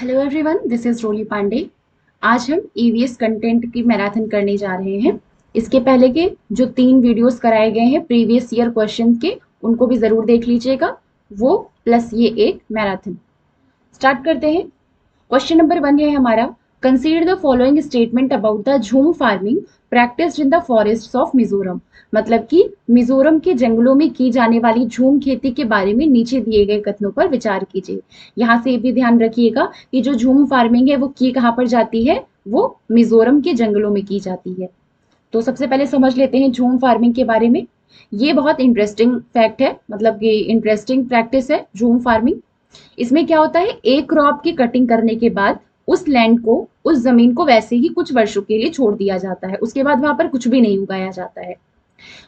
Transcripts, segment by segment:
Hello everyone, this is रोली पांडे। आज हम EVS content की मैराथन करने जा रहे हैं। इसके पहले के जो 3 वीडियोस कराए गए हैं प्रीवियस ईयर क्वेश्चन के, उनको भी जरूर देख लीजिएगा, वो प्लस ये एक मैराथन। स्टार्ट करते हैं। क्वेश्चन नंबर 1 है हमारा, consider the following statement about the jhum farming practised in the forest of Mizoram. मतलब कि मिजोरम के जंगलों में की जाने वाली झूम खेती के बारे में नीचे दिए गए कथनों पर विचार कीजिए। यहाँ से भी ध्यान रखिएगा कि जो झूम फार्मिंग है वो की कहाँ पर जाती है, वो मिजोरम के जंगलों में की जाती है। तो सबसे पहले समझ लेते हैं झूम फार्मिंग के बारे में। ये बहुत इंटरेस्टिंग फैक्ट है, मतलब ये इंटरेस्टिंग प्रैक्टिस है झूम फार्मिंग। इसमें क्या होता है, एक क्रॉप की कटिंग करने के बाद उस लैंड को, उस जमीन को वैसे ही कुछ वर्षों के लिए छोड़ दिया जाता है। उसके बाद वहां पर कुछ भी नहीं उगाया जाता है।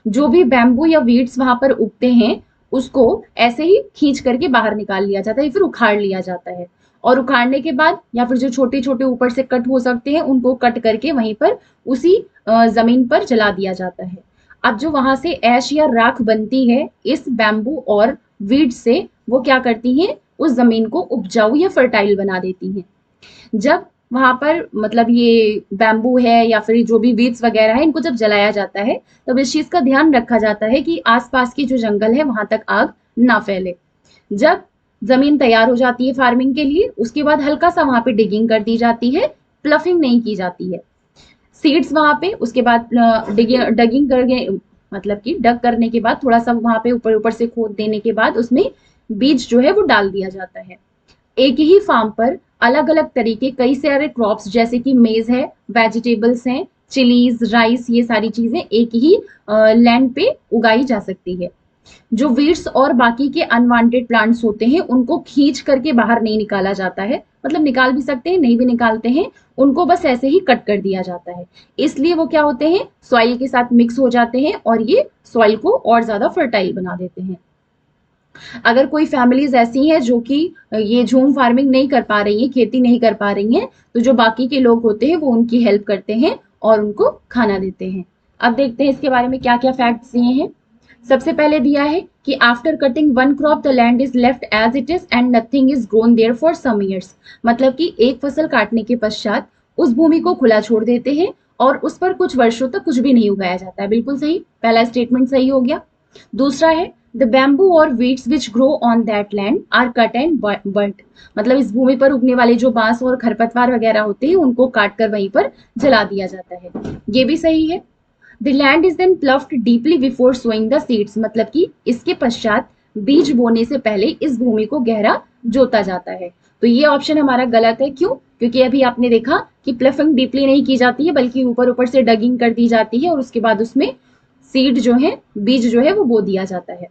जो भी बैम्बू या वीड्स वहां पर उगते हैं उसको ऐसे ही खींच करके बाहर निकाल लिया जाता है, फिर उखाड़ लिया जाता है। और उखाड़ने के बाद या फिर जो छोटे छोटे ऊपर से कट हो सकते हैं उनको कट करके वहीं पर उसी जमीन पर जला दिया जाता है। अब जो वहां से ऐश या राख बनती है इस बैम्बू और वीड से, वो क्या करती हैं, उस जमीन को उपजाऊ या फर्टाइल बना देती हैं। जब वहां पर मतलब ये बैम्बू है या फिर जो भी वीड्स वगैरह है, इनको जब जलाया जाता है तब इस चीज का ध्यान रखा जाता है कि आसपास की जो जंगल है वहां तक आग ना फैले। जब जमीन तैयार हो जाती है फार्मिंग के लिए, उसके बाद हल्का सा वहां पे डिगिंग कर दी जाती है, प्लफिंग नहीं की जाती है। सीड्स वहां पे उसके बाद डगिंग करके, मतलब कि डग करने के बाद थोड़ा सा वहां पे ऊपर ऊपर से खोद देने के बाद उसमें बीज जो है वो डाल दिया जाता है। एक ही फार्म पर अलग अलग तरीके कई सारे क्रॉप्स जैसे कि मेज है, वेजिटेबल्स हैं, चिलीज, राइस, ये सारी चीजें एक ही लैंड पे उगाई जा सकती है। जो वीड्स और बाकी के अनवांटेड प्लांट्स होते हैं उनको खींच करके बाहर नहीं निकाला जाता है, मतलब निकाल भी सकते हैं, नहीं भी निकालते हैं, उनको बस ऐसे ही कट कर दिया जाता है। इसलिए वो क्या होते हैं, सॉइल के साथ मिक्स हो जाते हैं और ये सॉइल को और ज्यादा फर्टाइल बना देते हैं। अगर कोई फैमिलीज ऐसी हैं जो कि ये झूम फार्मिंग नहीं कर पा रही हैं, खेती नहीं कर पा रही हैं, तो जो बाकी के लोग होते हैं वो उनकी हेल्प करते हैं और उनको खाना देते हैं। अब देखते हैं इसके बारे में क्या क्या फैक्ट्स दिए हैं। सबसे पहले दिया है कि after cutting one crop the land is left as it is and nothing is grown there for some years. मतलब कि एक फसल काटने के पश्चात उस भूमि को खुला छोड़ देते हैं और उस पर कुछ वर्षों तक कुछ भी नहीं उगाया जाता है। बिल्कुल सही, पहला स्टेटमेंट सही हो गया। दूसरा है द बैम्बू और weeds which grow on that land are cut and burnt. मतलब इस भूमि पर उगने वाले जो बांस और खरपतवार वगैरह होते हैं उनको काट कर वहीं पर जला दिया जाता है। ये भी सही है। The land is then ploughed deeply before sowing the seeds. मतलब कि इसके पश्चात बीज बोने से पहले इस भूमि को गहरा जोता जाता है। तो ये ऑप्शन हमारा गलत है। क्यों? क्योंकि अभी आपने देखा कि प्लफिंग डीपली नहीं की जाती है बल्कि ऊपर ऊपर से डगिंग कर दी जाती है और उसके बाद उसमें सीड जो है, बीज जो है वो बो दिया जाता है।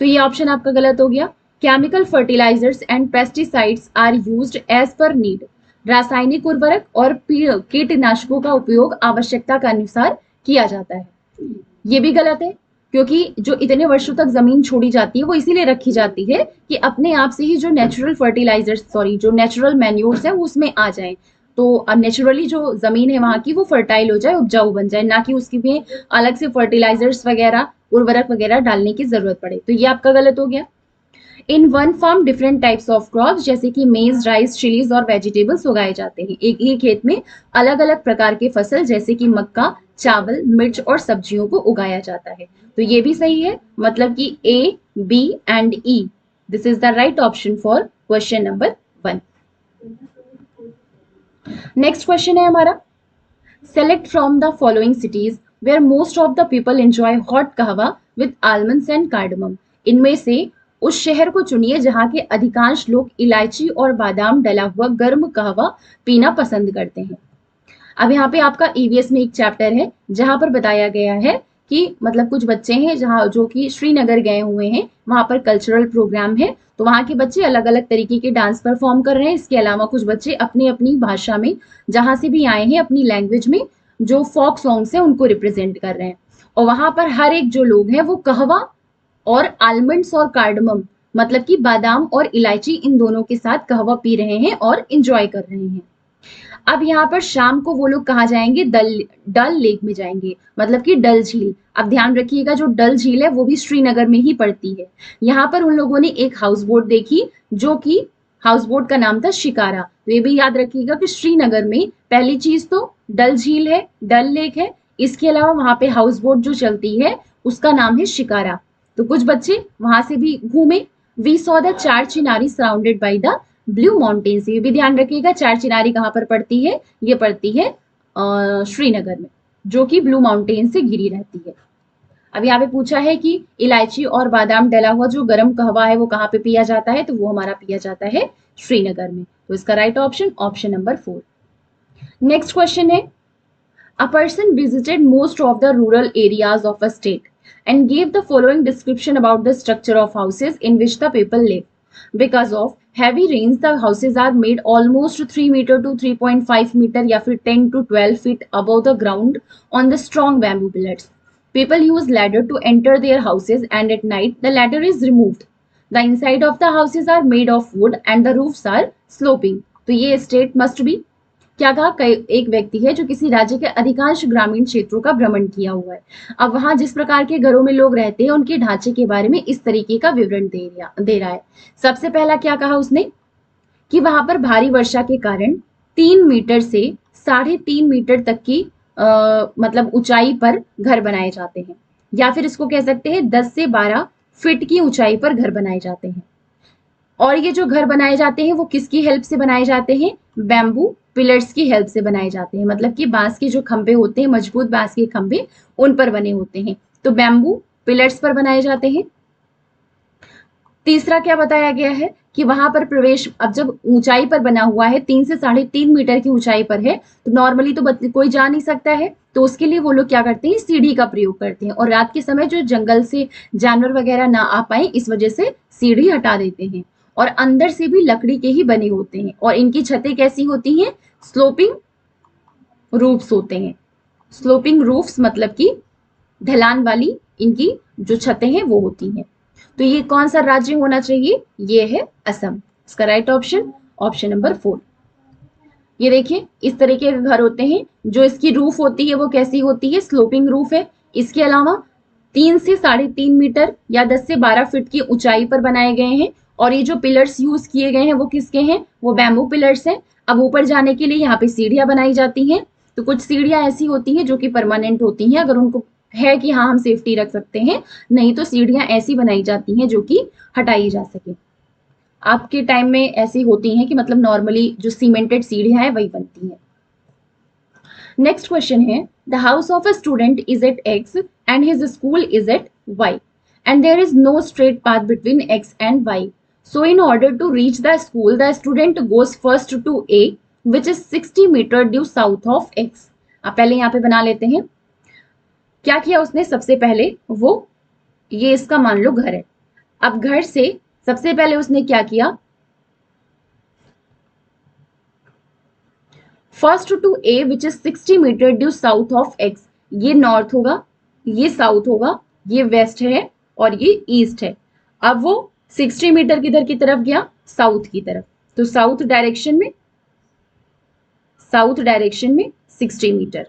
तो ये ऑप्शन आपका गलत हो गया। Chemical fertilisers and pesticides are used as per need. रासायनिक उर्वरक और कीटनाशकों का उपयोग आवश्यकता के अनुसार किया जाता है। ये भी गलत है, क्योंकि जो इतने वर्षों तक जमीन छोड़ी जाती है वो इसीलिए रखी जाती है कि अपने आप से ही जो नेचुरल फर्टिलाइजर्स, सॉरी, जो नेचुरल मैन्योर्स है वो उसमें आ जाए। तो नेचुरली जो जमीन है वहां की वो फर्टाइल हो जाए, उपजाऊ बन जाए, ना कि उसकी में अलग से फर्टिलाइजर्स वगैरह, उर्वरक वगैरह डालने की जरूरत पड़े। तो ये आपका गलत हो गया। In one farm different types of crops जैसे कि मेज, राइस, चिलीज और वेजिटेबल्स उगाए जाते हैं। एक ही खेत में अलग अलग प्रकार के फसल जैसे कि मक्का, चावल, मिर्च और सब्जियों को उगाया जाता है। तो ये भी सही है, मतलब कि A, B and E, this is the right option for question number 1। Next question है हमारा, select from the following cities where most of the people enjoy hot kahwa with almonds and cardamom. इनमें से उस शहर को चुनिए जहां के अधिकांश लोग इलायची और बादाम डला हुआ गर्म कहवा पीना पसंद करते हैं। अब यहाँ पे आपका ईवीएस में एक चैप्टर है जहां पर बताया गया है कि मतलब कुछ बच्चे हैं जहाँ जो कि श्रीनगर गए हुए हैं, वहां पर कल्चरल प्रोग्राम है, तो वहां के बच्चे अलग अलग तरीके के डांस परफॉर्म कर रहे हैं। इसके अलावा कुछ बच्चे अपनी अपनी भाषा में, जहां से भी आए हैं, अपनी लैंग्वेज में जो फोक सॉन्ग्स हैं उनको रिप्रेजेंट कर रहे हैं। और वहां पर हर एक जो लोग हैं वो कहवा और आलमंड्स और कार्डमम, मतलब कि बादाम और इलायची, इन दोनों के साथ कहवा पी रहे हैं और इंजॉय कर रहे हैं। अब यहाँ पर शाम को वो लोग कहाँ जाएंगे, डल डल लेक में जाएंगे, मतलब कि डल झील। अब ध्यान रखिएगा जो डल झील है वो भी श्रीनगर में ही पड़ती है। यहाँ पर उन लोगों ने एक हाउस बोट देखी जो कि हाउस बोट का नाम था शिकारा। तो ये भी याद रखिएगा कि श्रीनगर में पहली चीज तो डल झील है, डल लेक है, इसके अलावा वहां पे हाउस बोट जो चलती है उसका नाम है शिकारा। तो कुछ बच्चे वहां से भी घूमे। वी सॉ द चार Chinari surrounded by the blue mountains. ये भी ध्यान रखिएगा चार चिनारी कहाँ पर पड़ती है, ये पड़ती है श्रीनगर में, जो कि ब्लू माउंटेन से घिरी रहती है। अब यहाँ पे पूछा है कि इलायची और बादाम डला हुआ जो गर्म कहवा है वो कहाँ पे पिया जाता है, तो वो हमारा पिया जाता है श्रीनगर में। तो इसका right option option number 4। Next question है, a person visited most of the rural areas of a state and gave the following description about the structure of houses in which the people live. Because of heavy rains, the houses are made almost 3 meter to 3.5 meter या फिर 10 to 12 feet above the ground on the strong bamboo pillars. People use ladder to enter their houses and at night the ladder is removed. The inside of the houses are made of wood and the roofs are sloping. तो ये state must be क्या कहा, एक व्यक्ति है जो किसी राज्य के अधिकांश ग्रामीण क्षेत्रों का भ्रमण किया हुआ है। अब वहां जिस प्रकार के घरों में लोग रहते हैं उनके ढांचे के बारे में इस तरीके का विवरण दे रहा है। सबसे पहला क्या कहा उसने कि वहां पर भारी वर्षा के कारण 3 मीटर से 3.5 मीटर तक की मतलब ऊंचाई पर घर बनाए जाते हैं, या फिर इसको कह सकते हैं 10 से 12 फीट की ऊंचाई पर घर बनाए जाते हैं। और ये जो घर बनाए जाते हैं वो किसकी हेल्प से बनाए जाते हैं, बैम्बू पिलर्स की हेल्प से बनाए जाते हैं। मतलब कि बांस के जो खंभे होते हैं, मजबूत बांस के खंभे, उन पर बने होते हैं। तो बैम्बू पिलर्स पर बनाए जाते हैं। तीसरा क्या बताया गया है कि वहां पर प्रवेश, अब जब ऊंचाई पर बना हुआ है 3 से 3.5 मीटर की ऊंचाई पर है, तो नॉर्मली तो कोई जा नहीं सकता है, तो उसके लिए वो लोग क्या करते हैं, सीढ़ी का प्रयोग करते हैं। और रात के समय जो जंगल से जानवर वगैरह ना आ पाए इस वजह से सीढ़ी हटा देते हैं। और अंदर से भी लकड़ी के ही बने होते हैं और इनकी छतें कैसी होती हैं, स्लोपिंग रूफ्स होते हैं। स्लोपिंग रूफ्स मतलब कि ढलान वाली इनकी जो छतें हैं वो होती हैं। तो ये कौन सा राज्य होना चाहिए, ये है असम। इसका राइट ऑप्शन ऑप्शन नंबर 4। ये देखिए इस तरीके के घर होते हैं, जो इसकी रूफ होती है वो कैसी होती है, स्लोपिंग रूफ है। इसके अलावा 3 से 3.5 मीटर या 10 से 12 फीट की ऊंचाई पर बनाए गए हैं। और ये जो पिलर्स यूज किए गए हैं वो किसके हैं, वो बैम्बू पिलर्स हैं। अब ऊपर जाने के लिए यहाँ पे सीढ़ियां बनाई जाती हैं। तो कुछ सीढ़ियां ऐसी होती हैं जो कि परमानेंट होती हैं, अगर उनको है कि हाँ हम सेफ्टी रख सकते हैं, नहीं तो सीढ़ियां ऐसी बनाई जाती हैं जो कि हटाई जा सके। आपके टाइम में ऐसी होती हैं कि मतलब नॉर्मली जो सीमेंटेड सीढ़ियां हैं वही बनती हैं। नेक्स्ट क्वेश्चन है, the house of a student is at X and his school is at Y and there is no straight path between x and y. So in order to reach the school, the student goes first to A, which is 60 meter due south of x. आप पहले यहाँ पे बना लेते हैं। क्या किया उसने, सबसे पहले वो ये इसका मान लो घर है। अब घर से सबसे पहले उसने क्या किया, first to A which is 60 meter due south of x. ये नॉर्थ होगा, ये साउथ होगा, ये वेस्ट है और ये ईस्ट है। अब वो 60 मीटर किधर की तरफ गया, साउथ की तरफ। तो साउथ डायरेक्शन में 60 मीटर।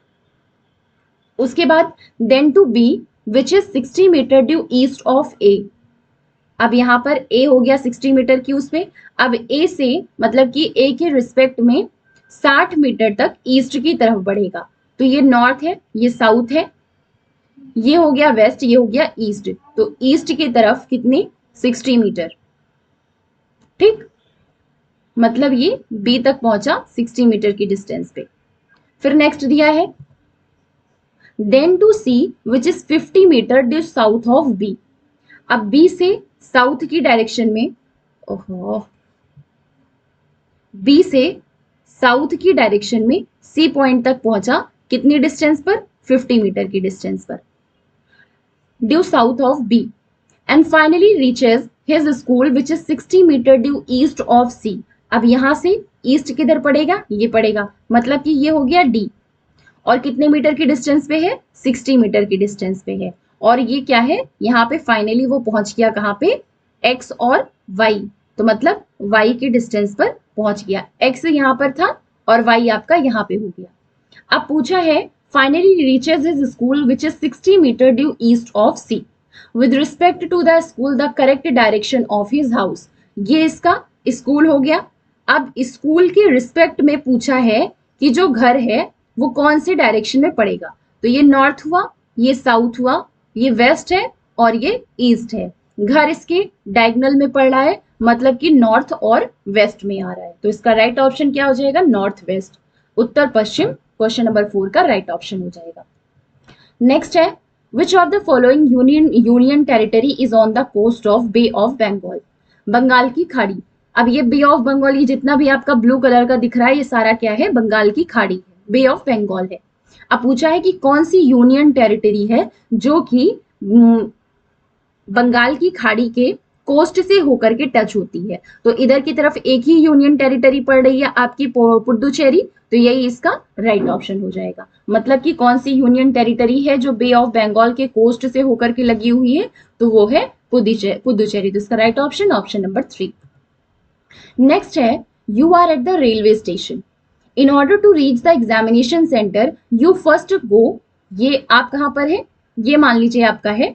उसके बाद then to B which is 60 metre due east of A. अब यहां पर ए हो गया 60 मीटर की उसमें। अब ए से मतलब कि ए के रिस्पेक्ट में 60 मीटर तक ईस्ट की तरफ बढ़ेगा। तो ये नॉर्थ है, ये साउथ है, ये हो गया वेस्ट, ये हो गया ईस्ट। तो ईस्ट की तरफ कितनी, 60 मीटर। ठीक, मतलब ये बी तक पहुंचा 60 मीटर की डिस्टेंस पे। फिर नेक्स्ट दिया है then to C which is 50 metre due south of B. अब बी से साउथ की डायरेक्शन में, बी से साउथ की डायरेक्शन में सी पॉइंट तक पहुंचा, कितनी डिस्टेंस पर, 50 मीटर की डिस्टेंस पर, due south of B, and finally reaches his school which is 60 meter due east of C. अब यहां से ईस्ट किधर पड़ेगा, ये पड़ेगा, मतलब कि ये हो गया D और कितने मीटर की डिस्टेंस पे है, 60 मीटर की डिस्टेंस पे है। और ये क्या है, यहाँ पे फाइनली वो पहुंच गया कहाँ पे, X और Y। तो मतलब Y की डिस्टेंस पर पहुंच गया, X यहाँ पर था और Y आपका यहाँ पे हो गया। अब पूछा है finally reaches his school which is 60 meter due east of C. With respect to the school, the correct direction of his house. ये इसका स्कूल हो गया। अब स्कूल के रिस्पेक्ट में पूछा है कि जो घर है वो कौन से डायरेक्शन में पड़ेगा। तो ये नॉर्थ हुआ, ये साउथ हुआ, ये वेस्ट है और ये ईस्ट है। घर इसके डायगोनल में पड़ रहा है, मतलब कि नॉर्थ और वेस्ट में आ रहा है। तो इसका राइट ऑप्शन क्या हो जाएगा? नॉर्थ वेस्ट, उत्तर पश्चिम। क्वेश्चन नंबर 4 का राइट ऑप्शन हो जाएगा। नेक्स्ट है, which of the following union territory is on the coast of Bay of Bengal? Bengal की खाड़ी। अब ये बे ऑफ बंगाल, ये जितना भी आपका ब्लू कलर का दिख रहा है, ये सारा क्या है? बंगाल की खाड़ी है, बे ऑफ बंगाल है। अब पूछा है कि कौन सी यूनियन टेरिटरी है जो कि बंगाल की खाड़ी के कोस्ट से होकर के टच होती है। तो इधर की तरफ एक ही यूनियन टेरिटरी पड़ रही है आपकी, पुडुचेरी। तो यही इसका राइट ऑप्शन हो जाएगा। मतलब कि कौन सी यूनियन टेरिटरी है जो बे ऑफ बंगाल के कोस्ट से होकर के लगी हुई है? तो वो है पुडुचेरी। तो इसका right option option number 3। Next है, you are at the railway station. In order to reach the examination centre you first go. ये आप कहाँ पर है? ये मान लीजिए आपका है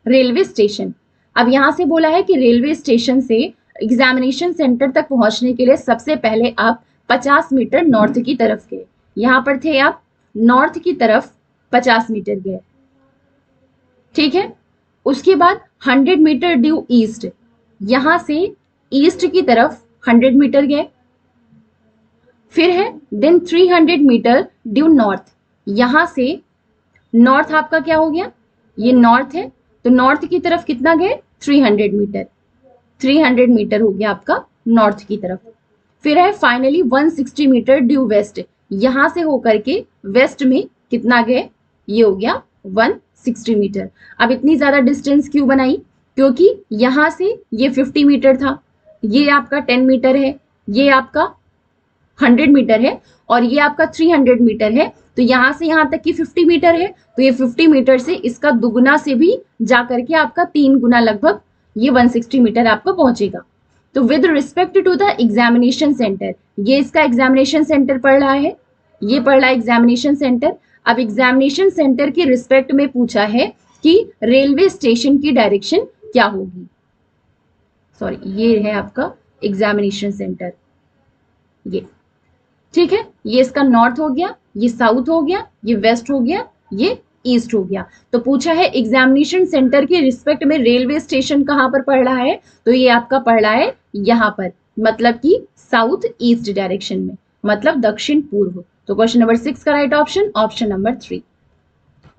रेलवे स्टेशन। अब यहां से बोला है कि रेलवे स्टेशन से एग्जामिनेशन सेंटर तक पहुंचने के लिए सबसे पहले आप 50 मीटर नॉर्थ की तरफ गए। यहां पर थे आप, नॉर्थ की तरफ 50 मीटर गए, ठीक है। उसके बाद 100 मीटर ड्यू ईस्ट, यहां से ईस्ट की तरफ 100 मीटर गए। फिर है देन 300 मीटर ड्यू नॉर्थ, यहां से नॉर्थ आपका क्या हो गया? ये नॉर्थ है, तो नॉर्थ की तरफ कितना गए? 300 मीटर। 300 मीटर हो गया आपका नॉर्थ की तरफ। फिर है फाइनली 160 मीटर ड्यू वेस्ट, यहां से होकर के वेस्ट में कितना गए? ये हो गया 160 मीटर। अब इतनी ज्यादा डिस्टेंस क्यों बनाई? क्योंकि यहां से ये 50 मीटर था, ये आपका 10 मीटर है, ये आपका 100 मीटर है और ये आपका 300 मीटर है। तो यहां से यहां तक की 50 मीटर है, तो ये 50 मीटर से इसका दुगुना से भी जाकर के आपका 3 गुना लगभग ये 160 मीटर आपको पहुंचेगा। तो with respect to the examination centre, ये इसका एग्जामिनेशन सेंटर पड़ रहा है, ये पड़ रहा है एग्जामिनेशन सेंटर। अब एग्जामिनेशन सेंटर के रिस्पेक्ट में पूछा है कि रेलवे स्टेशन की डायरेक्शन क्या होगी। सॉरी, ये है आपका एग्जामिनेशन सेंटर, ये ठीक है। ये इसका नॉर्थ हो गया, ये साउथ हो गया, ये वेस्ट हो गया, ये ईस्ट हो गया। तो पूछा है एग्जामिनेशन सेंटर के रिस्पेक्ट में रेलवे स्टेशन कहां पर पड़ रहा है? तो ये आपका पड़ रहा है यहां पर, मतलब कि साउथ ईस्ट डायरेक्शन में, मतलब दक्षिण पूर्व। तो क्वेश्चन नंबर 6 का right option option number 3।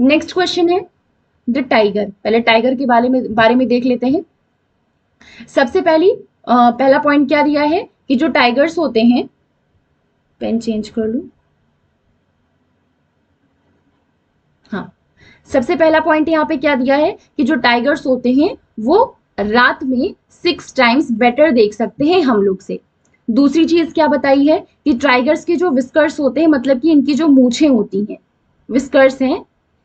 Next question है द टाइगर। पहले टाइगर के बारे में देख लेते हैं। सबसे पहला पॉइंट क्या दिया है कि जो टाइगर्स होते हैं, पेन चेंज कर लूं, हाँ, सबसे पहला पॉइंट यहाँ पे क्या दिया है कि जो टाइगर्स होते हैं वो रात में 6 टाइम्स बेटर देख सकते हैं हम लोग से। दूसरी चीज क्या बताई है कि टाइगर्स के जो विस्कर्स होते हैं, मतलब कि इनकी जो मूछें होती हैं, विस्कर्स हैं,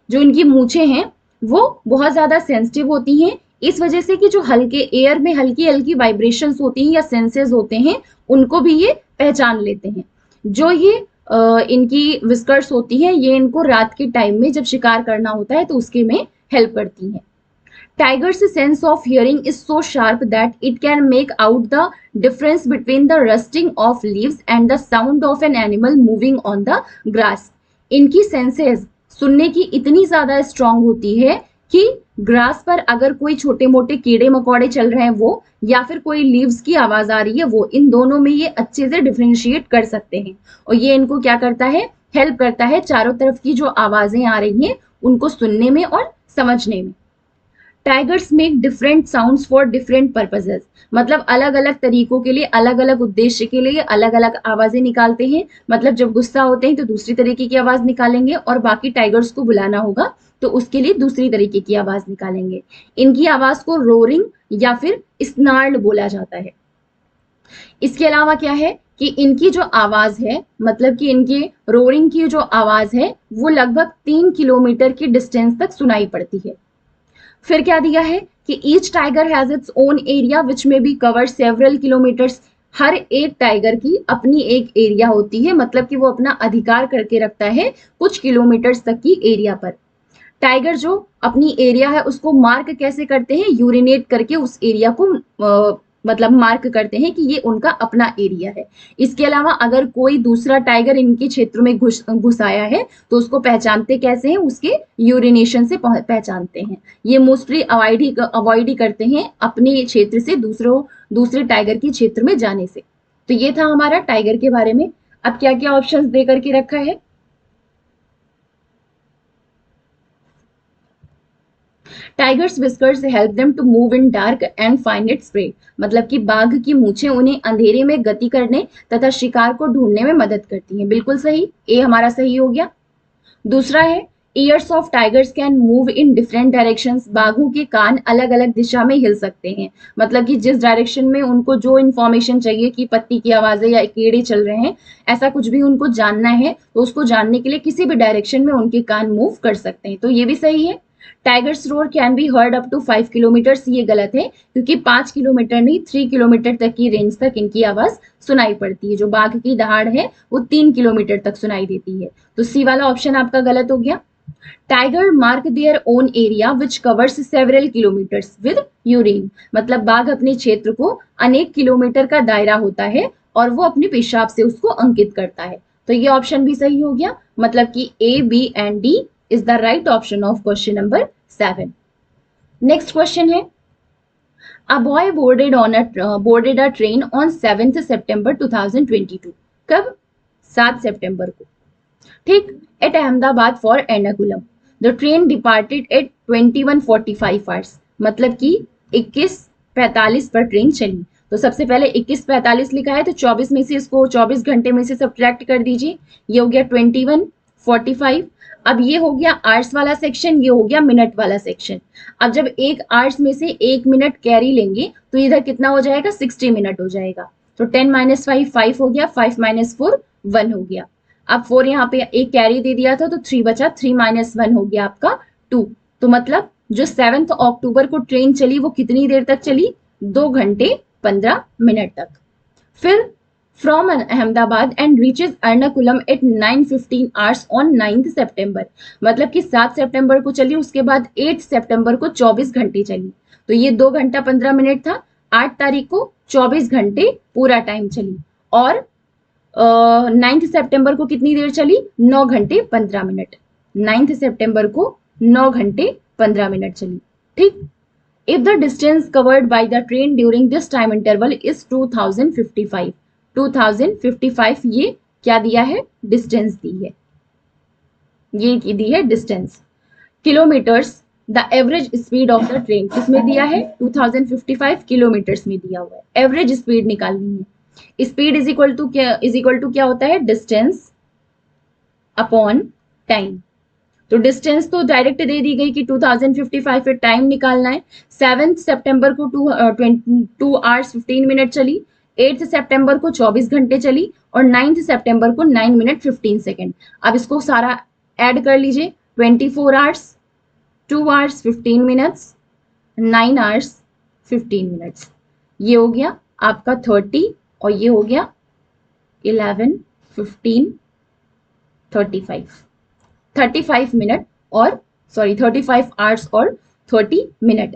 जो इनकी मूछें हैं वो बहुत ज्यादा सेंसिटिव होती हैं, इस वजह से कि जो हल्के एयर में हल्की हल्की वाइब्रेशंस होती हैं या सेंसेस होते हैं, उनको भी ये पहचान लेते हैं। जो ये इनकी विस्कर्स होती हैं, ये इनको रात के टाइम में जब शिकार करना होता है तो उसके में हेल्प करती हैं। Tiger's sense of hearing is so sharp that it can make out the difference between the rustling of leaves and the sound of an animal moving on the grass. इनकी सेंसेस सुनने की इतनी ज्यादा strong होती है कि grass पर अगर कोई छोटे मोटे कीड़े मकोड़े चल रहे हैं वो, या फिर कोई लीव्स की आवाज आ रही है वो, इन दोनों में ये अच्छे से डिफरेंशिएट कर सकते हैं। और ये इनको क्या करता है? हेल्प करता है चारों तरफ की जो आवाजें आ रही हैं उनको सुनने में और समझने में। Tigers make different sounds for different purposes, मतलब अलग अलग तरीकों के लिए, अलग अलग उद्देश्य के लिए अलग अलग आवाजें निकालते हैं। मतलब जब गुस्सा होते हैं तो दूसरी तरीके की आवाज निकालेंगे, और बाकी टाइगर्स को बुलाना होगा तो उसके लिए दूसरी तरीके की आवाज निकालेंगे। इनकी आवाज को रोरिंग या फिर स्नार्ल बोला जाता है। इसके अलावा क्या है कि इनकी जो आवाज है, मतलब कि इनके रोरिंग की जो आवाज है वो लगभग 3 किलोमीटर की डिस्टेंस तक सुनाई पड़ती है। फिर क्या दिया है कि each tiger has its own area which में बी कवर सेवरल किलोमीटर्स। हर एक टाइगर की अपनी एक एरिया होती है, मतलब कि वो अपना अधिकार करके रखता है कुछ किलोमीटर्स तक की एरिया पर। टाइगर जो अपनी एरिया है उसको मार्क कैसे करते हैं? यूरिनेट करके उस एरिया को मतलब मार्क करते हैं कि ये उनका अपना एरिया है। इसके अलावा अगर कोई दूसरा टाइगर इनके क्षेत्र में घुस आया है तो उसको पहचानते कैसे हैं, उसके यूरिनेशन से पहचानते हैं। ये मोस्टली अवॉइड ही करते हैं अपने क्षेत्र से दूसरे टाइगर के क्षेत्र में जाने से। तो ये था हमारा टाइगर के बारे में। अब क्या क्या ऑप्शंस दे करके रखा है। Tigers whiskers help them to move in dark and find its prey. मतलब कि बाघ की मूछें उन्हें अंधेरे में गति करने तथा शिकार को ढूंढने में मदद करती हैं। बिल्कुल सही, ए हमारा सही हो गया। दूसरा है years of tigers can move in different directions. बाघों के कान अलग अलग दिशा में हिल सकते हैं। मतलब कि जिस डायरेक्शन में उनको जो इन्फॉर्मेशन चाहिए कि पत्ती की आवाजें या कीड़े चल रहे हैं, ऐसा कुछ भी उनको जानना है तो उसको जानने के लिए किसी भी डायरेक्शन में उनके कान मूव कर सकते हैं। तो ये भी सही है। Tigers roar can be heard up to 5 kilometre. ये गलत है क्योंकि 5 किलोमीटर नहीं 3 किलोमीटर तक की रेंज तक इनकी आवाज सुनाई पड़ती है। जो बाघ की दहाड़ है वो 3 किलोमीटर तक सुनाई देती है। तो सी वाला ऑप्शन आपका गलत हो गया। Tiger mark their own area which covers several kilometres with urine. मतलब बाघ अपने क्षेत्र को अनेक किलोमीटर का दायरा होता है और वो अपने पेशाब से उसको अंकित करता है। तो ये ऑप्शन भी सही हो गया। मतलब कि A, B and D is the right option of question number 7. Next question है, a boy boarded a train on 7th September 2022. कब? 7 सितंबर को। ठीक, at Ahmedabad for Ernakulam. The train departed at 21:45 hours. मतलब कि 21:45 पर ट्रेन चली। तो सबसे पहले 21:45 लिखा है तो 24 में से इसको 24 घंटे में से सब्ट्रैक्ट कर दीजिए। ये हो गया 21:45। अब ये हो गया आवर्स वाला सेक्शन, ये हो गया मिनट वाला सेक्शन। अब जब एक आवर्स में से 1 मिनट कैरी लेंगे तो इधर कितना हो जाएगा, 60 मिनट हो जाएगा। तो 10 - 5 5 हो गया, 5 - 4 1 हो गया। अब 4 यहाँ पे एक कैरी दे दिया था तो 3 बचा, 3 - 1 हो गया आपका 2। तो मतलब जो 7 अक्टूबर को ट्रेन चली वो कितनी देर तक चली, 2 घंटे 15 मिनट तक। फिर from Ahmedabad and reaches Ernakulam at 9:15 hours on 9th September। मतलब कि 7 सितंबर को चली, उसके बाद 8 सितंबर को 24 घंटे चली। तो ये 2 घंटा 15 मिनट था। 8 तारीख को 24 घंटे पूरा टाइम चली। और 9th सितंबर को कितनी देर चली, 9 घंटे 15 मिनट। 9th सितंबर को 9 घंटे 15 मिनट चली। ठीक। If the distance covered by the train during this time interval is 2055, 2055 ये क्या दिया है, डिस्टेंस दी है। ये दी है distance. Kilometres, the average speed of the train किसमें दिया है, 2055 किलोमीटर्स में दिया हुआ है। एवरेज स्पीड निकालनी है। स्पीड इज इक्वल टू क्या होता है, डिस्टेंस अपॉन टाइम। तो डिस्टेंस तो डायरेक्ट दे दी गई कि 2055 पे टाइम निकालना है। 7 सितंबर को 2 hours 15 मिनट चली। 8 सितंबर को 24 घंटे चली और 9 सितंबर को 9 मिनट 15 सेकेंड। अब इसको सारा ऐड कर लीजिए, 24 hours, 2 hours 15 minutes, 9 hours 15 minutes. ये हो गया आपका 30 और ये हो गया 11, 15, 35 मिनट और 35 आवर्स और 30 मिनट।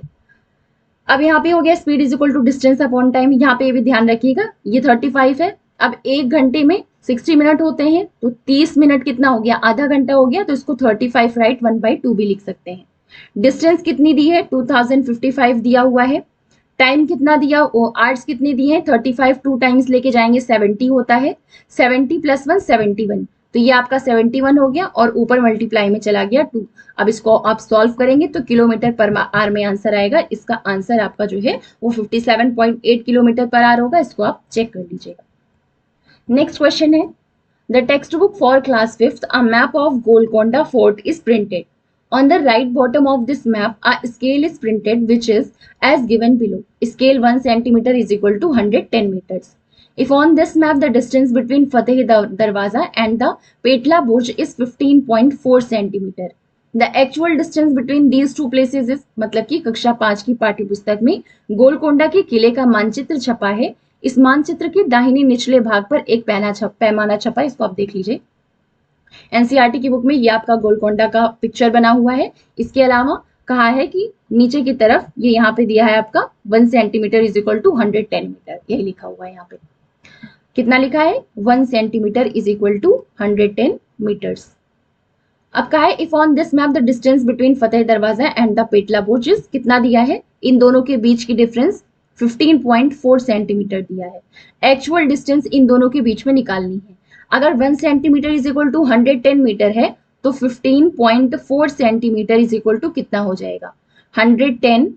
अब यहाँ पे हो गया speed is equal to distance upon time. यहाँ पे भी ध्यान रखिएगा, ये 35 है। अब 1 घंटे में 60 मिनट होते हैं तो 30 मिनट कितना हो गया, आधा घंटा हो गया। तो इसको 35 राइट 1/2 भी लिख सकते हैं। डिस्टेंस कितनी दी है, 2055 दिया हुआ है। टाइम कितना दिया, आवर्स कितने दिए हैं, 35 2 टाइम्स लेके जाएंगे 70 होता है। 70 + 1 71। तो ये आपका 71 हो गया और ऊपर मल्टीप्लाई में चला गया 2। अब इसको आप सॉल्व करेंगे तो किलोमीटर पर आवर में आंसर आएगा। इसका आंसर आपका जो है वो 57.8 किलोमीटर पर आवर होगा। इसको आप चेक कर लीजिएगा। नेक्स्ट क्वेश्चन है, the text book for class 5th a map of Golconda fort is printed. On the right bottom of this map, a scale is printed which is as given below. Scale 1 centimeter is equal to 110 meters. If on this map the distance between Fateh Darwaza and the Petla Burj is 15.4 centimeter. The actual distance between these two places is, मतलब कि कक्षा 5 की पाठ्य पुस्तक में गोलकोंडा के किले का मानचित्र छपा है। इस मानचित्र के दाहिने निचले भाग पर एक पैमाना छपा है। इसको आप देख लीजिए। एनसीईआरटी की बुक में ये आपका गोलकोंडा का पिक्चर बना हुआ है। इसके अलावा कहा है कि नीचे की तरफ ये यहाँ पे दिया है आपका 1 centimetre is equal to 110 metre, यही लिखा हुआ है यहाँ पे। कितना लिखा है? 1 centimetre is equal to 110 metres. अब कहा है if on this map the distance between Fateh Darwaza and the पेटला बुर्ज, कितना दिया है? इन दोनों के बीच की डिफरेंस 15.4 सेंटीमीटर दिया है। एक्चुअल डिस्टेंस इन दोनों के बीच में निकालनी है। अगर 1 centimetre is equal to 110 metre है तो 15.4 सेंटीमीटर इज इक्वल टू कितना हो जाएगा? 110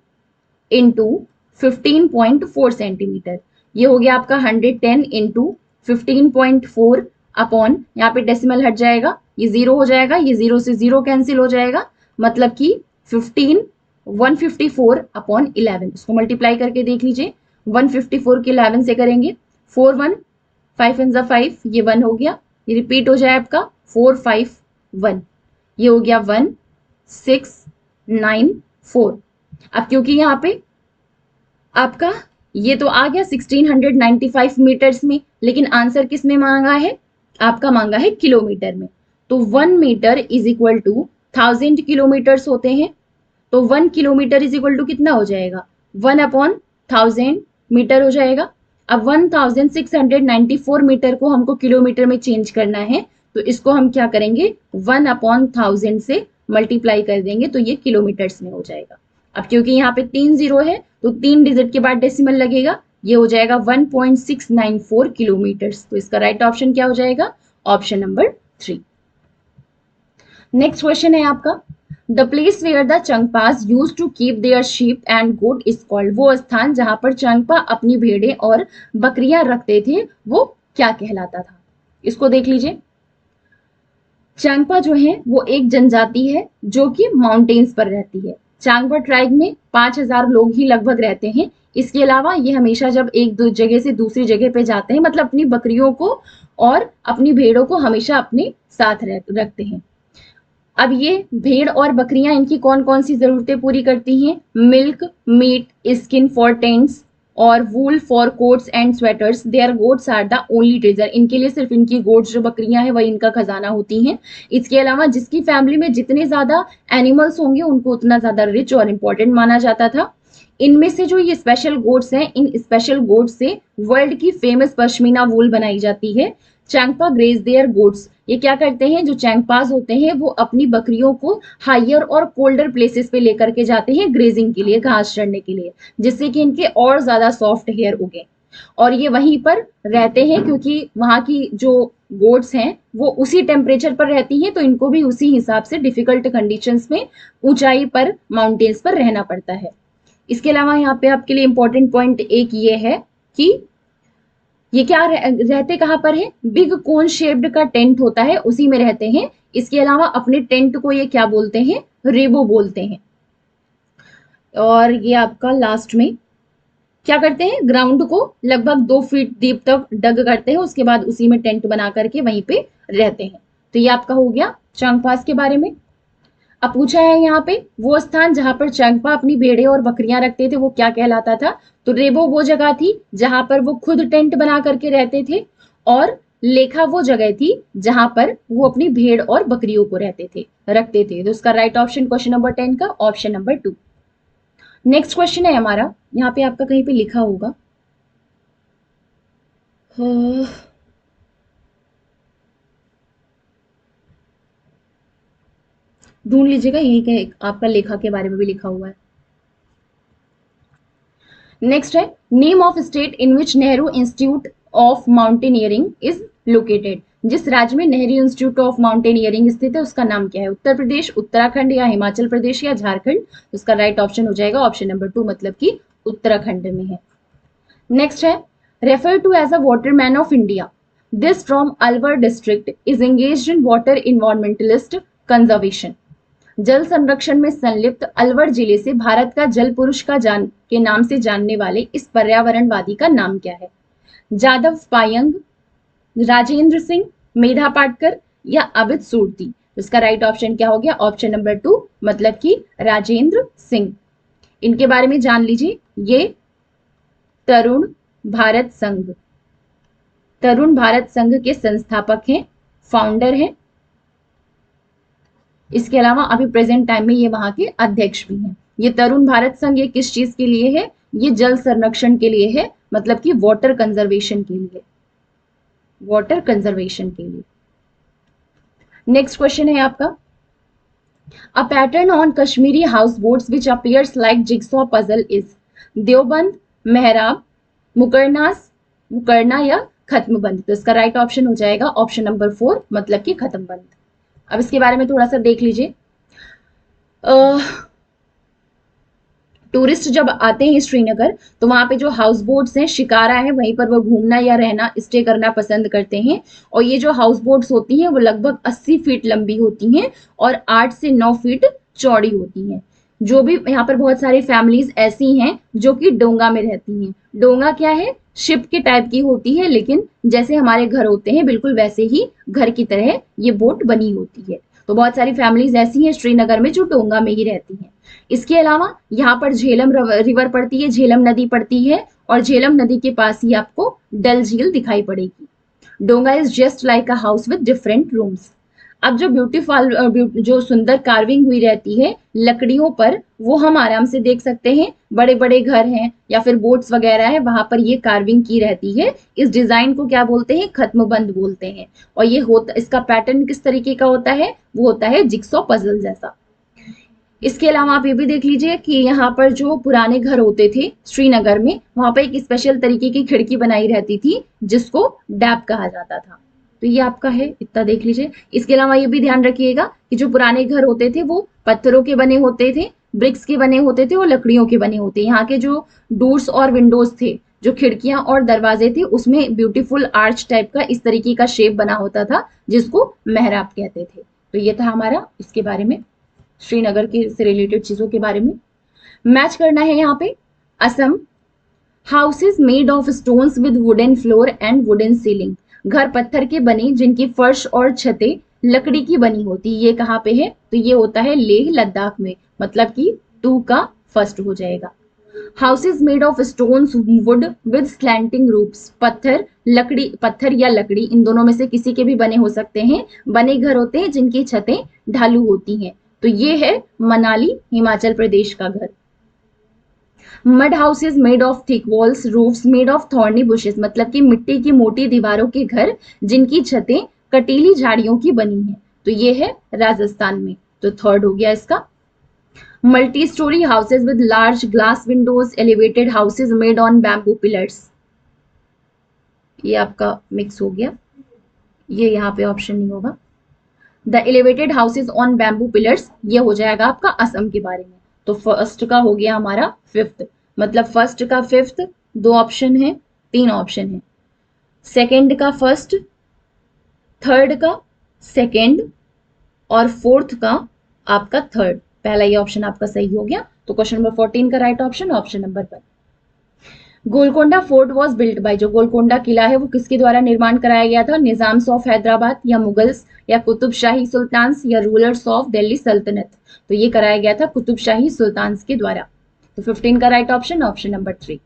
इंटू 15.4 सेंटीमीटर, ये हो गया आपका 110 इंटू 15.4 अपॉन, यहाँ पे डेसिमल हट जाएगा, ये 0 हो जाएगा, ये 0 से 0 कैंसिल हो जाएगा, मतलब कि 154 अपॉन 11। इसको मल्टीप्लाई करके देख लीजिए, 154 के 11 से करेंगे, 4 1 5 1 5, ये 1 हो गया, ये रिपीट हो जाए आपका 4 5 1, ये हो गया 1 6 9 4। अब क्योंकि यहाँ पे आपका ये तो आ गया 1695 मीटर्स में, लेकिन आंसर किस में मांगा है? आपका मांगा है किलोमीटर में। तो 1 metre is equal to 1000 kilometres होते हैं, तो 1 किलोमीटर इज इक्वल टू कितना हो जाएगा? 1 अपॉन 1000 मीटर हो जाएगा। अब 1694 मीटर को हमको किलोमीटर में चेंज करना है, तो इसको हम क्या करेंगे? 1 अपॉन 1000 से मल्टीप्लाई कर देंगे, तो ये किलोमीटर्स में हो जाएगा। अब क्योंकि यहाँ पे 3 जीरो है तो 3 डिजिट के बाद डेसिमल लगेगा, ये हो जाएगा 1.694 किलोमीटर्स। तो इसका राइट ऑप्शन क्या हो जाएगा? Option number 3। नेक्स्ट क्वेश्चन है आपका, the place where the Changpas use to keep their sheep and goat is called, वो स्थान जहां पर चंगपा अपनी भेड़ें और बकरियां रखते थे वो क्या कहलाता था? इसको देख लीजिए। चांगपा जो है वो एक जनजाति है जो कि माउंटेन्स पर रहती है। चांगपा ट्राइब में 5000 लोग ही लगभग रहते हैं। इसके अलावा ये हमेशा जब एक दो जगह से दूसरी जगह पे जाते हैं, मतलब अपनी बकरियों को और अपनी भेड़ों को हमेशा अपने साथ रखते हैं। अब ये भेड़ और बकरियां इनकी कौन कौन सी जरूरतें पूरी करती हैं? Milk, meat, skin for tents और wool for coats and sweaters. Their goats are the only treasure, इनके लिए सिर्फ इनकी गोट्स जो बकरियां हैं वही इनका खजाना होती हैं। इसके अलावा जिसकी फैमिली में जितने ज्यादा एनिमल्स होंगे उनको उतना ज्यादा रिच और इंपॉर्टेंट माना जाता था। इनमें से जो ये स्पेशल गोट्स हैं, इन स्पेशल गोट्स से वर्ल्ड की फेमस पश्मीना वूल बनाई जाती है। चैंगपा ग्रेज देयर गोट्स, ये क्या करते हैं? जो चैंगपास होते हैं वो अपनी बकरियों को हायर और कोल्डर प्लेसेस पे लेकर के जाते हैं ग्रेजिंग के लिए, घास चढ़ने के लिए, जिससे कि इनके और ज्यादा सॉफ्ट हेयर उगे और ये वहीं पर रहते हैं, क्योंकि वहां की जो गोट्स हैं वो उसी टेम्परेचर पर रहती हैं, तो इनको भी उसी हिसाब से डिफिकल्ट कंडीशंस में ऊंचाई पर माउंटेन्स पर रहना पड़ता है। इसके अलावा यहाँ पे आपके लिए इंपॉर्टेंट पॉइंट एक ये है कि ये क्या रहते कहाँ पर है? बिग कोन शेप्ड का टेंट होता है उसी में रहते हैं। इसके अलावा अपने टेंट को ये क्या बोलते हैं? रेबो बोलते हैं। और ये आपका लास्ट में क्या करते हैं? ग्राउंड को लगभग 2 फीट डीप तक डग करते हैं, उसके बाद उसी में टेंट बना करके वहीं पे रहते हैं। तो ये आपका हो गया चांगपास के बारे में। अब पूछा है यहाँ पे वो स्थान जहां पर चंगपा अपनी भेड़ें और बकरियां रखते थे वो क्या कहलाता था? तो रेबो वो जगह थी जहां पर वो खुद टेंट बना करके रहते थे, और लेखा वो जगह थी जहां पर वो अपनी भेड़ और बकरियों को रखते थे। तो उसका राइट ऑप्शन क्वेश्चन नंबर 10 का ऑप्शन नंबर 2। नेक्स्ट क्वेश्चन है हमारा, यहाँ पे आपका कहीं पे लिखा होगा, ढूंढ लीजिएगा, यही का आपका लेखा के बारे में भी लिखा हुआ है। नेक्स्ट है, name of state in which Nehru institute of mountaineering is located, जिस राज्य में नेहरू इंस्टीट्यूट ऑफ माउंटेनियरिंग स्थित है उसका नाम क्या है? उत्तर प्रदेश, उत्तराखंड या हिमाचल प्रदेश या झारखंड? उसका राइट ऑप्शन हो जाएगा ऑप्शन नंबर 2, मतलब कि उत्तराखंड में है। नेक्स्ट है, refer to as a waterman of India, this from Alwar district is engaged in water environmentalist conservation. जल संरक्षण में संलिप्त अलवर जिले से भारत का जल पुरुष के नाम से जानने वाले इस पर्यावरणवादी का नाम क्या है? जादव पायंग, राजेंद्र सिंह, मेधा पाटकर या अमित सूर्ती? इसका राइट ऑप्शन क्या हो गया? ऑप्शन नंबर 2, मतलब कि राजेंद्र सिंह। इनके बारे में जान लीजिए, ये तरुण भारत संघ के संस्थापक हैं, फाउंडर हैं। इसके अलावा अभी प्रेजेंट टाइम में ये वहां के अध्यक्ष भी हैं। ये तरुण भारत संघ ये किस चीज के लिए है? ये जल संरक्षण के लिए है, मतलब कि वाटर कंजर्वेशन के लिए, वाटर कंजर्वेशन के लिए। नेक्स्ट क्वेश्चन है आपका, a pattern on Kashmiri house boats which appears like jigsaw puzzle is Deoband, मेहराब, मुकरनास, मुकरना या खत्मबंद। तो इसका राइट ऑप्शन हो जाएगा ऑप्शन नंबर 4, मतलब कि खत्मबंद। अब इसके बारे में थोड़ा सा देख लीजिए। टूरिस्ट जब आते हैं श्रीनगर तो वहां पे जो हाउस बोट्स हैं, शिकारा है, वहीं पर वो घूमना या रहना, स्टे करना पसंद करते हैं। और ये जो हाउस बोट्स होती हैं वो लगभग 80 फीट लंबी होती हैं और 8 से 9 फीट चौड़ी होती हैं। जो भी यहाँ पर बहुत सारी फैमिलीज ऐसी हैं जो कि डोंगा में रहती हैं। डोंगा क्या है? शिप के टाइप की होती है, लेकिन जैसे हमारे घर होते हैं बिल्कुल वैसे ही घर की तरह ये बोट बनी होती है। तो बहुत सारी फैमिलीज ऐसी हैं श्रीनगर में जो डोंगा में ही रहती हैं। इसके अलावा यहाँ पर झेलम रिवर पड़ती है, झेलम नदी पड़ती है, और झेलम नदी के पास ही आपको डल झील दिखाई पड़ेगी। डोंगा is just like a house with different rooms. अब जो ब्यूटीफुल जो सुंदर कार्विंग हुई रहती है लकड़ियों पर, वो हम आराम से देख सकते हैं। बड़े बड़े घर हैं या फिर बोट्स वगैरह है, वहां पर ये कार्विंग की रहती है। इस डिजाइन को क्या बोलते हैं? खत्मबंद बोलते हैं। और ये होता, इसका पैटर्न किस तरीके का होता है? वो होता है जिक्सॉ पजल जैसा। इसके अलावा आप ये भी देख लीजिए कि यहाँ पर जो पुराने घर होते थे श्रीनगर में, वहां पर एक स्पेशल तरीके की खिड़की बनाई रहती थी जिसको डैप कहा जाता था। तो ये आपका है, इतना देख लीजिए। इसके अलावा ये भी ध्यान रखिएगा कि जो पुराने घर होते थे वो पत्थरों के बने होते थे, ब्रिक्स के बने होते थे और लकड़ियों के बने होते। यहाँ के जो डोर्स और विंडोज थे, जो खिड़कियां और दरवाजे थे, उसमें ब्यूटीफुल आर्च टाइप का इस तरीके का शेप बना होता था जिसको मेहराब कहते थे। तो ये था हमारा इसके बारे में, श्रीनगर के से रिलेटेड चीजों के बारे में। मैच करना है यहाँ पे। Assam, houses made of stones with wooden floor and wooden ceiling. घर पत्थर के बने जिनकी फर्श और छतें लकड़ी की बनी होती। ये कहाँ पे है? तो ये होता है लेह लद्दाख में, मतलब कि 2 का फर्स्ट हो जाएगा। Houses made of stones would with slanting roofs. पत्थर, लकड़ी, पत्थर या लकड़ी, इन दोनों में से किसी के भी बने हो सकते हैं। बने घर होते हैं जिनकी छतें ढालू होती हैं। तो ये है मनाली, हिमाचल प्रदेश का घर। Mud houses made of thick walls, roofs made of thorny bushes, मतलब कि मिट्टी की मोटी दीवारों के घर जिनकी छतें कटीली झाड़ियों की बनी है। तो ये है राजस्थान में। तो थर्ड हो गया इसका। Multi storey houses with large glass Windows, elevated houses made on bamboo pillars. ये आपका मिक्स हो गया, ये यहाँ पे ऑप्शन नहीं होगा। The elevated houses on bamboo pillars, ये हो जाएगा आपका असम के बारे में। तो फर्स्ट का हो गया हमारा फिफ्थ, मतलब फर्स्ट का फिफ्थ 2 ऑप्शन है, 3 ऑप्शन है। सेकंड का फर्स्ट, थर्ड का सेकंड और फोर्थ का आपका थर्ड। पहला ये ऑप्शन आपका सही हो गया। तो क्वेश्चन नंबर 14 का right option option number 1। Golconda fort was built by, जो गोलकोंडा किला है वो किसके द्वारा निर्माण कराया गया था? निजाम्स ऑफ हैदराबाद या मुगल्स या कुतुब शाही सुल्तान्स या रूलर्स ऑफ दिल्ली सल्तनत। तो ये कराया गया था कुतुब शाही सुल्तान्स के द्वारा। तो 15 का right option option number 3।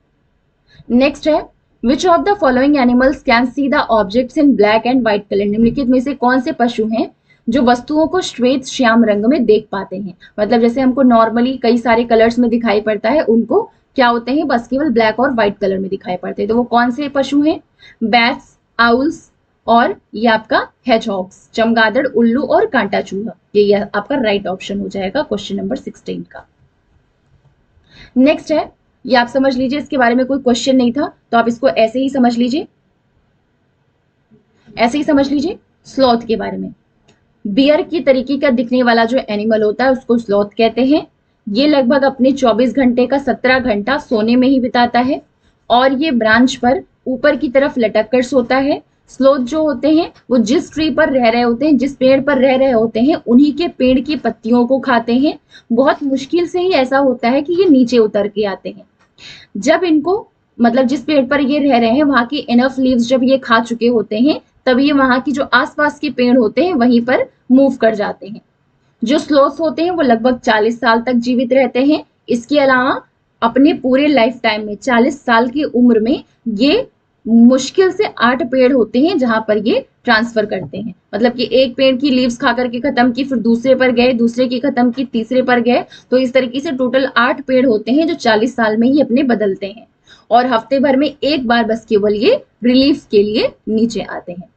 Next है, which of the following animals can see the objects in black and white colour. निम्नलिखित में से कौन से पशु हैं जो वस्तुओं को श्वेत श्याम रंग में देख पाते हैं? मतलब जैसे हमको नॉर्मली कई सारे कलर्स में दिखाई पड़ता है, उनको क्या होते हैं? बस केवल ब्लैक और व्हाइट कलर में दिखाई पड़ते हैं। तो वो कौन से पशु हैं? बैट्स, आउल्स और ये आपका हेजहॉग्स, चमगादड़, उल्लू और कांटा चूहा। ये आपका राइट ऑप्शन हो जाएगा क्वेश्चन नंबर 16 का। नेक्स्ट है, ये आप समझ लीजिए, इसके बारे में कोई क्वेश्चन नहीं था तो आप इसको ऐसे ही समझ लीजिए, ऐसे ही समझ लीजिए। स्लॉथ के बारे में, बियर की तरीके का दिखने वाला जो एनिमल होता है उसको स्लॉथ कहते हैं। ये लगभग अपने 24 घंटे का 17 घंटा सोने में ही बिताता है और ये ब्रांच पर ऊपर की तरफ लटक कर सोता है। स्लोथ जो होते हैं वो जिस ट्री पर रह रहे होते हैं, जिस पेड़ पर रह रहे होते हैं, उन्हीं के पेड़ की पत्तियों को खाते हैं। बहुत मुश्किल से ही ऐसा होता है कि ये नीचे उतर के आते हैं। जब इनको, मतलब जिस पेड़ पर ये रह रहे हैं वहां की इनफ लीव्स जब ये खा चुके होते हैं, तब ये वहां की जो आसपास के पेड़ होते हैं वहीं पर मूव कर जाते हैं। जो स्लोथ्स होते हैं वो लगभग 40 साल तक जीवित रहते हैं। इसके अलावा अपने पूरे लाइफ टाइम में 40 साल की उम्र में ये मुश्किल से 8 पेड़ होते हैं जहां पर ये ट्रांसफर करते हैं। मतलब कि एक पेड़ की लीव्स खा करके खत्म की, फिर दूसरे पर गए, दूसरे की खत्म की, तीसरे पर गए, तो इस तरीके से टोटल 8 पेड़ होते हैं जो 40 साल में ही अपने बदलते हैं, और हफ्ते भर में एक बार बस केवल ये रिलीफ के लिए नीचे आते हैं।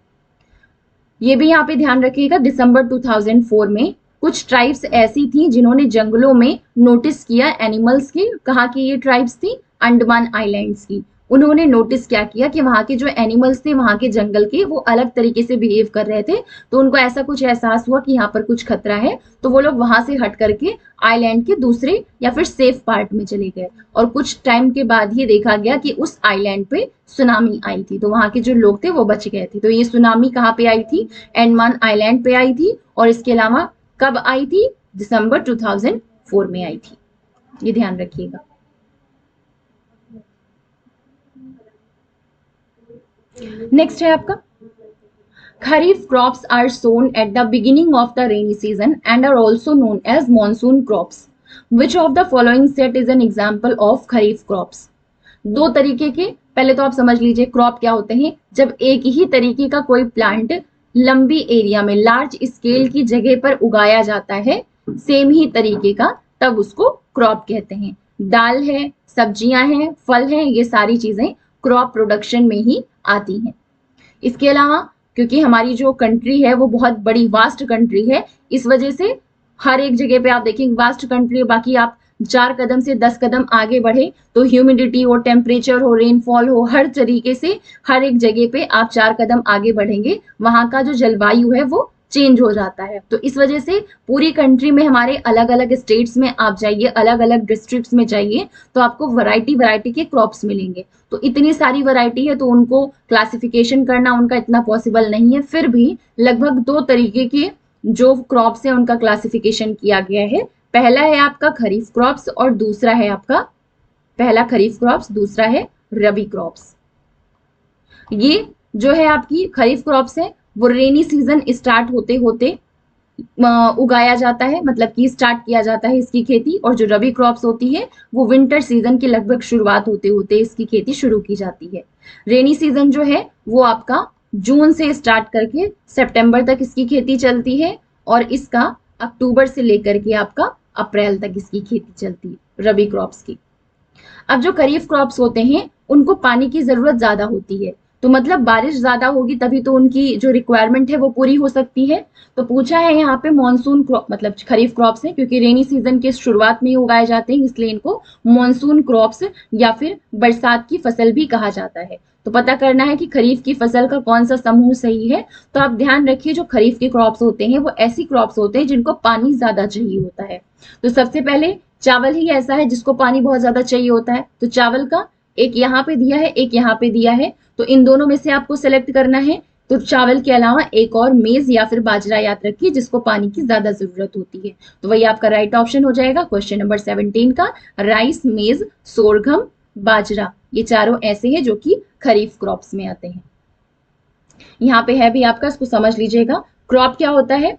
ये भी यहाँ पे ध्यान रखिएगा, दिसंबर 2004 में कुछ ट्राइब्स ऐसी थी जिन्होंने जंगलों में नोटिस किया एनिमल्स की। कहाँ की ये ट्राइब्स थी? अंडमान आइलैंड्स की। उन्होंने नोटिस क्या किया कि वहां के जो एनिमल्स थे वहां के जंगल के, वो अलग तरीके से बिहेव कर रहे थे, तो उनको ऐसा कुछ एहसास हुआ कि यहाँ पर कुछ खतरा है, तो वो लोग वहां से हट करके आइलैंड के दूसरे या फिर सेफ पार्ट में चले गए, और कुछ टाइम के बाद ये देखा गया कि उस आइलैंड पे सुनामी आई थी, तो वहां के जो लोग थे वो बच गए थे। तो ये सुनामी कहाँ पे आई थी? अंडमान आइलैंड पे आई थी, और इसके अलावा कब आई थी? दिसंबर 2004 में आई थी। ये ध्यान रखिएगा। नेक्स्ट है आपका, kharif crops are sown at the beginning of the rainy season and are also known as monsoon crops. Which of the following set is an example of kharif crops? दो तरीके के, पहले तो आप समझ लीजिए क्रॉप क्या होते हैं। जब एक ही तरीके का कोई प्लांट लंबी एरिया में, लार्ज स्केल की जगह पर उगाया जाता है सेम ही तरीके का, तब उसको क्रॉप कहते हैं। दाल है, सब्जियां हैं, फल हैं, ये सारी चीजें क्रॉप प्रोडक्शन में ही आती हैं। इसके अलावा क्योंकि हमारी जो कंट्री है वो बहुत बड़ी वास्ट कंट्री है, इस वजह से हर एक जगह पे आप देखेंगे वास्ट कंट्री, बाकी आप 4 कदम से 10 कदम आगे बढ़े तो ह्यूमिडिटी हो, टेम्परेचर हो, रेनफॉल हो, हर तरीके से हर एक जगह पे आप 4 कदम आगे बढ़ेंगे, वहां का जो जलवायु है वो चेंज हो जाता है। तो इस वजह से पूरी कंट्री में हमारे अलग अलग स्टेट्स में आप जाइए, अलग अलग डिस्ट्रिक्ट्स में जाइए, तो आपको वैरायटी वैरायटी के क्रॉप्स मिलेंगे। तो इतनी सारी वैरायटी है तो उनको क्लासिफिकेशन करना उनका इतना पॉसिबल नहीं है, फिर भी लगभग 2 तरीके के जो क्रॉप्स है उनका क्लासिफिकेशन किया गया है। पहला है आपका खरीफ क्रॉप्स और दूसरा है आपका, पहला खरीफ क्रॉप्स, दूसरा है रबी क्रॉप्स। ये जो है आपकी खरीफ क्रॉप्स है वो रेनी सीजन स्टार्ट होते होते उगाया जाता है, मतलब कि स्टार्ट किया जाता है इसकी खेती, और जो रबी क्रॉप्स होती है वो विंटर सीजन की लगभग शुरुआत होते होते इसकी खेती शुरू की जाती है। रेनी सीजन जो है वो आपका जून से स्टार्ट करके सितंबर तक इसकी खेती चलती है, और इसका अक्टूबर से लेकर के आपका अप्रैल तक इसकी खेती चलती है रबी क्रॉप्स की। अब जो खरीफ क्रॉप्स होते हैं उनको पानी की जरूरत ज्यादा होती है, तो मतलब बारिश ज्यादा होगी तभी तो उनकी जो रिक्वायरमेंट है वो पूरी हो सकती है। तो पूछा है यहाँ पे मॉनसून क्रॉप, मतलब खरीफ क्रॉप्स है क्योंकि रेनी सीजन के शुरुआत में ही उगाए जाते हैं, इसलिए इनको मॉनसून क्रॉप्स या फिर बरसात की फसल भी कहा जाता है। तो पता करना है कि खरीफ की फसल का कौन सा समूह सही है। तो आप ध्यान रखिए जो खरीफ के क्रॉप्स होते हैं वो ऐसी क्रॉप्स होते हैं जिनको पानी ज्यादा चाहिए होता है। तो सबसे पहले चावल ही ऐसा है जिसको पानी बहुत ज्यादा चाहिए होता है, तो चावल का एक यहाँ पे दिया है, एक यहाँ पे दिया है, तो इन दोनों में से आपको सेलेक्ट करना है। तो चावल के अलावा एक और मेज या फिर बाजरा याद रखिए जिसको पानी की ज्यादा जरूरत होती है, तो वही आपका राइट ऑप्शन हो जाएगा क्वेश्चन नंबर 17 का। राइस, मेज, सोरघम, बाजरा, ये चारों ऐसे हैं जो कि खरीफ क्रॉप्स में आते हैं। यहाँ पे है भी आपका, इसको समझ लीजिएगा। क्रॉप क्या होता है?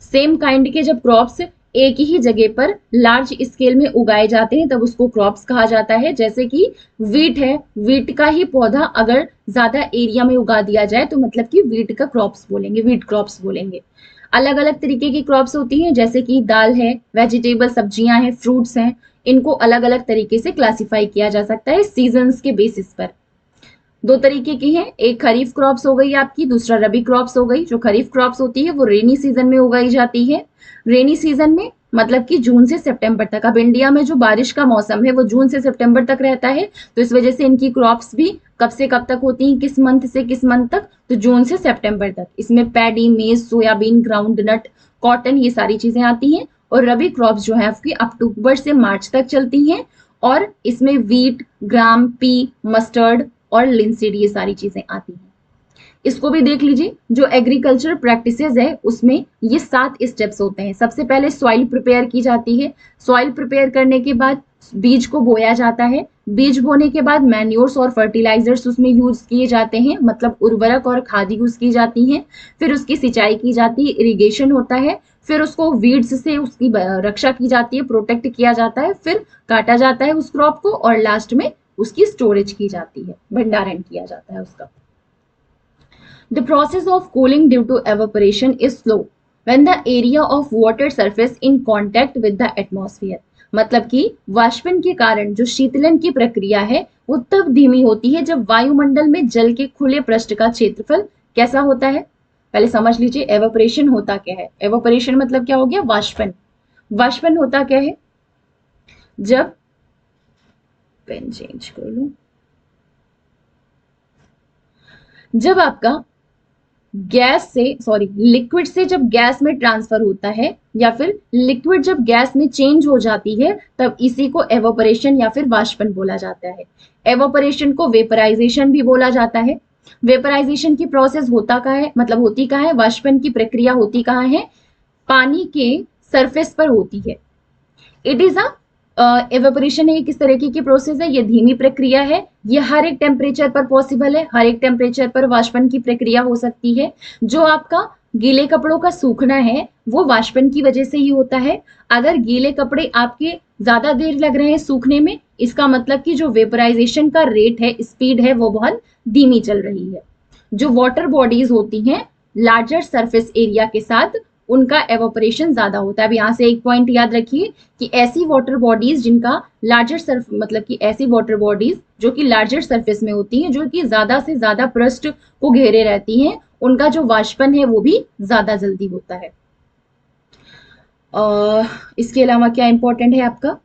सेम काइंड के जब क्रॉप्स एक ही जगह पर लार्ज स्केल में उगाए जाते हैं तब उसको क्रॉप्स कहा जाता है। जैसे कि वीट है, वीट का ही पौधा अगर ज्यादा एरिया में उगा दिया जाए तो मतलब कि वीट का क्रॉप्स बोलेंगे, वीट क्रॉप्स बोलेंगे। अलग अलग तरीके की क्रॉप्स होती हैं, जैसे कि दाल है, वेजिटेबल सब्जियां हैं, फ्रूट्स हैं, इनको अलग अलग तरीके से क्लासिफाई किया जा सकता है सीजन्स के बेसिस पर। 2 तरीके की हैं, एक खरीफ क्रॉप्स हो गई आपकी, दूसरा रबी क्रॉप्स हो गई। जो खरीफ क्रॉप्स होती है वो रेनी सीजन में उगाई जाती है। रेनी सीजन में मतलब कि जून से सितंबर तक। अब इंडिया में जो बारिश का मौसम है वो जून से सितंबर तक रहता है, तो इस वजह से इनकी क्रॉप्स भी कब से कब तक होती हैं, किस मंथ से किस मंथ तक? तो जून से सितंबर तक। इसमें पैडी, मेज, सोयाबीन, ग्राउंड नट, कॉटन, ये सारी चीजें आती हैं। और रबी क्रॉप्स जो है आपकी अक्टूबर से मार्च तक चलती हैं, और इसमें वीट, ग्राम, पी, मस्टर्ड और लिंसीड, ये सारी चीजें आती हैं। इसको भी देख लीजिए, जो एग्रीकल्चर प्रैक्टिसेस है उसमें ये 7 स्टेप्स होते हैं। सबसे पहले सॉइल प्रिपेयर की जाती है, सॉइल प्रिपेयर करने के बाद बीज को बोया जाता है, बीज बोने के बाद मैन्योर्स और फर्टिलाइजर्स उसमें यूज किए जाते हैं, मतलब उर्वरक और खाद यूज की जाती हैं। फिर उसकी सिंचाई की जाती है, इरिगेशन होता है, फिर उसको वीड्स से उसकी रक्षा की जाती है, प्रोटेक्ट किया जाता है, फिर काटा जाता है उस क्रॉप को, और लास्ट में उसकी स्टोरेज की जाती है, भंडारण किया जाता है उसका। The process of cooling due to evaporation is slow when the area of water surface in contact with the atmosphere. मतलब कि वाष्पन के कारण जो शीतलन की प्रक्रिया है वो तब धीमी होती है जब वायुमंडल में जल के खुले पृष्ठ का क्षेत्रफल कैसा होता है। पहले समझ लीजिए एवोपरेशन होता क्या है। एवोपरेशन मतलब क्या हो गया, वाष्पन। वाष्पन होता क्या है, जब पेन चेंज कर लो, जब आपका गैस से लिक्विड से जब गैस में ट्रांसफर होता है या फिर लिक्विड जब गैस में चेंज हो जाती है तब इसी को एवोपरेशन या फिर वाष्पन बोला जाता है। एवोपरेशन को वेपराइजेशन भी बोला जाता है। वेपराइजेशन की प्रोसेस होता कहाँ है, मतलब होती कहाँ है, वाष्पन की प्रक्रिया होती कहाँ है, पानी के सरफेस पर होती है। इट इज अ एवेपोरेशन है, ये किस तरीके की प्रोसेस है, ये धीमी प्रक्रिया है, ये हर एक टेम्परेचर पर पॉसिबल है, हर एक टेम्परेचर पर वाष्पन की प्रक्रिया हो सकती है। जो आपका गीले कपड़ों का सूखना है वो वाष्पन की वजह से ही होता है। अगर गीले कपड़े आपके ज्यादा देर लग रहे हैं सूखने में, इसका मतलब कि जो वेपराइजेशन का रेट है, स्पीड है, वो बहुत धीमी चल रही है। जो वाटर बॉडीज होती हैं लार्जर सरफेस एरिया के साथ, उनका एवोपरेशन ज्यादा होता है। अब यहाँ से एक पॉइंट याद रखिए कि ऐसी वाटर बॉडीज जिनका लार्जर सर्फ मतलब कि ऐसी वाटर बॉडीज जो कि लार्जर सरफेस में होती हैं, जो कि ज्यादा से ज्यादा पृष्ठ को घेरे रहती हैं, उनका जो वाष्पन है वो भी ज्यादा जल्दी होता है। इसके अलावा क्या इंपॉर्टेंट है आपका,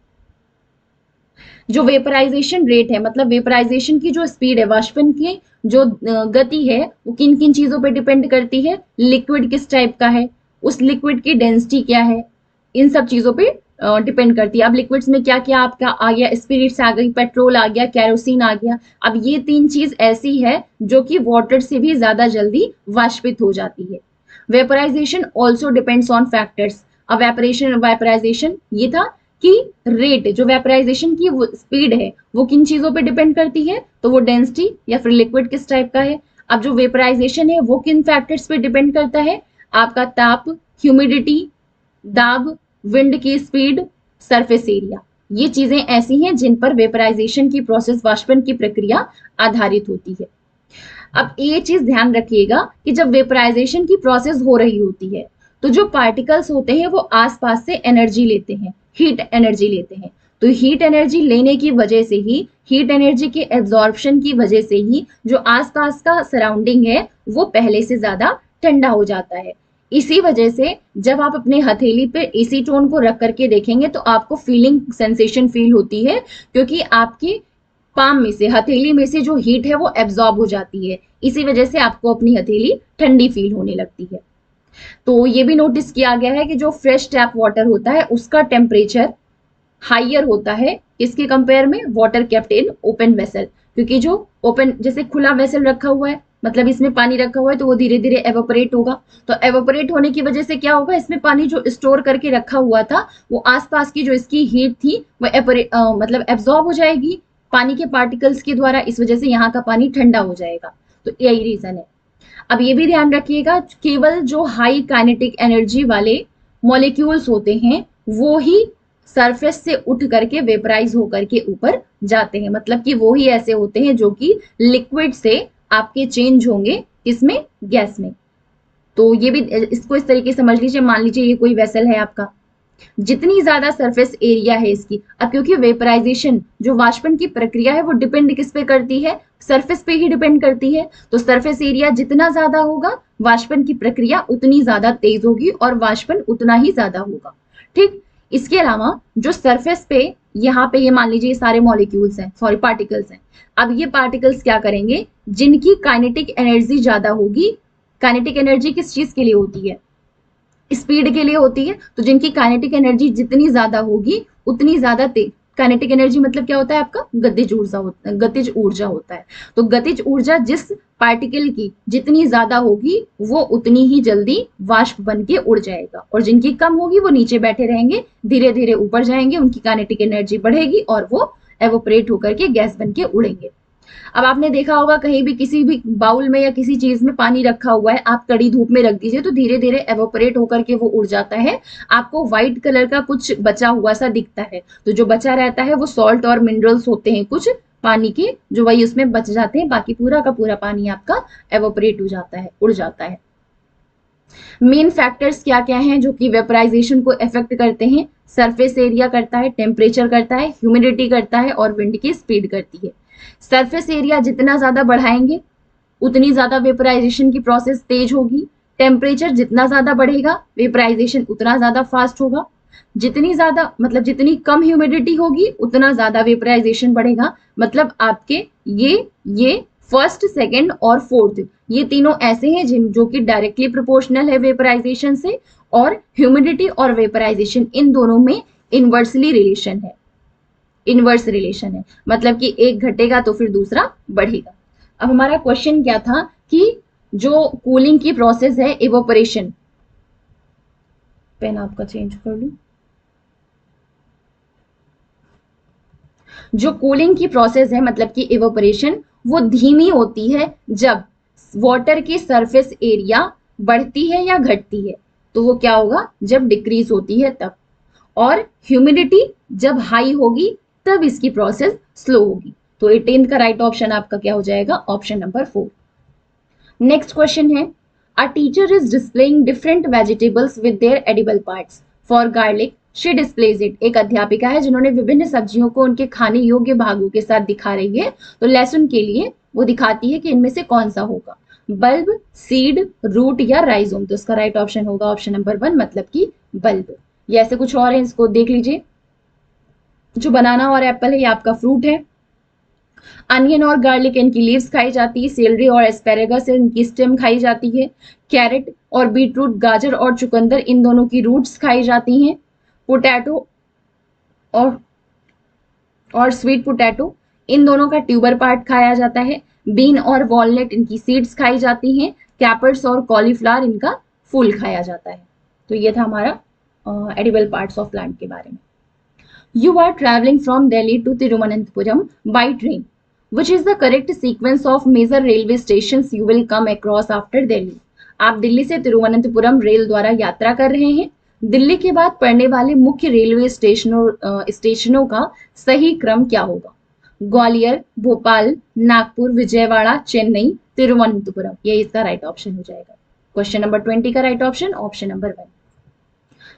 जो वेपराइजेशन रेट है, मतलब वेपराइजेशन की जो स्पीड है, वाष्पन की जो गति है, वो किन किन चीजों पर डिपेंड करती है, लिक्विड किस टाइप का है, उस लिक्विड की डेंसिटी क्या है, इन सब चीजों पे डिपेंड करती है। अब लिक्विड्स में क्या क्या आपका आ गया, स्पिरिट्स आ गई, पेट्रोल आ गया, केरोसिन आ गया। अब ये तीन चीज ऐसी है जो कि वाटर से भी ज्यादा जल्दी वाष्पित हो जाती है। Vaporisation also depends on factors. अब वेपराइजेशन ये था कि रेट, जो वेपराइजेशन की स्पीड है वो किन चीजों पे डिपेंड करती है, तो वो डेंसिटी या फिर लिक्विड किस टाइप का है। अब जो वेपराइजेशन है वो किन फैक्टर्स पे डिपेंड करता है, आपका ताप, ह्यूमिडिटी, दाब, विंड की स्पीड, सरफेस एरिया। ये चीजें ऐसी हैं जिन पर वेपराइजेशन की प्रोसेस, वाष्पन की प्रक्रिया आधारित होती है। अब ये चीज ध्यान रखिएगा कि जब वेपराइजेशन की प्रोसेस हो रही होती है तो जो पार्टिकल्स होते हैं वो आसपास से एनर्जी लेते हैं, हीट एनर्जी लेते हैं। तो हीट एनर्जी लेने की वजह से ही, हीट एनर्जी के एब्जॉर्प्शन की वजह से ही जो आसपास का सराउंडिंग है वो पहले से ज्यादा ठंडा हो जाता है। इसी वजह से जब आप अपने हथेली पे एसीटोन को रख करके देखेंगे तो आपको फीलिंग सेंसेशन फील होती है, क्योंकि आपके पाम में से, हथेली में से जो हीट है वो एब्जॉर्ब हो जाती है। इसी वजह से आपको अपनी हथेली ठंडी फील होने लगती है। तो ये भी नोटिस किया गया है कि जो फ्रेश टैप वाटर होता है उसका टेम्परेचर हाइयर होता है इसके कंपेयर में water kept in open vessel, क्योंकि जो ओपन, जैसे खुला वेसल रखा हुआ है, मतलब इसमें पानी रखा हुआ है, तो वो धीरे धीरे एवोपरेट होगा। तो एवोपरेट होने की वजह से क्या होगा, इसमें पानी जो स्टोर करके रखा हुआ था वो आसपास की जो इसकी हीट थी वो मतलब एब्जॉर्ब हो जाएगी पानी के पार्टिकल्स के द्वारा। इस वजह से यहाँ का पानी ठंडा हो जाएगा। तो यही रीजन है। अब ये भी ध्यान रखिएगा, केवल जो हाई काइनेटिक एनर्जी वाले मॉलिक्यूल्स होते हैं वो ही सरफेस से उठ करके वेपराइज होकर के ऊपर जाते हैं। मतलब कि वो ही ऐसे होते हैं जो कि लिक्विड से आपके चेंज होंगे किसमें, गैस में। तो ये भी इसको इस तरीके से समझ लीजिए। मान लीजिए ये कोई वेसल है आपका, जितनी ज्यादा सरफेस एरिया है इसकी, अब क्योंकि वेपराइजेशन जो वाष्पन की प्रक्रिया है वो डिपेंड किस पे करती है, सरफेस पे ही डिपेंड करती है। तो सरफेस एरिया जितना ज्यादा होगा वाष्पन की प्रक्रिया उतनी ज्यादा तेज होगी और वाष्पन उतना ही ज्यादा होगा। ठीक, इसके अलावा जो सरफेस पे, यहाँ पे ये मान लीजिए सारे मॉलिक्यूल्स हैं, सॉरी पार्टिकल्स हैं। अब ये पार्टिकल्स क्या करेंगे, जिनकी काइनेटिक एनर्जी ज्यादा होगी, काइनेटिक एनर्जी किस चीज के लिए होती है, स्पीड के लिए होती है। तो जिनकी काइनेटिक एनर्जी जितनी ज्यादा होगी उतनी ज्यादा तेज, काइनेटिक एनर्जी मतलब क्या होता है आपका, गतिज ऊर्जा होता है, गतिज ऊर्जा होता है। तो गतिज ऊर्जा जिस पार्टिकल की जितनी ज्यादा होगी वो उतनी ही जल्दी वाष्प बन के उड़ जाएगा, और जिनकी कम होगी वो नीचे बैठे रहेंगे, धीरे धीरे ऊपर जाएंगे, उनकी काइनेटिक एनर्जी बढ़ेगी और वो एवोपरेट होकर के गैस बन के उड़ेंगे। अब आपने देखा होगा कहीं भी किसी भी बाउल में या किसी चीज में पानी रखा हुआ है, आप कड़ी धूप में रख दीजिए तो धीरे धीरे एवोपरेट होकर के वो उड़ जाता है। आपको व्हाइट कलर का कुछ बचा हुआ सा दिखता है, तो जो बचा रहता है वो सॉल्ट और मिनरल्स होते हैं कुछ, पानी के, जो वही उसमें बच जाते हैं, बाकी पूरा का पूरा पानी आपका एवोपरेट हो जाता है, उड़ जाता है। मेन फैक्टर्स क्या क्या हैं जो कि वेपराइजेशन को इफेक्ट करते हैं? सरफेस एरिया करता है, टेम्परेचर करता है, ह्यूमिडिटी करता है और विंड की स्पीड करती है। सरफेस एरिया जितना ज्यादा बढ़ाएंगे उतनी ज्यादा वेपराइजेशन की प्रोसेस तेज होगी। टेम्परेचर जितना ज्यादा बढ़ेगा वेपराइजेशन उतना ज्यादा फास्ट होगा। जितनी ज्यादा मतलब जितनी कम ह्यूमिडिटी होगी उतना ज्यादा वेपराइजेशन बढ़ेगा। मतलब आपके ये फर्स्ट, सेकंड और फोर्थ, ये तीनों ऐसे हैं जो कि डायरेक्टली प्रोपोर्शनल है वेपराइजेशन से, और ह्यूमिडिटी और वेपराइजेशन इन दोनों में इनवर्सली रिलेशन है, इनवर्स रिलेशन है। मतलब कि एक घटेगा तो फिर दूसरा बढ़ेगा। अब हमारा क्वेश्चन क्या था कि जो कूलिंग की प्रोसेस है इवोपरेशन, पेन आपका चेंज कर लूं, जो कूलिंग की प्रोसेस है मतलब कि इवोपरेशन, वो धीमी होती है जब वाटर की सरफेस एरिया बढ़ती है या घटती है। तो वो क्या होगा? जब डिक्रीज होती है तब। और ह्यूमिडिटी जब हाई होगी तब इसकी प्रोसेस स्लो होगी। तो 18 का राइट ऑप्शन आपका क्या हो जाएगा? Option number 4। नेक्स्ट क्वेश्चन है, a teacher is displaying different vegetables with their edible parts. For garlic she displays it. एक अध्यापिका है जिन्होंने विभिन्न सब्जियों को उनके खाने योग्य भागों के साथ दिखा रही है। तो लेसन के लिए वो दिखाती है कि इनमें से कौन सा होगा, बल्ब, सीड, रूट या राइजोम। तो इसका राइट ऑप्शन होगा ऑप्शन नंबर 1, मतलब कि बल्ब। ये ऐसे कुछ और है, इसको देख लीजिए। जो बनाना और एप्पल है ये आपका फ्रूट है। अनियन और गार्लिक इनकी लीव्स खाई जाती है। सेलरी और एस्पेरेगस इनकी स्टेम खाई जाती है। कैरेट और बीटरूट, गाजर और चुकंदर, इन दोनों की रूट्स खाई जाती हैं। पोटैटो और स्वीट पोटैटो, इन दोनों का ट्यूबर पार्ट खाया जाता है। बीन और वॉलनट इनकी सीड्स खाई जाती हैं। कैपर्स और कॉलीफ्लावर इनका फूल खाया जाता है। तो ये था हमारा एडिबल पार्ट्स ऑफ प्लांट के बारे में। You are traveling from Delhi to Thiruvananthapuram by train. Which is the correct sequence of major railway stations you will come across after Delhi? आप दिल्ली से तिरुवनंतपुरम रेल द्वारा यात्रा कर रहे हैं। दिल्ली के बाद पड़ने वाले मुख्य रेलवे स्टेशनों का सही क्रम क्या होगा? ग्वालियर, भोपाल, नागपुर, विजयवाड़ा, चेन्नई, तिरुवनंतपुरम। ये इसका राइट ऑप्शन हो जाएगा। क्वेश्चन नंबर 20 का right option option number 1।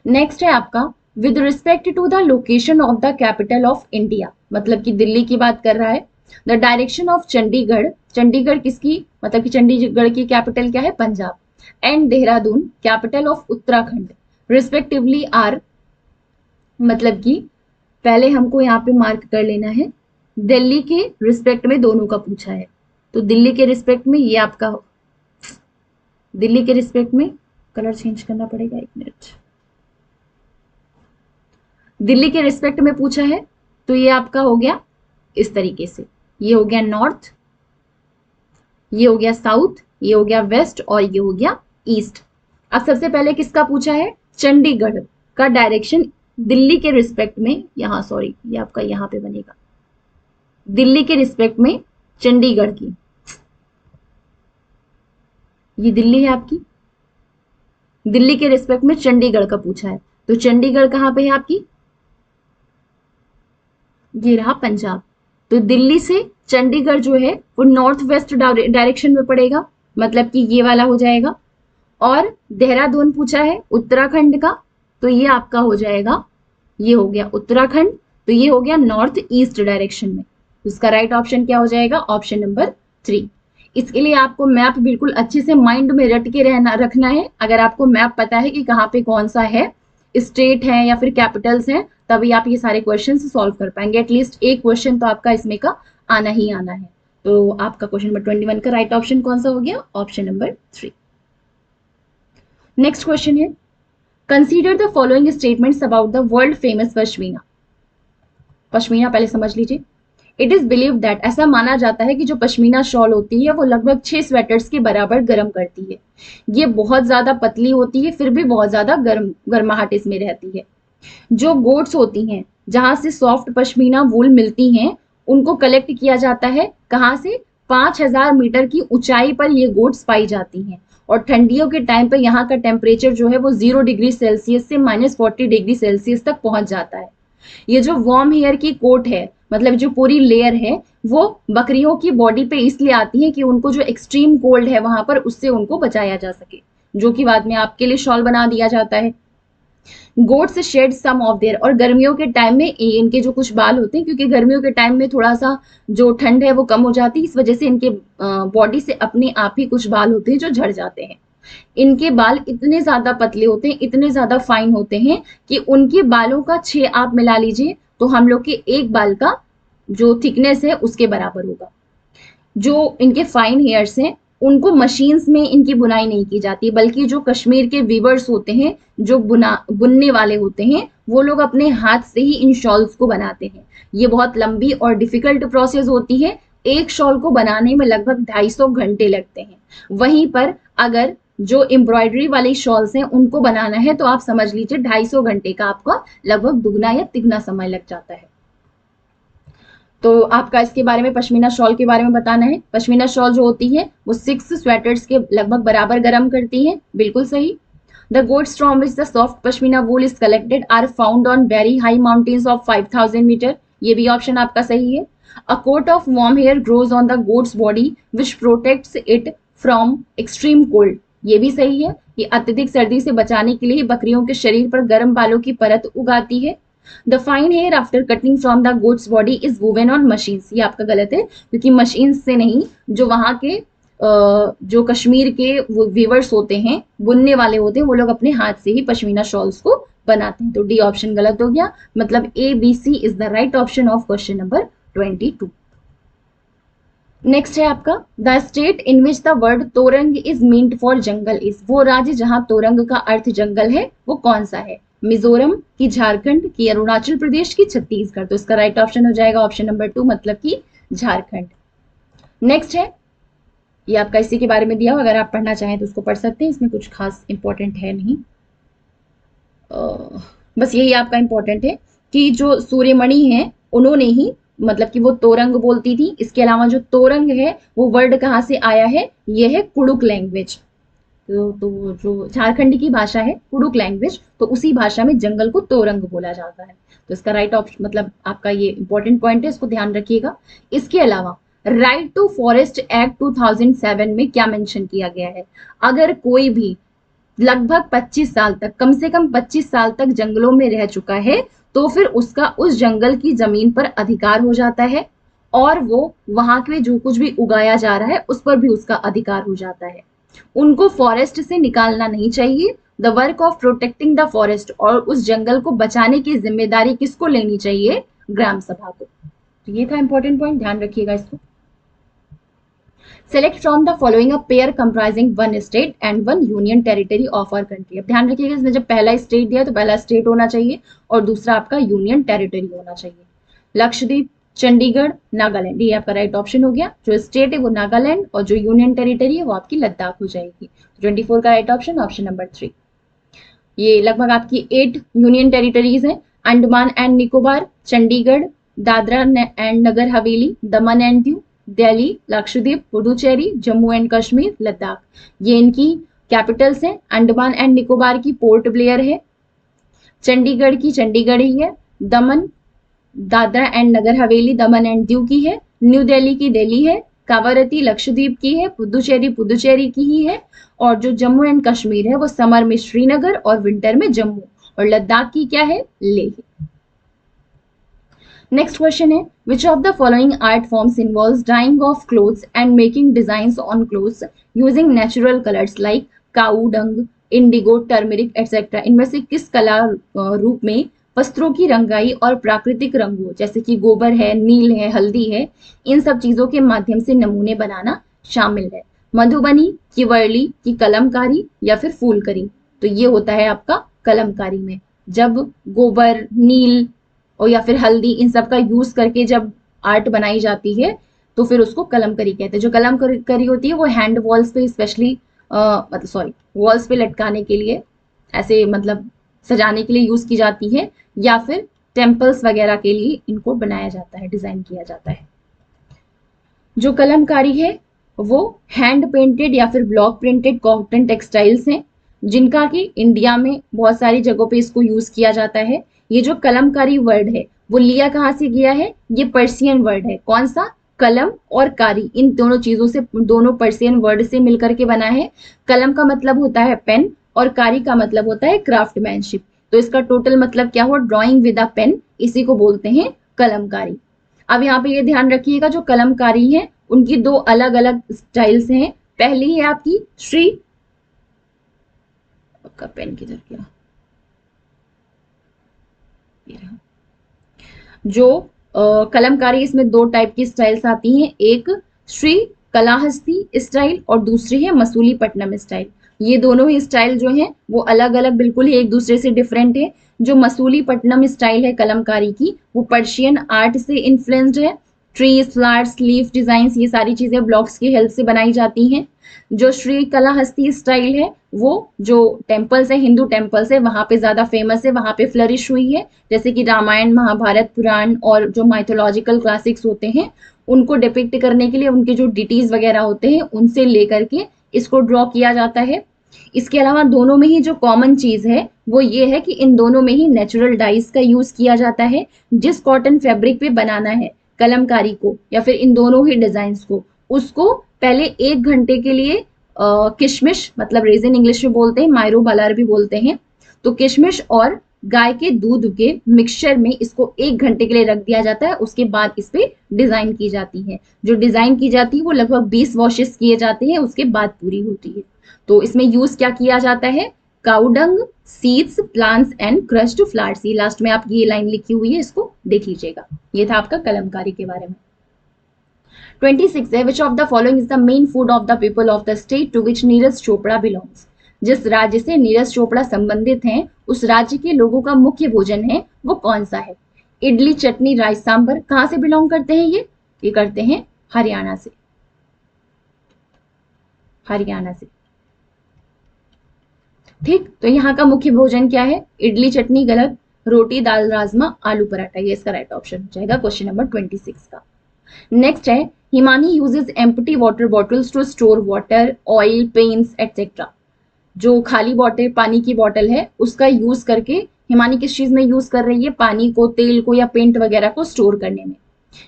Next है आपका, with respect to the location of the capital of India. मतलब कि दिल्ली की बात कर रहा है। The direction of Chandigarh, Chandigarh किसकी, मतलब कि चंडीगढ़ की कैपिटल क्या है? Punjab. And Dehradun capital of Uttarakhand respectively are. मतलब कि पहले हमको यहाँ पे मार्क कर लेना है, दिल्ली के रिस्पेक्ट में दोनों का पूछा है। तो दिल्ली के रिस्पेक्ट में ये आपका, दिल्ली के रिस्पेक्ट में कलर चेंज करना पड़ेगा, 1 मिनट। दिल्ली के रिस्पेक्ट में पूछा है तो ये आपका हो गया इस तरीके से, ये हो गया नॉर्थ, ये हो गया साउथ, ये हो गया वेस्ट और ये हो गया ईस्ट। अब सबसे पहले किसका पूछा है? चंडीगढ़ का डायरेक्शन दिल्ली के रिस्पेक्ट में, यहाँ सॉरी ये आपका यहाँ पे बनेगा, दिल्ली के रिस्पेक्ट में चंडीगढ़ की, ये दिल्ली है आपकी, दिल्ली के रिस्पेक्ट में चंडीगढ़ का पूछा है। तो चंडीगढ़ कहाँ पे है आपकी? ये रहा पंजाब। तो दिल्ली से चंडीगढ़ जो है वो नॉर्थ वेस्ट डायरेक्शन में पड़ेगा, मतलब कि ये वाला हो जाएगा। और देहरादून पूछा है उत्तराखंड का, तो ये आपका हो जाएगा, ये हो गया उत्तराखंड, तो ये हो गया नॉर्थ ईस्ट डायरेक्शन में। उसका राइट ऑप्शन क्या हो जाएगा? Option number 3। इसके लिए आपको मैप बिल्कुल अच्छे से माइंड में रट के रखना है। अगर आपको मैप पता है कि कहाँ पे कौन सा है, स्टेट है या फिर कैपिटल्स हैं, तभी आप ये सारे क्वेश्चन सॉल्व कर पाएंगे। एटलीस्ट एक क्वेश्चन तो आपका इसमें का आना ही आना है। तो आपका क्वेश्चन नंबर 21 का राइट ऑप्शन कौन सा हो गया? Option number 3। नेक्स्ट क्वेश्चन है, consider the following statements about the world famous pashmina. Pashmina पहले समझ लीजिए। इट इज बिलीव दैट, ऐसा माना जाता है कि जो पश्मीना शॉल होती है वो लगभग 6 स्वेटर्स के बराबर गर्म करती है। ये बहुत ज्यादा पतली होती है, फिर भी बहुत ज्यादा गर्माहट इसमें रहती है। जो गोट्स होती हैं जहां से सॉफ्ट पश्मीना वूल मिलती हैं, उनको कलेक्ट किया जाता है कहां से? 5000 मीटर की ऊंचाई पर ये गोट्स पाई जाती हैं। और ठंडियों के टाइम पर यहाँ का टेम्परेचर जो है वो 0 डिग्री सेल्सियस से -40 डिग्री सेल्सियस तक पहुंच जाता है। ये जो वार्म हेयर की कोट है, मतलब जो पूरी लेयर है, वो बकरियों की बॉडी पे इसलिए आती है कि उनको जो एक्सट्रीम कोल्ड है वहां पर, उससे उनको बचाया जा सके, जो कि बाद में आपके लिए शॉल बना दिया जाता है। Goats shed some of their, और गर्मियों के टाइम में इनके जो कुछ बाल होते हैं, क्योंकि गर्मियों के टाइम में थोड़ा सा जो ठंड है वो कम हो जाती है, इस वजह से इनके बॉडी से अपने आप ही कुछ बाल होते हैं जो झड़ जाते हैं। इनके बाल इतने ज्यादा पतले होते हैं, इतने ज्यादा फाइन होते हैं कि उनके बालों का 6 आप मिला लीजिए तो हम लोग के एक बाल का जो थिकनेस है उसके बराबर होगा। जो इनके फाइन हेयर्स हैं उनको मशीन्स में इनकी बुनाई नहीं की जाती, बल्कि जो कश्मीर के वीवर्स होते हैं, जो बुनने वाले होते हैं, वो लोग अपने हाथ से ही इन शॉल्स को बनाते हैं। ये बहुत लंबी और डिफिकल्ट प्रोसेस होती है। एक शॉल को बनाने में लगभग 250 घंटे लगते हैं। वहीं पर अगर जो एम्ब्रॉयडरी वाली शॉल्स हैं उनको बनाना है तो आप समझ लीजिए 250 घंटे का आपका लगभग दुगना या तिगना समय लग जाता है। तो आपका इसके बारे में, पश्मीना शॉल के बारे में बताना है। पश्मीना शॉल जो होती है वो 6 स्वेटर्स के लगभग बराबर गर्म करती है। बिल्कुल सही। The goats from which the soft pashmina wool is collected are found on very high mountains of 5000 metre. ये भी ऑप्शन आपका सही है। A coat of warm hair grows on the goat's body which protects it from extreme cold. ये भी सही है कि अत्यधिक सर्दी से बचाने के लिए बकरियों के शरीर पर गर्म बालों की परत उगाती है। The fine hair after cutting from the goat's body is woven on machines. ये आपका गलत है, क्योंकि मशीन से नहीं, जो वहां के जो कश्मीर के वीवर्स होते हैं, बुनने वाले होते हैं, वो लोग अपने हाथ से ही पश्मीना शॉल्स को बनाते हैं। तो डी ऑप्शन गलत हो गया, मतलब A B C is the right option of question number 22। Next है आपका, the state in which the word torang is meant for jungle is. वो राज्य जहां तोरंग का अर्थ जंगल है वो कौन सा है? मिजोरम की, झारखंड की, अरुणाचल प्रदेश की, छत्तीसगढ़। तो इसका राइट ऑप्शन हो जाएगा ऑप्शन नंबर 2, मतलब कि झारखंड। नेक्स्ट है, ये आपका इसी के बारे में दिया हो, अगर आप पढ़ना चाहें तो उसको पढ़ सकते हैं, इसमें कुछ खास इंपॉर्टेंट है नहीं। बस यही आपका इंपॉर्टेंट है कि जो सूर्यमणि है उन्होंने ही, मतलब कि वो तोरंग बोलती थी। इसके अलावा जो तोरंग है वो वर्ड कहाँ से आया है? ये है कुड़ुक लैंग्वेज। तो जो झारखंड की भाषा है कुड़ुक लैंग्वेज, तो उसी भाषा में जंगल को तोरंग बोला जाता है। तो इसका राइट ऑप्शन, मतलब आपका ये इंपॉर्टेंट पॉइंट है, इसको ध्यान रखिएगा। इसके अलावा राइट टू फॉरेस्ट एक्ट 2007 में क्या मेंशन किया गया है? अगर कोई भी लगभग 25 साल तक, कम से कम 25 साल तक जंगलों में रह चुका है, तो फिर उसका उस जंगल की जमीन पर अधिकार हो जाता है, और वो वहां पे जो कुछ भी उगाया जा रहा है उस पर भी उसका अधिकार हो जाता है। उनको फॉरेस्ट से निकालना नहीं चाहिए। The work of protecting the forest, और उस जंगल को बचाने की जिम्मेदारी किसको लेनी चाहिए? ग्राम सभा को। तो ये था इंपॉर्टेंट पॉइंट, ध्यान रखिएगा इसको। Select from the following a pair comprising one state and one union territory of our country. अब ध्यान रखिएगा, इसमें जब पहला स्टेट दिया तो पहला स्टेट होना चाहिए और दूसरा आपका यूनियन टेरिटरी होना चाहिए। लक्षद्वीप, चंडीगढ़, नागालैंड, ये आपका राइट ऑप्शन हो गया। जो स्टेट है वो नागालैंड और जो यूनियन टेरिटरी है वो आपकी लद्दाख हो जाएगी। 24 का राइट ऑप्शन ऑप्शन नंबर 3। ये लगभग आपकी 8 यूनियन टेरिटरीज हैं। Andaman and Nicobar, Chandigarh, Dadra and Nagar Haveli, Daman and Diu, Delhi, Lakshadweep, Puducherry, Jammu and Kashmir, Ladakh, ये इनकी कैपिटल्स हैं। अंडमान एंड निकोबार की पोर्ट ब्लेयर है, चंडीगढ़ की चंडीगढ़ ही है, दमन दादरा एंड नगर हवेली दमन एंड दीव की है, न्यू दिल्ली की दिल्ली है, कावारती लक्षद्वीप की है, पुदुचेरी पुदुचेरी की ही है, और जो जम्मू एंड कश्मीर है वो समर में श्रीनगर और विंटर में जम्मू, और लद्दाख की क्या है? लेह। नेक्स्ट क्वेश्चन है, which of the following art forms involves dyeing of clothes and making designs on clothes using natural colours like cow dung, indigo, turmeric etcetera. इनमें से किस कला रूप में वस्त्रों की रंगाई और प्राकृतिक रंगों जैसे कि गोबर है, नील है, हल्दी है, इन सब चीजों के माध्यम से नमूने बनाना शामिल है? मधुबनी, की वर्ली, की कलमकारी, या फिर फूलकरी। तो ये होता है आपका कलमकारी में, जब गोबर, नील और या फिर हल्दी, इन सब का यूज करके जब आर्ट बनाई जाती है तो फिर उसको कलमकारी कहते हैं। जो कलमकारी होती है वो हैंड वॉल्स पे स्पेशली, मतलब सॉरी, वॉल्स पे लटकाने के लिए, ऐसे मतलब सजाने के लिए यूज की जाती है, या फिर टेम्पल्स वगैरह के लिए इनको बनाया जाता है, डिजाइन किया जाता है। जो कलमकारी है वो हैंड पेंटेड या फिर ब्लॉक प्रिंटेड कॉटन टेक्सटाइल्स हैं, जिनका कि इंडिया में बहुत सारी जगहों पे इसको यूज किया जाता है। ये जो कलमकारी वर्ड है वो लिया कहाँ से गया है? ये पर्शियन वर्ड है। कौन सा? कलम और कारी, इन दोनों चीजों से, दोनों पर्शियन वर्ड से मिलकर के बना है। कलम का मतलब होता है पेन और कारी का मतलब होता है क्राफ्टमैनशिप। तो इसका टोटल मतलब क्या हुआ? ड्राइंग विद अ पेन, इसी को बोलते हैं कलमकारी। अब यहाँ पे ये ध्यान रखिएगा, जो कलमकारी है उनकी दो अलग अलग स्टाइल्स हैं। पहली है आपकी श्री, आपका पेन किधर गया? जो कलमकारी, इसमें दो टाइप की स्टाइल्स आती हैं, एक श्री कलाहस्ती स्टाइल और दूसरी है मसूलीपट्टनम स्टाइल। ये दोनों ही स्टाइल जो हैं वो अलग अलग बिल्कुल ही एक दूसरे से डिफरेंट है। जो मसूलीपट्टनम स्टाइल है कलमकारी की, वो पर्शियन आर्ट से इन्फ्लुएंस्ड है। ट्रीज, फ्लावर्स, लीफ डिजाइन्स, ये सारी चीजें ब्लॉक्स की हेल्प से बनाई जाती हैं। जो श्री कलाहस्ती स्टाइल है वो जो टेम्पल्स है, हिंदू टेम्पल्स है, वहां पे ज्यादा फेमस है, वहां पे फ्लरिश हुई है। जैसे कि रामायण, महाभारत, पुराण और जो माइथोलॉजिकल क्लासिक्स होते हैं उनको डिपिक्ट करने के लिए उनके जो डिटीज वगैरह होते हैं उनसे लेकर के इसको ड्रॉ किया जाता है। इसके अलावा दोनों में ही जो कॉमन चीज है वो ये है कि इन दोनों में ही नेचुरल डाइज का यूज किया जाता है। जिस कॉटन फैब्रिक पे बनाना है कलमकारी को या फिर इन दोनों ही डिजाइन्स को, उसको पहले 1 घंटे के लिए किशमिश, मतलब रेजिन इंग्लिश में बोलते हैं, मायरो बालार भी बोलते हैं, तो किशमिश और गाय के दूध के मिक्सचर में इसको 1 घंटे के लिए रख दिया जाता है। उसके बाद इस पे डिजाइन की जाती है। जो डिजाइन की जाती है वो लगभग 20 वॉशेस किए जाते हैं, उसके बाद पूरी होती है। तो इसमें यूज क्या किया जाता है? Cow dung, seeds, plants and crushed flowers. ये लास्ट में आपकी ये लाइन लिखी हुई है, इसको देख लीजिएगा। ये था आपका कलमकारी के बारे में। 26 है, which of the following is the main food of the people of the state to which Neeraj Chopra belongs. जिस राज्य से नीरज चोपड़ा संबंधित हैं उस राज्य के लोगों का मुख्य भोजन है वो कौन सा है? इडली, चटनी, राइस, सांबर। कहां से बिलोंग करते हैं ये करते हैं हरियाणा से। हरियाणा से, ठीक। तो यहाँ का मुख्य भोजन क्या है? इडली चटनी गलत, रोटी, दाल, राजमा, आलू पराठा, ये इसका राइट ऑप्शन हो जाएगा क्वेश्चन नंबर 26 का। नेक्स्ट है, Himani uses empty water bottles to store water, oil, paints etcetera. जो खाली बॉटल, पानी की बॉटल है, उसका यूज करके हिमानी किस चीज में यूज कर रही है? पानी को, तेल को या पेंट वगैरह को स्टोर करने में।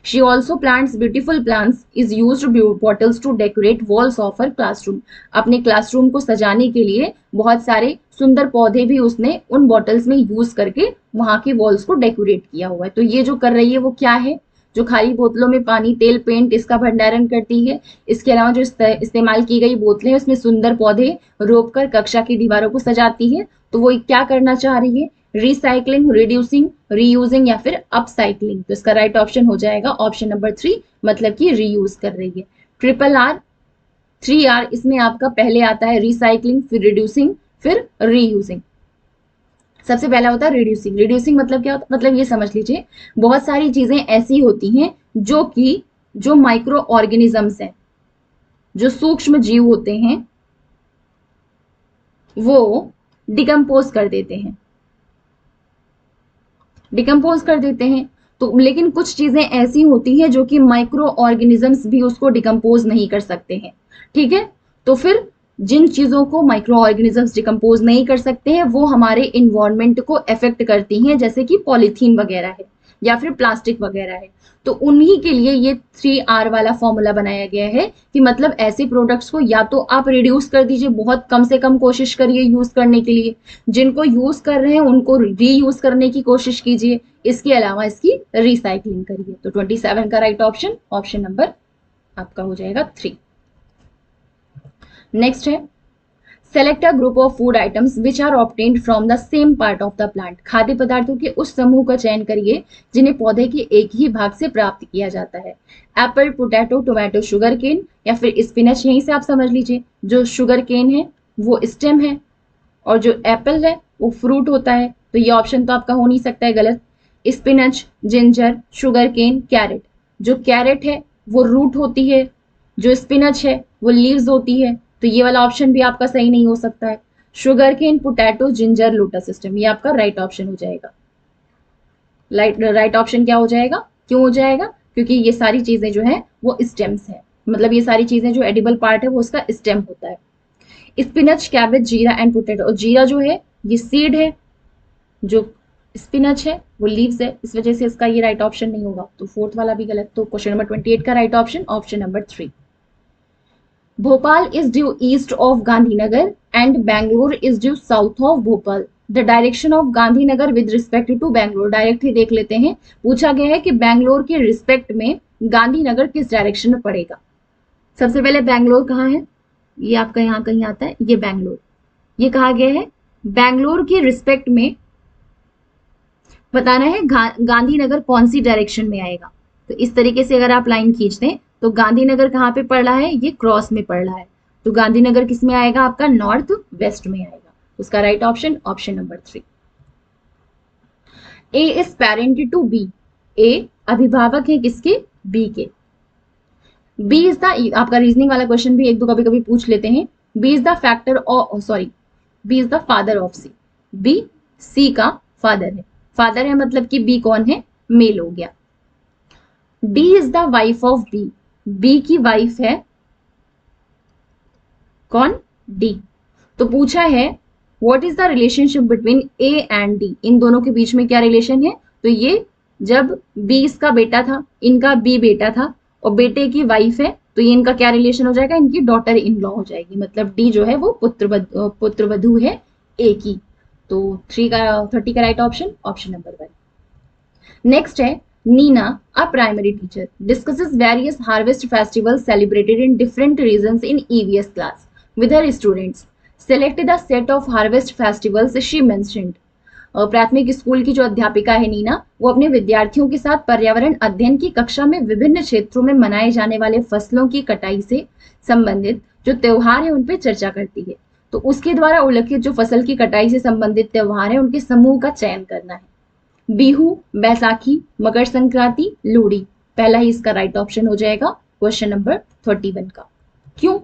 She also plants beautiful plants is use bottles to decorate walls of her classroom. अपने क्लासरूम को सजाने के लिए बहुत सारे सुंदर पौधे भी उसने उन बॉटल्स में यूज करके वहां की वॉल्स को डेकोरेट किया हुआ है। तो ये जो कर रही है वो क्या है? जो खाली बोतलों में पानी, तेल, पेंट, इसका भंडारण करती है। इसके अलावा जो इस्तेमाल की गई बोतलें हैं उसमें सुंदर पौधे रोप कर कक्षा की दीवारों को सजाती है। तो वो क्या करना चाह रही है? रिसाइकलिंग, रिड्यूसिंग, रीयूजिंग या फिर अपसाइकलिंग। तो इसका राइट ऑप्शन हो जाएगा ऑप्शन नंबर 3, मतलब कि रीयूज कर रही है। ट्रिपल आर, 3R, इसमें आपका पहले आता है रिसाइकलिंग, फिर रिड्यूसिंग, फिर रीयूजिंग। सबसे पहला होता है रिड्यूसिंग। रिड्यूसिंग मतलब क्या होता है? मतलब ये समझ लीजिए, बहुत सारी चीजें ऐसी होती हैं जो कि जो माइक्रो ऑर्गेनिजम्स हैं, जो सूक्ष्म जीव होते हैं, वो डिकम्पोज कर देते हैं, डिकम्पोज कर देते हैं। तो लेकिन कुछ चीजें ऐसी होती हैं जो कि माइक्रो ऑर्गेनिजम्स भी उसको डिकम्पोज नहीं कर सकते हैं, ठीक है। तो फिर जिन चीजों को माइक्रो ऑर्गेनिजम्स डिकम्पोज नहीं कर सकते हैं वो हमारे इन्वायरमेंट को अफेक्ट करती हैं, जैसे कि पॉलीथीन वगैरह है या फिर प्लास्टिक वगैरह है। तो उन्हीं के लिए ये 3R वाला फॉर्मूला बनाया गया है कि मतलब ऐसे प्रोडक्ट्स को या तो आप रिड्यूस कर दीजिए, बहुत कम से कम कोशिश करिए यूज करने के लिए, जिनको यूज कर रहे हैं उनको रीयूज करने की कोशिश कीजिए, इसके अलावा इसकी रिसाइकलिंग करिए। तो 27 का राइट ऑप्शन ऑप्शन नंबर आपका हो जाएगा 3। नेक्स्ट है, select a group of food items which are obtained from the same part of the plant. खाद्य पदार्थों के उस समूह का चयन करिए जिन्हें पौधे के एक ही भाग से प्राप्त किया जाता है। Apple, potato, tomato, sugar cane या फिर स्पिनच। यहीं से आप समझ लीजिए, जो शुगर केन है वो स्टेम है और जो एप्पल है वो फ्रूट होता है। तो ये ऑप्शन तो आपका हो नहीं सकता है, गलत। Spinach, ginger, sugar cane, carrot. जो कैरेट है वो रूट होती है, जो स्पिनच है वो लीव्स होती है। तो ये वाला ऑप्शन भी आपका सही नहीं हो सकता है। Sugar cane, potato, ginger, lotus system, ये आपका राइट ऑप्शन हो जाएगा। राइट ऑप्शन क्या हो जाएगा? क्यों हो जाएगा? क्योंकि ये सारी चीजें जो है वो स्टेम्स है, मतलब ये सारी चीजें जो एडिबल पार्ट है वो उसका स्टेम होता है। स्पिनच, कैबेज, जीरा एंड पोटैटो। और जीरा जो है ये सीड है, जो स्पिनच है, वो लीव्स है, इस वजह से इसका ये राइट ऑप्शन नहीं होगा, तो फोर्थ वाला भी गलत। तो क्वेश्चन नंबर 28 का right option option number 3। Bhopal is due east of Gandhinagar and Bangalore is due south of Bhopal. The direction of Gandhinagar with respect to Bangalore. Direct ही देख लेते हैं। पूछा गया है कि बैंगलोर के रिस्पेक्ट में गांधीनगर किस डायरेक्शन में पड़ेगा। सबसे पहले बैंगलोर कहाँ है, ये आपका यहाँ कहीं आता है, ये बैंगलोर, ये कहा गया है बैंगलोर के रिस्पेक्ट में बताना है गांधीनगर कौन सी डायरेक्शन में आएगा। तो इस तरीके से अगर आप लाइन खींचते हैं तो गांधीनगर कहाँ पे पड़ रहा है, ये क्रॉस में पड़ रहा है, तो गांधीनगर किस में आएगा, आपका नॉर्थ वेस्ट में आएगा। उसका right option option number 3। A is parent to B, A अभिभावक है किसके, बी के। बी इज द, आपका रीजनिंग वाला क्वेश्चन भी एक दो कभी कभी पूछ लेते हैं। B is the factor sorry B is the father of C, B C का फादर है। फादर है मतलब कि बी कौन है, मेल हो गया। D is the wife of B, B की वाइफ है कौन, डी। तो पूछा है what is the relationship between A and D, इन दोनों के बीच में क्या रिलेशन है। तो ये जब बी इसका बेटा था, इनका बी बेटा था और बेटे की वाइफ है, तो ये इनका क्या रिलेशन हो जाएगा, इनकी डॉटर इन लॉ हो जाएगी। मतलब डी जो है वो पुत्रवधू है ए की। तो 30 का right option option number 1। Next है Nina, a primary teacher, discusses various harvest festivals celebrated in different regions in EVS class with her students. Select the set of harvest festivals she mentioned. प्राथमिक school की जो अध्यापिका है नीना, वो अपने विद्यार्थियों के साथ पर्यावरण अध्ययन की कक्षा में विभिन्न क्षेत्रों में मनाए जाने वाले फसलों की कटाई से संबंधित जो त्योहार है उन पर चर्चा करती है। तो उसके द्वारा उल्लेखित जो फसल की कटाई से संबंधित त्योहार है उनके समूह का चयन करना है। बिहू, बैसाखी, मकर संक्रांति, लोहड़ी, पहला ही इसका राइट ऑप्शन हो जाएगा क्वेश्चन नंबर 31 का। क्यों,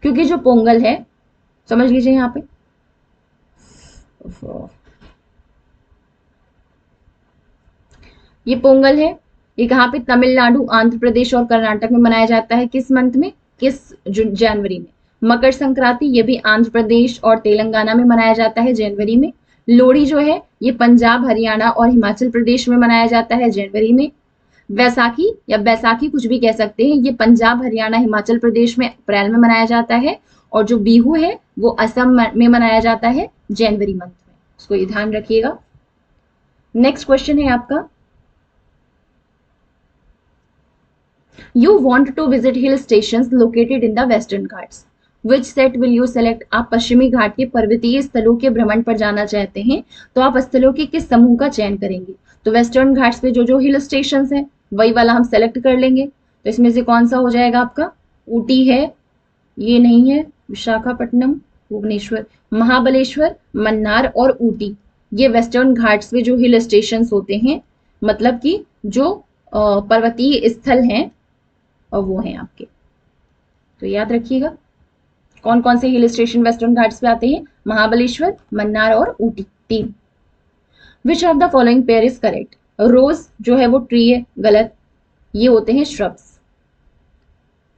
क्योंकि जो पोंगल है, समझ लीजिए यहाँ पे, ये पोंगल है, ये कहाँ पे, तमिलनाडु, आंध्र प्रदेश और कर्नाटक में मनाया जाता है। किस मंथ में, किस जनवरी में। मकर संक्रांति ये भी आंध्र प्रदेश और तेलंगाना में मनाया जाता है जनवरी में। लोहड़ी जो है ये पंजाब, हरियाणा और हिमाचल प्रदेश में मनाया जाता है जनवरी में। वैसाखी या बैसाखी कुछ भी कह सकते हैं, ये पंजाब, हरियाणा, हिमाचल प्रदेश में अप्रैल में मनाया जाता है। और जो बिहू है वो असम में मनाया जाता है जनवरी मंथ में, उसको ये ध्यान रखिएगा। नेक्स्ट क्वेश्चन है आपका, You want to visit hill stations located in the Western Ghats. Which set will you select? आप पश्चिमी घाट के पर्वतीय स्थलों के भ्रमण पर जाना चाहते हैं, तो आप स्थलों के किस समूह का चयन करेंगे। तो वेस्टर्न घाट्स पे जो जो हिल स्टेशन है वही वाला हम सेलेक्ट कर लेंगे। तो इसमें से कौन सा हो जाएगा आपका, ऊटी है, ये नहीं है, विशाखापट्टनम, भुवनेश्वर, महाबलेश्वर, मन्नार और ऊटी, ये वेस्टर्न घाट्स पे जो हिल स्टेशन होते हैं, मतलब कि जो पर्वतीय स्थल हैं और वो हैं आपके। तो याद रखिएगा कौन कौन से हिल स्टेशन वेस्टर्न घाट्स पे आते हैं, महाबलेश्वर, मन्नार और Ooty, 3। Which of the following pair is correct. Rose जो है वो ट्री है, गलत, ये होते हैं श्रब्स,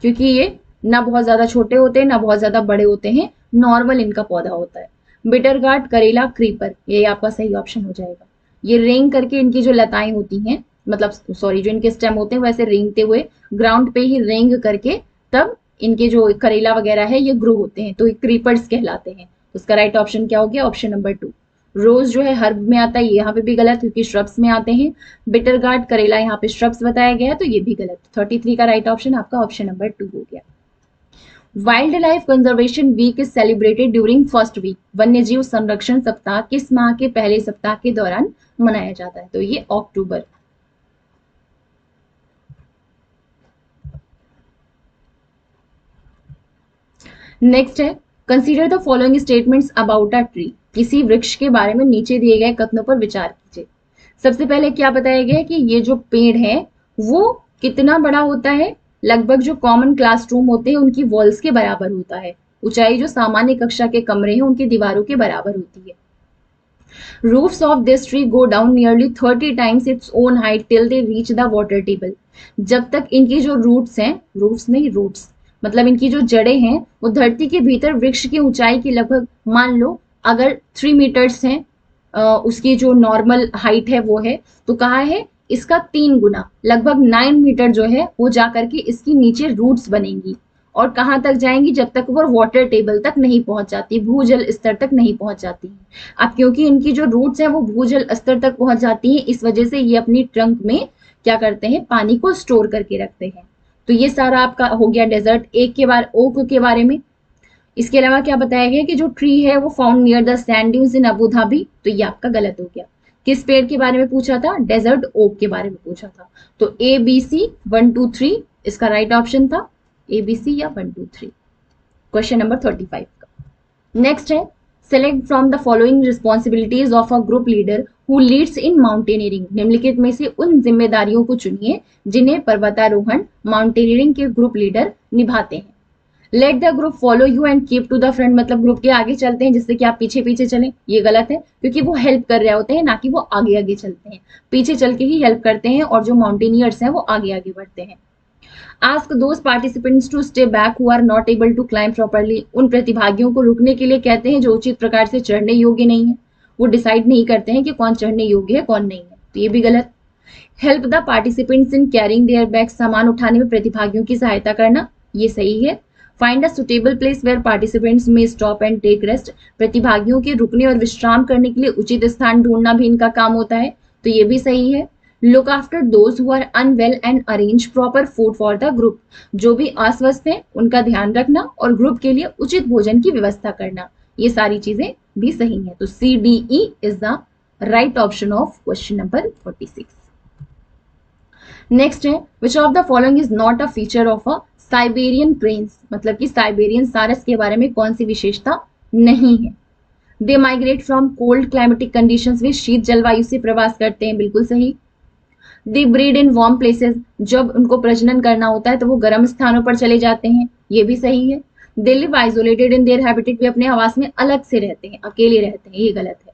क्योंकि ये ना बहुत ज्यादा छोटे होते हैं ना बहुत ज्यादा बड़े होते हैं, नॉर्मल इनका पौधा होता है। बिटरगार्ड, करेला, क्रीपर, ये आपका सही ऑप्शन हो जाएगा। ये रेंग करके इनकी जो लताएं होती हैं, मतलब सॉरी जो इनके स्टेम होते हैं वैसे रेंगते हुए ग्राउंड पे ही रेंग करके तब इनके जो करेला वगैरह है ये ग्रो होते हैं, तो ये क्रीपर्स कहलाते हैं। तो उसका राइट ऑप्शन क्या हो गया, ऑप्शन नंबर 2। रोज जो है हर्ब में आता है, ये यहाँ पे भी गलत क्योंकि श्रब्स में आते हैं। बिटरगार्ड, करेला यहाँ पे श्रब्स बताया गया है, तो ये भी गलत। 33 का राइट ऑप्शन आपका ऑप्शन नंबर 2 हो गया। Wild life conservation week is celebrated during first week. वन्य जीव संरक्षण सप्ताह किस माह के पहले सप्ताह के दौरान मनाया जाता है, तो ये अक्टूबर। नेक्स्ट है consider the following statements about a tree. किसी वृक्ष के बारे में नीचे दिए गए कथनों पर विचार कीजिए। सबसे पहले क्या बताया गया है कि ये जो पेड़ है वो कितना बड़ा होता है, लगभग जो कॉमन क्लासरूम होते हैं उनकी वॉल्स के बराबर होता है। ऊंचाई जो सामान्य कक्षा के कमरे हैं उनकी दीवारों के बराबर होती है। Roofs of this tree go down nearly 30 times its own height till they reach the water table. जब तक इनकी जो रूट्स हैं, रूट्स नहीं रूट्स मतलब इनकी जो जड़ें हैं वो धरती के भीतर वृक्ष की ऊंचाई की लगभग, मान लो अगर 3 मीटर्स हैं उसकी जो नॉर्मल हाइट है वो है, तो कहा है इसका 3 गुना लगभग 9 मीटर जो है वो जा करके इसकी नीचे रूट्स बनेंगी और कहाँ तक जाएंगी, जब तक वो वाटर टेबल तक नहीं पहुंच जाती, भूजल स्तर तक नहीं पहुंच जाती। अब क्योंकि इनकी जो रूट्स हैं वो भूजल स्तर तक पहुंच जाती हैं, इस वजह से ये अपनी ट्रंक में क्या करते हैं, पानी को स्टोर करके रखते हैं। तो ये सारा आपका हो गया डेजर्ट। एक के बारे ओक के बारे में। इसके अलावा क्या बताया गया कि जो ट्री है वो found near the sand dunes in Abu Dhabi, तो ये आपका गलत हो गया। किस पेड़ के बारे में पूछा था, डेजर्ट ओक के बारे में पूछा था। तो ए बी सी 1 2 3 इसका राइट ऑप्शन था, ए बी सी या 1 2 3, क्वेश्चन नंबर 35 का। नेक्स्ट है, select from the following responsibilities of a group leader who leads in mountaineering. निम्नलिखित में से उन जिम्मेदारियों को चुनिए जिन्हें पर्वतारोहण माउंटेनियरिंग के ग्रुप लीडर निभाते हैं। Let the group follow you and keep to the front, मतलब ग्रुप के आगे चलते हैं जिससे कि आप पीछे पीछे चलें, ये गलत है क्योंकि वो हेल्प कर रहे होते हैं, ना कि वो आगे आगे चलते हैं। पीछे चल के ही हेल्प करते हैं और जो माउंटेनियर्स हैं वो आगे आगे बढ़ते हैं। Ask those participants to stay back who are not able to climb properly. उन प्रतिभागियों को रुकने के लिए कहते हैं जो उचित प्रकार से चढ़ने योग्य नहीं है। वो डिसाइड नहीं करते हैं कि कौन चढ़ने योग्य है कौन नहीं है, तो ये भी गलत। Help the participants in carrying there bags, सामान उठाने में प्रतिभागियों की सहायता करना, ये सही है। Find a suitable place where participants may stop and take rest, प्रतिभागियों के रुकने और विश्राम करने के लिए उचित स्थान ढूंढना भी इनका काम होता है, तो ये भी सही है। Look after those who are unwell and arrange proper food for the group, जो भी अस्वस्थ हैं उनका ध्यान रखना और ग्रुप के लिए उचित भोजन की व्यवस्था करना, ये सारी चीजें भी सही है। तो C D E is the right option of question number 46। Next है, which of the following is not a feature of a Siberian cranes, मतलब कि साइबेरियन सारस के बारे में कौन सी विशेषता नहीं है। They migrate from cold climatic conditions, वे शीत जलवायु से प्रवास करते हैं, बिल्कुल सही। They breed in warm places, जब उनको प्रजनन करना होता है तो वो गर्म स्थानों पर चले जाते हैं, ये भी सही है। They live isolated in their habitat, वे अपने आवास में अलग से रहते हैं, अकेले रहते हैं, ये गलत है।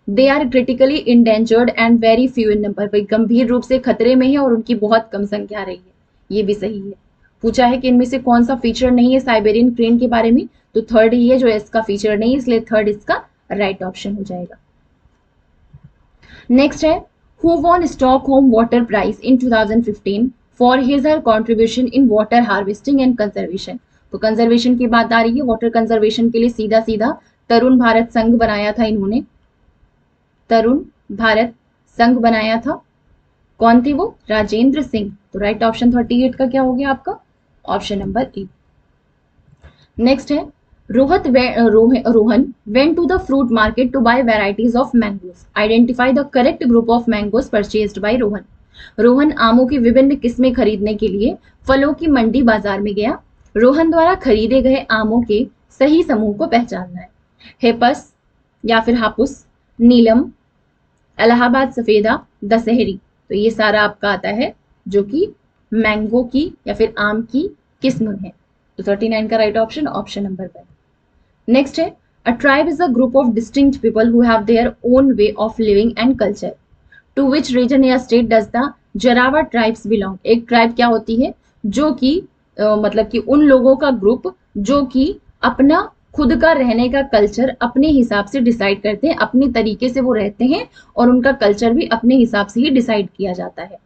They are critically endangered and very few in number, भाई गंभीर रूप से खतरे में है और उनकी बहुत कम संख्या रही है, ये भी सही है। पूछा है कि इनमें से कौन सा फीचर नहीं है साइबेरियन क्रेन के बारे में, तो थर्ड ही है जो इसका फीचर नहीं है, इसलिए थर्ड इसका राइट ऑप्शन हो जाएगा। नेक्स्ट है, who won Stockholm water prize in 2015 for his her contribution in water harvesting and conservation. तो कंजर्वेशन की बात आ रही है, वाटर कंजर्वेशन के लिए सीधा सीधा तरुण भारत संघ बनाया था इन्होंने, तरुण भारत संघ बनाया था। कौन थे वो, राजेंद्र सिंह। तो राइट ऑप्शन 38 का क्या हो गया आपका, ऑप्शन नंबर ए। नेक्स्ट है, Rohan went to the fruit market to buy varieties of mangoes. Identify the correct group of mangoes purchased by Rohan. Rohan आमों की विभिन्न किस्में खरीदने के लिए फलों की मंडी बाजार में गया। रोहन द्वारा खरीदे गए आमों के सही समूह को पहचानना है। हेपस या फिर हापुस, नीलम, इलाहाबाद सफेदा, दशहरी। तो ये सारा आपका आता है जो कि मैंगो की या फिर आम की किस्म है। तो 39 का right option, option number 1। Next है, a tribe is a group of distinct people who have their own way of living and culture. To which region या state does the Jarawa tribes belong. एक ट्राइब क्या होती है, जो कि मतलब कि उन लोगों का ग्रुप जो कि अपना खुद का रहने का कल्चर अपने हिसाब से डिसाइड करते हैं, अपने तरीके से वो रहते हैं और उनका कल्चर भी अपने हिसाब से ही डिसाइड किया जाता है।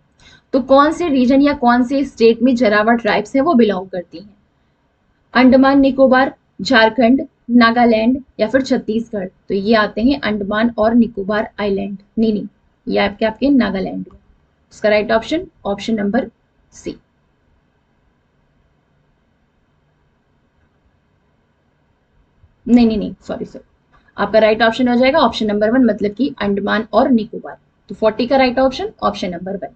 तो कौन से रीजन या कौन से स्टेट में जरावा ट्राइब्स है वो बिलोंग करती हैं, अंडमान निकोबार, झारखंड, नागालैंड या फिर छत्तीसगढ़। तो ये आते हैं अंडमान और निकोबार आइलैंड, नहीं ये आपके नागालैंड है। इसका right option, option number C. नहीं सॉरी सर, आपका राइट ऑप्शन हो जाएगा ऑप्शन नंबर 1, मतलब कि अंडमान और निकोबार। तो 40 का right option, option number 1।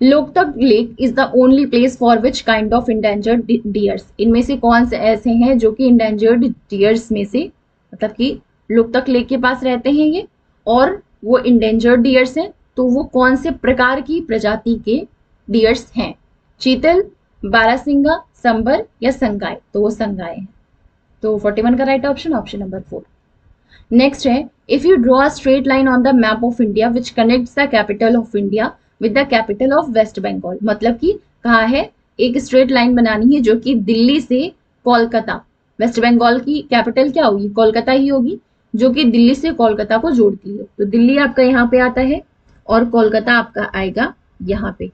Loktak lake is the only place for which kind of endangered dears. इनमें से कौन से ऐसे हैं जो कि इंडेंजर्ड डियर्स में से, मतलब कि लोकतक लेक के पास रहते हैं ये और वो इंडेंजर्ड डियर्स हैं, तो वो कौन से प्रकार की प्रजाति के डियर्स हैं, चीतल, बारासिंगा, संबर या संगाय। तो वो संगाय हैं। तो 41 का right option, option number 4। Next है, if you draw a straight line on the map of India which connects the capital of India with the capital of West Bengal. मतलब कि कहा है एक स्ट्रेट लाइन बनानी है जो कि दिल्ली से कोलकाता, वेस्ट बंगाल की कैपिटल क्या होगी, कोलकाता ही होगी, जो कि दिल्ली से कोलकाता को जोड़ती है। तो दिल्ली आपका यहाँ पे आता है और कोलकाता आपका आएगा यहाँ पे।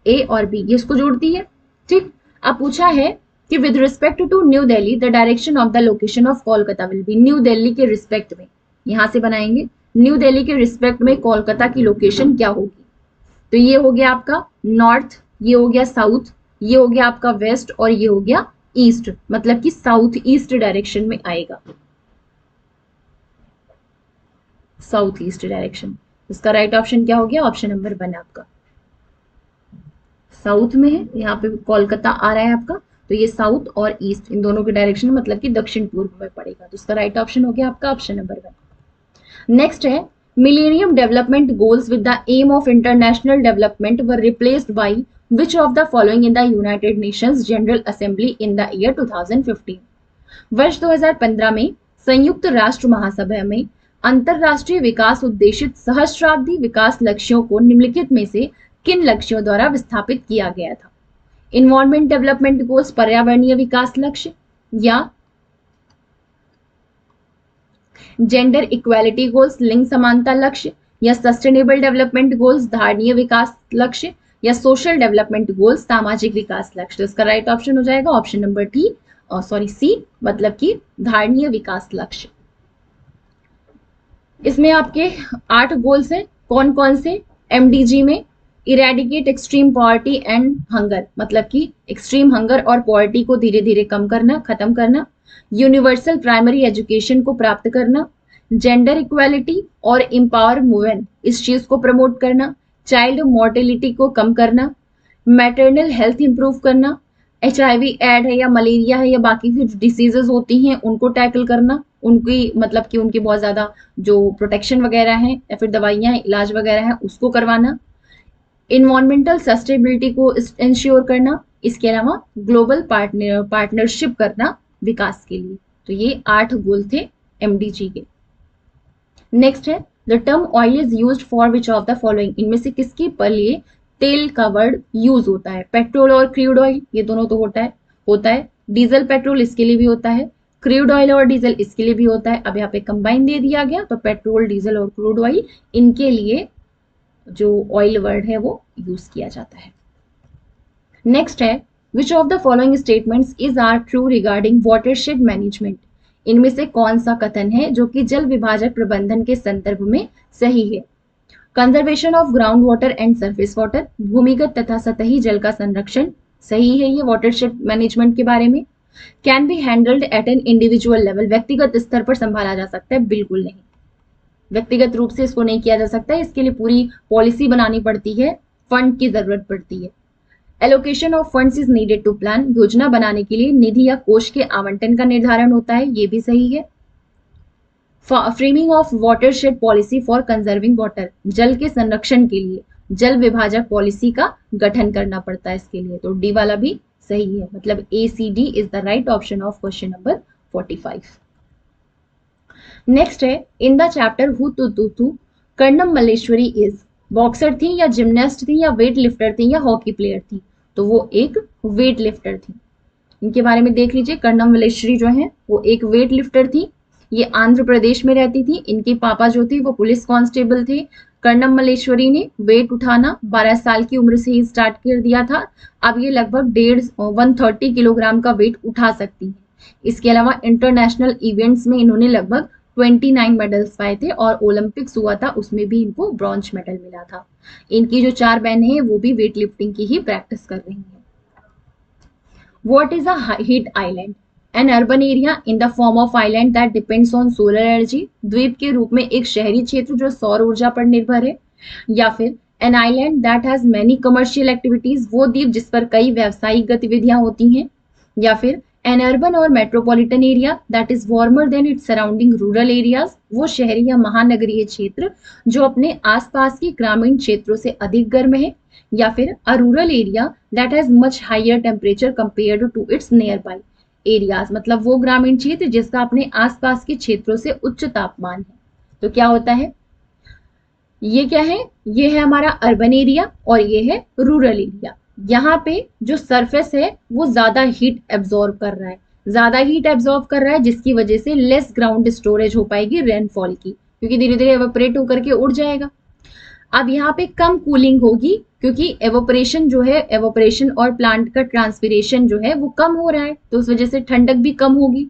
ए और बी ये इसको जोड़ती है। ठीक, अब पूछा है कि with respect to New Delhi the direction of the location of Kolkata will be. New Delhi के रिस्पेक्ट में, यहां से बनाएंगे, न्यू दिल्ली के रिस्पेक्ट में कोलकाता की लोकेशन क्या होगी। तो ये हो गया आपका नॉर्थ, ये हो गया साउथ, ये हो गया आपका वेस्ट और ये हो गया ईस्ट, मतलब कि साउथ ईस्ट डायरेक्शन में आएगा, साउथ ईस्ट डायरेक्शन। इसका राइट ऑप्शन क्या हो गया, ऑप्शन नंबर 1 आपका साउथ में है। यहाँ पे कोलकाता आ रहा है आपका, तो ये साउथ और ईस्ट इन दोनों के डायरेक्शन मतलब कि दक्षिण पूर्व में पड़ेगा। तो इसका राइट ऑप्शन हो गया आपका ऑप्शन नंबर 1। नेक्स्ट है millennium development goals with the aim of international development were replaced by which of the following in the United Nations General Assembly in the year 2015। वर्ष 2015 में संयुक्त राष्ट्र महासभा में अंतरराष्ट्रीय विकास उद्देशित सहस्राब्दी विकास लक्ष्यों को निम्नलिखित में से किन लक्ष्यों द्वारा विस्थापित किया गया था। इन्वायरमेंट डेवलपमेंट गोल्स पर्यावरणीय विकास लक्ष्य, या जेंडर इक्वालिटी गोल्स लिंग समानता लक्ष्य, या सस्टेनेबल डेवलपमेंट गोल्स धारणीय विकास लक्ष्य, या सोशल डेवलपमेंट गोल्स सामाजिक विकास लक्ष्य। तो इसका राइट ऑप्शन हो जाएगा ऑप्शन नंबर सी, मतलब कि धारणीय विकास लक्ष्य। इसमें आपके 8 गोल्स हैं। कौन कौन से, एमडीजी में eradicate extreme poverty and hunger, मतलब कि एक्सट्रीम हंगर और पॉवर्टी को धीरे धीरे कम करना, खत्म करना, यूनिवर्सल प्राइमरी एजुकेशन को प्राप्त करना, जेंडर इक्वालिटी और एम्पावर वुमेन इस चीज को प्रमोट करना, चाइल्ड मोर्टेलिटी को कम करना, मैटरनल हेल्थ इंप्रूव करना, HIV एड है या मलेरिया है या बाकी की डिसीजेज होती हैं उनको टैकल करना, उनकी मतलब कि उनकी बहुत ज्यादा जो प्रोटेक्शन वगैरह है या फिर दवाइयां इलाज वगैरह है उसको करवाना, इन्वायरमेंटल सस्टेनेबिलिटी को इंश्योर करना, इसके अलावा ग्लोबल पार्टनरशिप करना विकास के लिए। तो ये 8 गोल थे एमडीजी के। नेक्स्ट है the term oil is used for which of the following. इनमें से किसके लिए तेल का वर्ड यूज होता है। पेट्रोल और क्रूड ऑयल ये दोनों तो होता है। डीजल पेट्रोल इसके लिए भी होता है, क्रूड ऑयल और डीजल इसके लिए भी होता है। अब यहाँ पे कंबाइन दे दिया गया, तो पेट्रोल, डीजल और क्रूड ऑयल इनके लिए जो ऑयल वर्ड है वो यूज किया जाता है। नेक्स्ट है which of the following statements is are true regarding watershed management. इनमें से कौन सा कथन है जो कि जल विभाजक प्रबंधन के संदर्भ में सही है। Conservation of ground water and surface water, भूमिगत तथा सतही जल का संरक्षण, सही है ये वाटरशेड मैनेजमेंट के बारे में। Can be handled at an individual level, व्यक्तिगत स्तर पर संभाला जा सकता है, बिल्कुल नहीं, व्यक्तिगत रूप से इसको नहीं किया जा सकता है, इसके लिए पूरी पॉलिसी बनानी पड़ती है, फंड की जरूरत पड़ती है। Allocation of funds is needed to plan, योजना बनाने के लिए निधि या कोष के आवंटन का निर्धारण होता है, ये भी सही है। Framing of watershed policy for conserving water, जल के संरक्षण के लिए जल विभाजक पॉलिसी का गठन करना पड़ता है इसके लिए, तो डी वाला भी सही है, मतलब ACD is the right option of question number 45। Next है इन द चैप्टर हु तू कर्णम मल्लेश्वरी इज, बॉक्सर थी या जिमनास्ट थी या वेट लिफ्टर थी या हॉकी प्लेयर थी, तो वो एक वेट लिफ्टर थी। इनके बारे में देख लीजिए, कर्णम मल्लेश्वरी जो है वो एक वेट लिफ्टर थी, ये आंध्र प्रदेश में रहती थी। इनके पापा जो थे वो पुलिस कांस्टेबल थे। कर्णम मल्लेश्वरी ने वेट उठाना 12 साल की उम्र से ही स्टार्ट कर दिया था। अब ये लगभग 130 किलोग्राम का वेट उठा सकती है। इसके अलावा इंटरनेशनल इवेंट्स में इन्होंने लगभग 29 मेडल्स पाए थे और ओलंपिक्स हुआ था उसमें भी इनको ब्रॉन्ज मेडल मिला था। इनकी जो 4 बहनें हैं वो भी वेट लिफ्टिंग की ही प्रैक्टिस कर रही हैं। What is a heat island? N urban area in the form of island that depends on solar energy, द्वीप के रूप में एक शहरी क्षेत्र जो सौर ऊर्जा पर निर्भर है। या फिर an island that has many commercial activities, वो द्वीप जिस पर कई व्यावसायिक गतिविधियां होती हैं। या फिर एन अर्बन और metropolitan area that is warmer than its surrounding rural areas, वो शहरी या महानगरीय क्षेत्र जो अपने आसपास के ग्रामीण क्षेत्रों से अधिक गर्म है। या फिर a rural area that has much higher temperature compared to its nearby areas, मतलब वो ग्रामीण क्षेत्र जिसका अपने आसपास के क्षेत्रों से उच्च तापमान है। तो क्या होता है, ये क्या है, ये है हमारा अर्बन एरिया और ये है रूरल एरिया। यहाँ पे जो सरफेस है वो ज्यादा हीट एब्जॉर्ब कर रहा है, ज्यादा हीट एब्जॉर्ब कर रहा है, जिसकी वजह से लेस ग्राउंड स्टोरेज हो पाएगी रेनफॉल की, क्योंकि धीरे धीरे एवेपोरेट होकर के उड़ जाएगा। अब यहाँ पे कम कूलिंग होगी, क्योंकि एवोपरेशन जो है, एवोपरेशन और प्लांट का ट्रांसपिरेशन जो है वो कम हो रहा है, तो उस वजह से ठंडक भी कम होगी।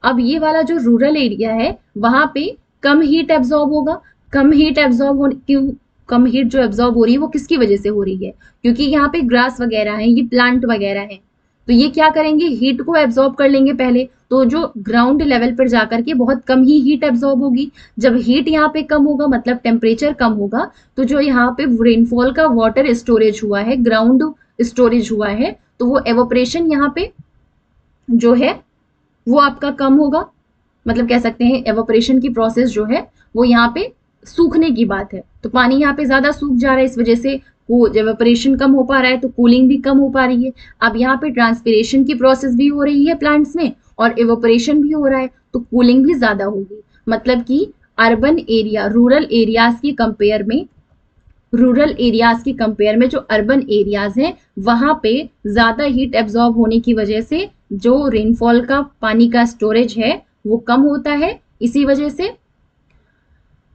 अब ये वाला जो रूरल एरिया है वहां पे कम हीट एब्जॉर्ब होगा। कम हीट एब्जॉर्ब होने क्यों, कम हीट जो एब्जॉर्ब हो रही है वो किसकी वजह से हो रही है, क्योंकि यहाँ पे ग्रास वगैरह है, ये प्लांट वगैरह है, तो ये क्या करेंगे, हीट को एब्जॉर्ब कर लेंगे पहले, तो जो ग्राउंड लेवल पर जाकर के बहुत कम ही हीट एब्जॉर्ब होगी। जब हीट यहाँ पे कम होगा, मतलब टेम्परेचर कम होगा, तो जो यहाँ पे रेनफॉल का वाटर स्टोरेज हुआ है, ग्राउंड स्टोरेज हुआ है, तो वो एवोपरेशन यहाँ पे जो है वो आपका कम होगा। मतलब कह सकते हैं एवोपरेशन की प्रोसेस जो है वो यहाँ पे सूखने की बात है, तो पानी यहाँ पे ज्यादा सूख जा रहा है, इस वजह से वो एवोपरेशन कम हो पा रहा है, तो कूलिंग भी कम हो पा रही है। अब यहाँ पे ट्रांसपिरेशन की प्रोसेस भी हो रही है प्लांट्स में, और एवोपरेशन भी हो रहा है, तो कूलिंग भी ज्यादा होगी। मतलब कि अर्बन एरिया रूरल एरियाज की कंपेयर में जो अर्बन एरियाज हैं वहां पे ज्यादा हीट एब्जॉर्ब होने की वजह से जो रेनफॉल का पानी का स्टोरेज है वो कम होता है। इसी वजह से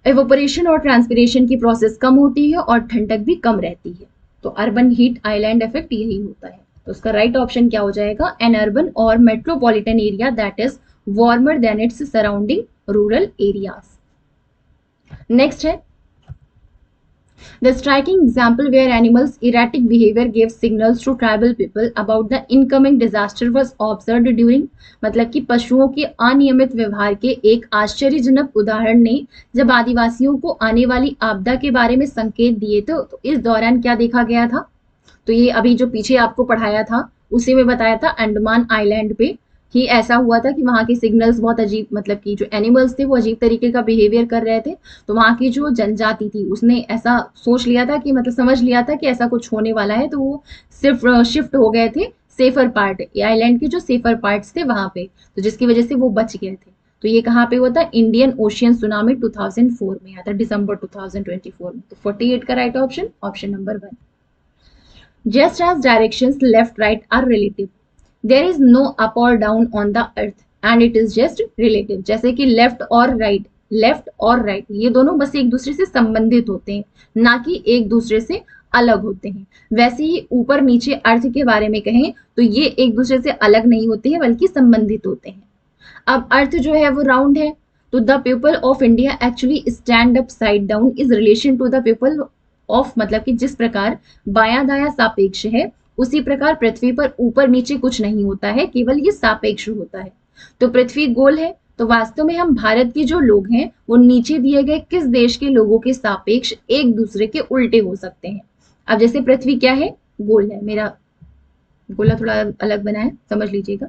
एवोपरेशन और ट्रांसपिरेशन की प्रोसेस कम होती है और ठंडक भी कम रहती है। तो अर्बन हीट आइलैंड इफेक्ट यही होता है। तो उसका राइट ऑप्शन क्या हो जाएगा, एन अर्बन और metropolitan area that is warmer than its surrounding rural areas. Next है the striking example where animals' erratic behavior gave signals to tribal people about the incoming disaster was observed during, मतलब कि पशुओं के अनियमित व्यवहार के एक आश्चर्यजनक उदाहरण ने जब आदिवासियों को आने वाली आपदा के बारे में संकेत दिए थे, तो इस दौरान क्या देखा गया था। तो ये अभी जो पीछे आपको पढ़ाया था उसी में बताया था, अंडमान आइलैंड पे ही ऐसा हुआ था कि वहां के सिग्नल्स बहुत अजीब, मतलब कि जो एनिमल्स थे वो अजीब तरीके का बिहेवियर कर रहे थे, तो वहां की जो जनजाति थी उसने ऐसा सोच लिया था कि, मतलब समझ लिया था कि ऐसा कुछ होने वाला है, तो वो सिर्फ शिफ्ट हो गए थे सेफर पार्ट, आइलैंड के जो सेफर पार्ट्स थे वहां पे, तो जिसकी वजह से वो बच गए थे। तो ये कहाँ पे हुआ था, इंडियन ओशियन सुनामी 2004 में आया था, दिसंबर 2024 में। तो 48 का right option, option number 1। Just as directions left right are relative, there is no up or down on the earth and it is just relative। जैसे कि लेफ्ट और राइट ये दोनों बस एक दूसरे से संबंधित होते हैं, ना कि एक दूसरे से अलग होते हैं। वैसे ही ऊपर नीचे अर्थ के बारे में कहें तो ये एक दूसरे से अलग नहीं होते हैं बल्कि संबंधित होते हैं। अब अर्थ जो है वो राउंड है, तो the people of India actually stand up side down is relation to the people of, मतलब कि जिस प्रकार बायां दायां सापेक्ष है उसी प्रकार पृथ्वी पर ऊपर नीचे कुछ नहीं होता है, केवल ये सापेक्ष होता है। तो पृथ्वी गोल है, तो वास्तव में हम भारत के जो लोग हैं वो नीचे दिए गए किस देश के लोगों के सापेक्ष एक दूसरे के उल्टे हो सकते हैं। अब जैसे पृथ्वी क्या है, गोल है, मेरा गोला थोड़ा अलग बना है समझ लीजिएगा,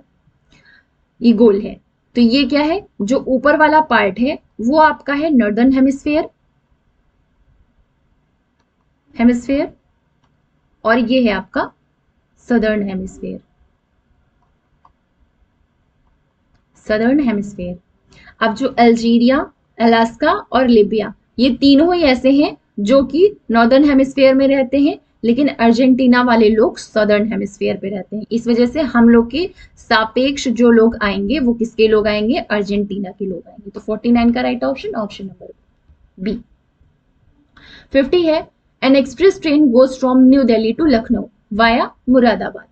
ये गोल है, तो ये क्या है, जो ऊपर वाला पार्ट है वो आपका है नॉर्दर्न हेमिस्फेयर और ये है आपका सदर्न हेमिस्फेयर। अब जो अल्जीरिया, अलास्का और लिबिया ये तीनों ही ऐसे हैं जो कि नॉर्दर्न हेमिस्फेयर में रहते हैं, लेकिन अर्जेंटीना वाले लोग सदर्न हेमिस्फेयर पे रहते हैं। इस वजह से हम लोग के सापेक्ष जो लोग आएंगे वो किसके लोग आएंगे, अर्जेंटीना के लोग आएंगे। तो 49 का right option, option number B. 50 है, an express train goes from New Delhi to Lucknow via Muradabad.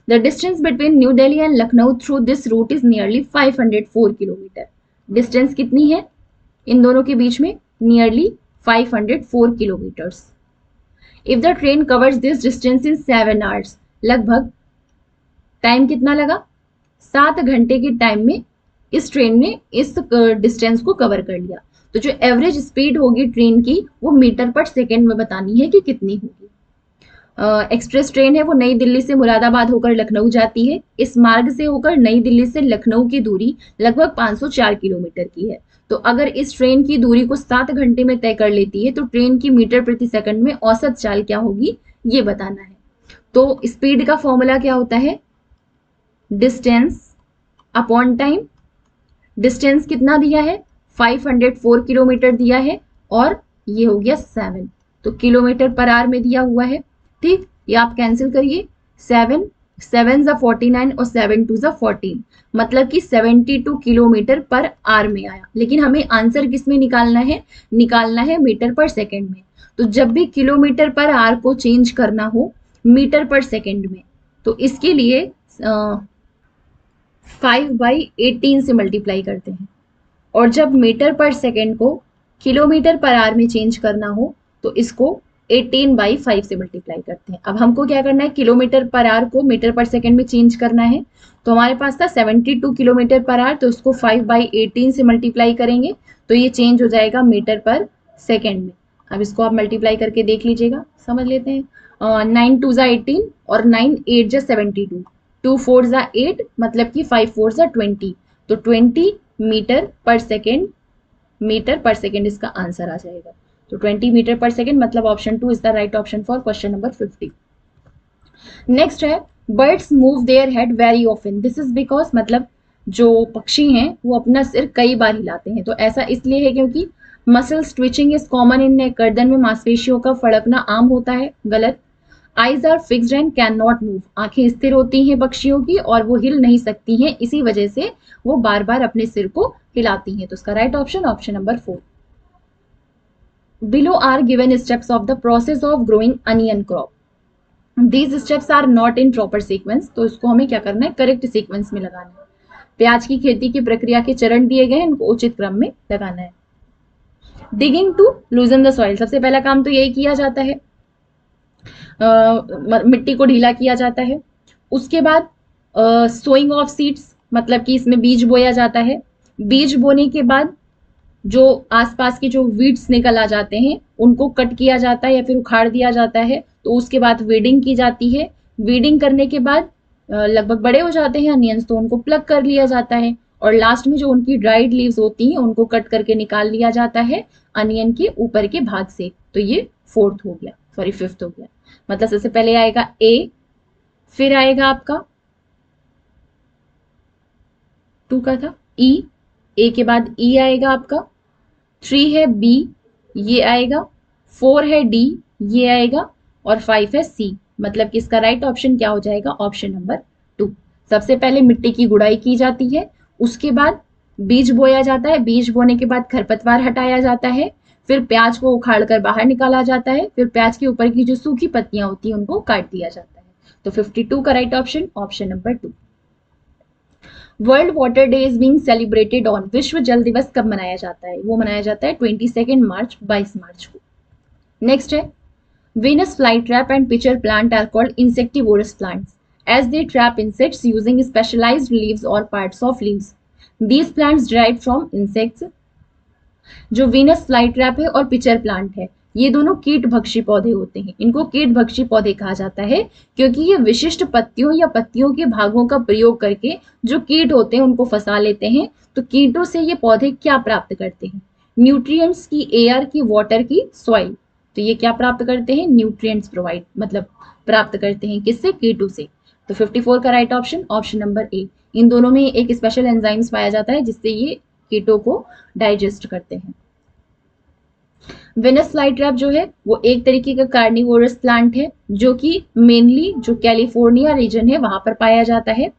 The distance between New Delhi and Lucknow through this route is nearly 504 kilometre. Distance कितनी है इन दोनों के बीच में, nearly 504 kilometres. If the train covers this distance in 7 hours, लगभग time कितना लगा, 7 घंटे के टाइम में इस ट्रेन ने इस डिस्टेंस को कवर कर लिया। तो जो एवरेज स्पीड होगी ट्रेन की वो मीटर पर सेकेंड में बतानी है कि कितनी होगी। एक्सप्रेस ट्रेन है वो नई दिल्ली से मुरादाबाद होकर लखनऊ जाती है। इस मार्ग से होकर नई दिल्ली से लखनऊ की दूरी लगभग 504 किलोमीटर की है। तो अगर इस ट्रेन की दूरी को 7 घंटे में तय कर लेती है तो ट्रेन की मीटर प्रति सेकंड में औसत चाल क्या होगी ये बताना है। तो स्पीड का फॉर्मूला क्या होता है, डिस्टेंस अपॉन टाइम। डिस्टेंस कितना दिया है, 504 किलोमीटर दिया है और ये हो गया 7, तो किलोमीटर पर आवर में दिया हुआ है। ठीक, ये आप कैंसिल करिए, 7 7 ज़ा 49 और 7 2 ज़ा 14, मतलब कि 72 किलोमीटर पर आवर में आया। लेकिन हमें आंसर किस में निकालना है? निकालना है मीटर पर सेकंड में। तो जब भी किलोमीटर पर आवर को चेंज करना हो मीटर पर सेकंड में, तो इसके लिए 5/18 से मल्टीप्लाई करते हैं। और जब मीटर पर सेकंड को किलोमीटर पर आवर में चेंज करना हो तो इसको 18/5 से मल्टीप्लाई करते हैं। अब हमको क्या करना है? किलोमीटर पर आवर को मीटर पर सेकंड में चेंज करना है। तो हमारे पास था 72 किलोमीटर पर आवर, तो उसको 5/18 से मल्टीप्लाई करेंगे तो ये चेंज हो जाएगा मीटर पर सेकंड में। अब इसको आप मल्टीप्लाई करके देख लीजिएगा, समझ लेते हैं। 9 2 ज़ा 18 और 9 8 ज़ा 72, 2 4 ज़ा 8, मतलब कि 5 4 ज़ा 20, तो 20 metre per second, metre per second इसका आंसर आ जाएगा। तो 20 मीटर पर सेकेंड, मतलब option 2 is the right option for question number 50। Next है birds move their head very often, this is because, मतलब जो पक्षी हैं वो अपना सिर कई बार हिलाते हैं। तो ऐसा इसलिए है क्योंकि muscles twitching is common in neck, गर्दन में मांसपेशियों का फड़कना आम होता है। गलत। Eyes are fixed and can not move, आंखें स्थिर होती हैं पक्षियों की और वो हिल नहीं सकती हैं, इसी वजह से वो बार बार अपने सिर को हिलाती हैं। तो इसका right option option number 4। Below are given steps of the process of growing onion crop, these steps are not in proper sequence, तो इसको हमें क्या करना है? करेक्ट सीक्वेंस में लगाना है। प्याज की खेती की प्रक्रिया के चरण दिए गए हैं, इनको उचित क्रम में लगाना है। Digging to loosen the soil, सबसे पहला काम तो यही किया जाता है, मिट्टी को ढीला किया जाता है। उसके बाद सोइंग ऑफ सीड्स, मतलब कि इसमें बीज बोया जाता है। बीज बोने के बाद जो आसपास के जो वीड्स निकल आ जाते हैं उनको कट किया जाता है या फिर उखाड़ दिया जाता है। तो उसके बाद वीडिंग की जाती है। वीडिंग करने के बाद लगभग बड़े हो जाते हैं अनियंस, तो उनको प्लग कर लिया जाता है। और लास्ट में जो उनकी ड्राइड लीव्स होती हैं उनको कट करके निकाल लिया जाता है अनियन के ऊपर के भाग से। तो ये फोर्थ हो गया, सॉरी फिफ्थ हो गया। मतलब सबसे पहले आएगा ए, फिर आएगा आपका 2 का था ई, ए के बाद ई आएगा आपका, 3 है बी, ये आएगा, 4 है डी, ये आएगा, और 5 है सी। मतलब कि इसका राइट ऑप्शन क्या हो जाएगा? Option number 2। सबसे पहले मिट्टी की गुड़ाई की जाती है, उसके बाद बीज बोया जाता है, बीज बोने के बाद खरपतवार हटाया जाता है, फिर प्याज को उखाड़ कर बाहर निकाला जाता है, फिर प्याज के ऊपर की जो सूखी पत्तियां होती हैं उनको काट दिया जाता है। तो 52 का right option option number 2। World water day is being celebrated on, विश्व जल दिवस कब मनाया जाता है? वो मनाया जाता है 22 मार्च, 22 मार्च को। नेक्स्ट है Venus flytrap and pitcher plant are called insectivorous plants as they trap insects using specialized leaves or parts of leaves. These plants derived from insects. जो वीनस फ्लाई ट्रैप है और पिचर प्लांट है, ये दोनों कीट भक्षी पौधे होते हैं। इनको कीट भक्षी पौधे कहा जाता है क्योंकि ये विशिष्ट पत्तियों या पत्तियों के भागों का प्रयोग करके जो कीट होते हैं उनको फंसा लेते हैं। तो कीटों से ये पौधे क्या प्राप्त करते हैं? न्यूट्रिएंट्स की, एयर की, वाटर की, सॉइल। तो ये क्या प्राप्त करते हैं? न्यूट्रिएंट्स प्रोवाइड, मतलब प्राप्त करते हैं किससे? कीटों से। तो 54 का right option option number A. इन दोनों में एक स्पेशल एंजाइम्स पाया जाता है जिससे ये कीटों को डाइजेस्ट करते हैं। वेनस फ्लाई ट्रैप जो है वो एक तरीके का कार्निवोरस प्लांट है जो कि मेनली जो कैलिफोर्निया रीजन है वहां पर पाया जाता है।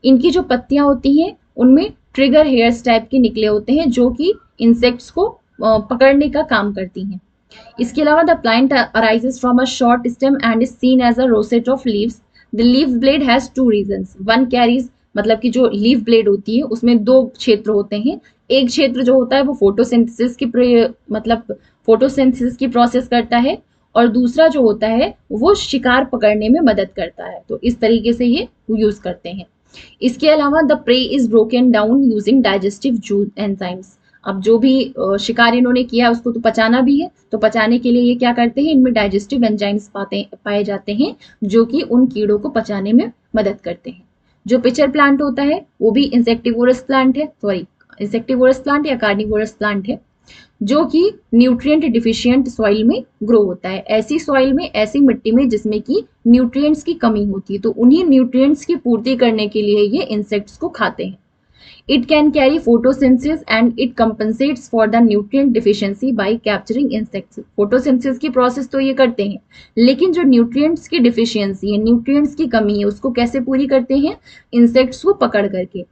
इनकी जो पत्तियां होती हैं उनमें ट्रिगर हेयर्स टाइप के निकले होते हैं जो कि इंसेक्ट्स को पकड़ने का काम करती हैं। इसके अलावा the plant arises from a short stem and is seen as a rosette of leaves. The leaf blade has 2 regions, one carries, मतलब कि जो लीफ ब्लेड होती है उसमें 2 क्षेत्र होते हैं। एक क्षेत्र जो होता है वो फोटोसिंथेसिस की मतलब फोटोसिंथेसिस की प्रोसेस करता है, और दूसरा जो होता है वो शिकार पकड़ने में मदद करता है। तो इस तरीके से ये यूज करते हैं। इसके अलावा the prey is broken down using digestive enzymes. अब जो भी शिकार इन्होंने किया है उसको तो पचाना भी है, तो पचाने के लिए ये क्या करते हैं? इनमें डाइजेस्टिव एंजाइम्स पाए जाते हैं जो कि उन कीड़ों को पचाने में मदद करते हैं। जो पिचर प्लांट होता है वो भी इंसेक्टिवोरस प्लांट है, सॉरी इंसेक्टिवोरस प्लांट या कार्निवोरस प्लांट है जो कि न्यूट्रिएंट डिफिशिएंट सॉइल में ग्रो होता है। ऐसी सॉइल में, ऐसी मिट्टी में जिसमें कि न्यूट्रिएंट्स की कमी होती है, तो उन्हीं न्यूट्रिएंट्स की पूर्ति करने के लिए ये इंसेक्ट्स को खाते हैं। It can carry photosynthesis and it compensates for the nutrient deficiency by capturing insects. Photosynthesis की प्रोसेस तो ये करते हैं, लेकिन जो न्यूट्रिएंट्स की डिफिशियंसी है, न्यूट्रिएंट्स की कमी है, उसको कैसे पूरी करते हैं? इंसेक्ट्स को पकड़ करके।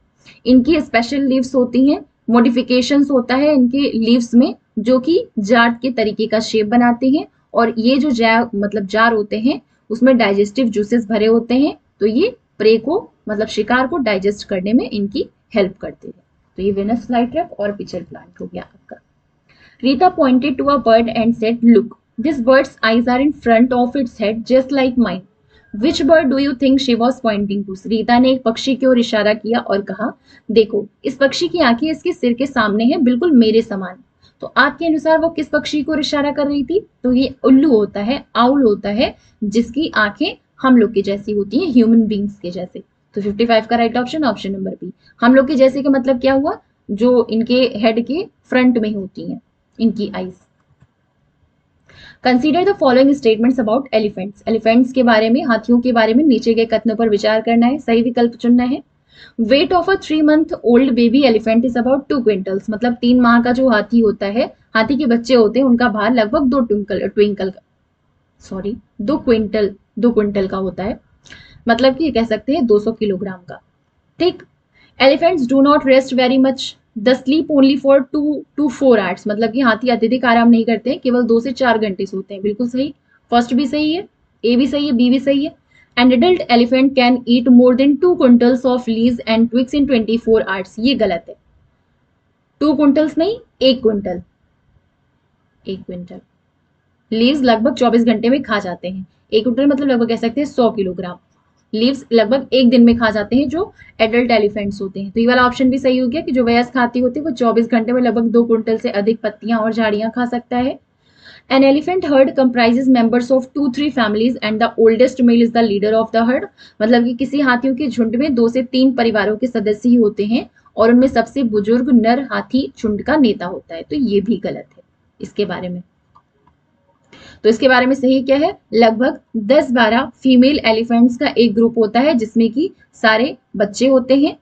इनकी स्पेशल लीव्स होती हैं, मॉडिफिकेशंस होता है इनके लीव्स में, जो कि जार के तरीके का शेप बनाते हैं, और ये जो जार होते हैं उसमें डाइजेस्टिव जूसेस भरे होते हैं, तो ये प्रे को मतलब शिकार को डाइजेस्ट करने में इनकी हेल्प करते हैं। तो ये वेनस फ्लाईट्रैप और पिचर प्लांट हो गया आपका। Rita pointed to a bird and said, look, this bird's eyes are in front of its head just like mine. Which bird do you think she was pointing to? Rita ने एक पक्षी की ओर इशारा किया और कहा, देखो, इस पक्षी की आंखें इसके सिर के सामने है, बिल्कुल मेरे समान। तो आपके अनुसार वो किस पक्षी को इशारा कर रही थी? तो ये उल्लू होता है, आउल होता है, जिसकी आंखें हम लोग की जैसी होती हैं, ह्यूमन बींग्स के जैसे। तो 55 का right option option number B. हम लोग के जैसे का मतलब क्या हुआ? जो इनके हेड के फ्रंट में होती हैं इनकी eyes. Consider the following statements about elephants. Elephants के बारे में, हाथियों के बारे में नीचे गए कथनों पर विचार करना है, सही विकल्प चुनना है। Weight of a 3 month old baby elephant is about 2 quintals. मतलब 3 माह का जो हाथी होता है, हाथी के बच्चे होते हैं, उनका भार लगभग 2 क्विंटल का होता है। मतलब कि कह सकते हैं 200 किलोग्राम का। ठीक। Elephants do not rest very much, the sleep only for 2 to 4 hours. मतलब कि हाथी अत्यधिक आराम नहीं करते, केवल 2 से 4 घंटे सोते हैं। बिल्कुल सही, फर्स्ट भी सही है, ए भी सही है, बी भी सही है। An adult elephant can eat more than 2 quintals of leaves and twigs in 24 hours. ये गलत है, 2 क्विंटल्स नहीं, 1 क्विंटल। 1 क्विंटल लीव्स लगभग 24 घंटे में खा जाते हैं। 1 क्विंटल मतलब लगभग कह सकते हैं 100 किलोग्राम लीव्स लगभग एक दिन में खा जाते हैं जो एडल्ट एलिफेंट्स होते हैं। तो ये वाला ऑप्शन भी सही हो गया कि जो वयस्क हाथी होते हैं वो 24 घंटे में लगभग 2 क्विंटल से अधिक पत्तियां और झाड़ियां खा सकता है। An elephant herd comprises members of 2-3 families and the oldest male is the leader of the herd। मतलब कि किसी हाथियों के झुंड में 2 से 3 परिवारों के सदस्य ही होते हैं और उनमें सबसे बुजुर्ग नर हाथी झुंड का नेता होता है। तो ये भी गलत है इसके बारे में। तो इसके बारे में सही क्या है? लगभग 10-12 फीमेल एलिफेंट्स का एक ग्रुप होता है जिसमें कि सारे बच्चे होते हैं,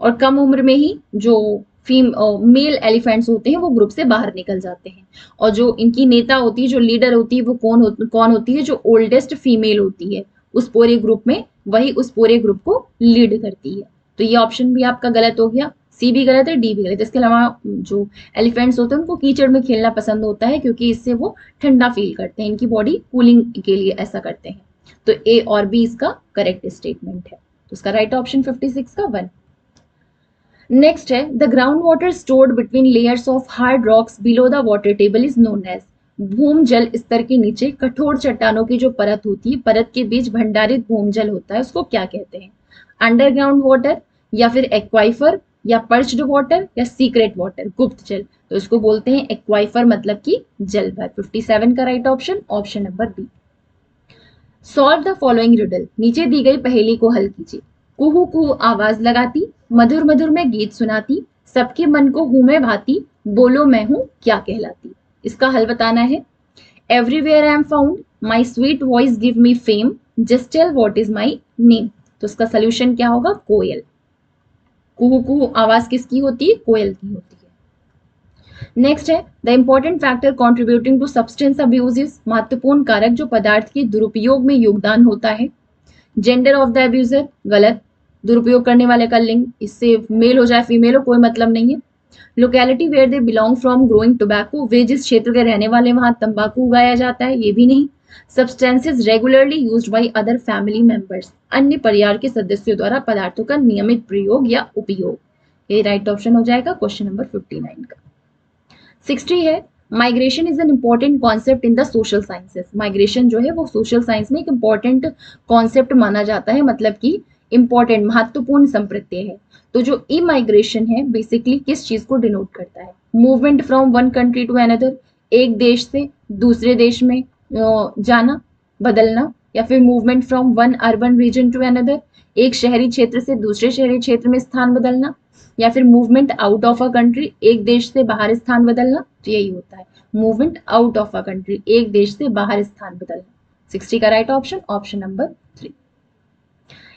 और कम उम्र में ही जो मेल एलिफेंट्स होते हैं वो ग्रुप से बाहर निकल जाते हैं। और जो इनकी नेता होती है, जो लीडर होती है, वो कौन होती है? जो ओल्डेस्ट फीमेल होती है उस पूरे ग्रुप में, वही उस पूरे ग्रुप को लीड करती है। तो ये ऑप्शन भी आपका गलत हो गया, सी भी गलत है, डी भी गलत है। इसके अलावा जो एलिफेंट्स होते हैं उनको कीचड़ में खेलना पसंद होता है क्योंकि इससे वो ठंडा फील करते हैं, इनकी बॉडी कूलिंग के लिए ऐसा करते हैं। तो ए और बी इसका करेक्ट स्टेटमेंट है। तो इसका राइट ऑप्शन 56 का 1। नेक्स्ट है, the ground water stored between layers of hard rocks below the water table is known as. भूम जल स्तर के नीचे कठोर चट्टानों की जो परत होती है, परत के बीच भंडारित भूम जल होता है, उसको क्या कहते हैं? अंडरग्राउंड वाटर, या फिर एक्वाइफर, या पर्च्ड वाटर, या सीक्रेट वाटर, गुप्त जल। तो इसको बोलते हैं एक्वाइफर, मतलब कि जल भर। 57 का right option option number B. Solve the following riddle. नीचे दी गई पहेली को हल कीजिए। कुहू कुहू आवाज लगाती, मधुर मधुर में गीत सुनाती, सबके मन को हूं मैं भाती, बोलो मैं हूं क्या कहलाती। इसका हल बताना है। Everywhere I am found, my sweet voice give me fame, just tell what is my name. तो इसका सोल्यूशन क्या होगा? कोयल। कुहू कुहू आवाज किसकी होती है? कोयल की होती है। नेक्स्ट है, the important factor contributing to substance abuse is. महत्वपूर्ण कारक जो पदार्थ के दुरुपयोग में योगदान होता है। जेंडर ऑफ द अब्यूजर, गलत। दुरुपयोग करने वाले का लिंग, इससे मेल हो जाए फीमेल हो कोई मतलब नहीं है। Locality where they belong from growing tobacco, वे जिस क्षेत्र के रहने वाले वहां तंबाकू उगाया जाता है, ये भी नहीं। Substances regularly used by other family members, अन्य परिवार के सदस्यों द्वारा पदार्थों का नियमित प्रयोग या उपयोग। ये राइट ऑप्शन हो जाएगा क्वेश्चन नंबर 59 का। 60 है, migration is an important concept in the social sciences. Migration जो है वो सोशल साइंस में एक इंपॉर्टेंट कॉन्सेप्ट माना जाता है, मतलब कि इंपॉर्टेंट महत्वपूर्ण संप्रत्यय है। तो जो ई माइग्रेशन है बेसिकली किस चीज को डिनोट करता है? Movement from one country to another, एक देश से दूसरे देश में जाना, बदलना, या फिर movement from one urban region to another, एक शहरी क्षेत्र से दूसरे शहरी क्षेत्र में स्थान बदलना, या फिर movement out of a country, एक देश से बाहर स्थान बदलना। तो यही होता है movement out of a country, एक देश से बाहर स्थान बदलना। 60 का right option option number 3।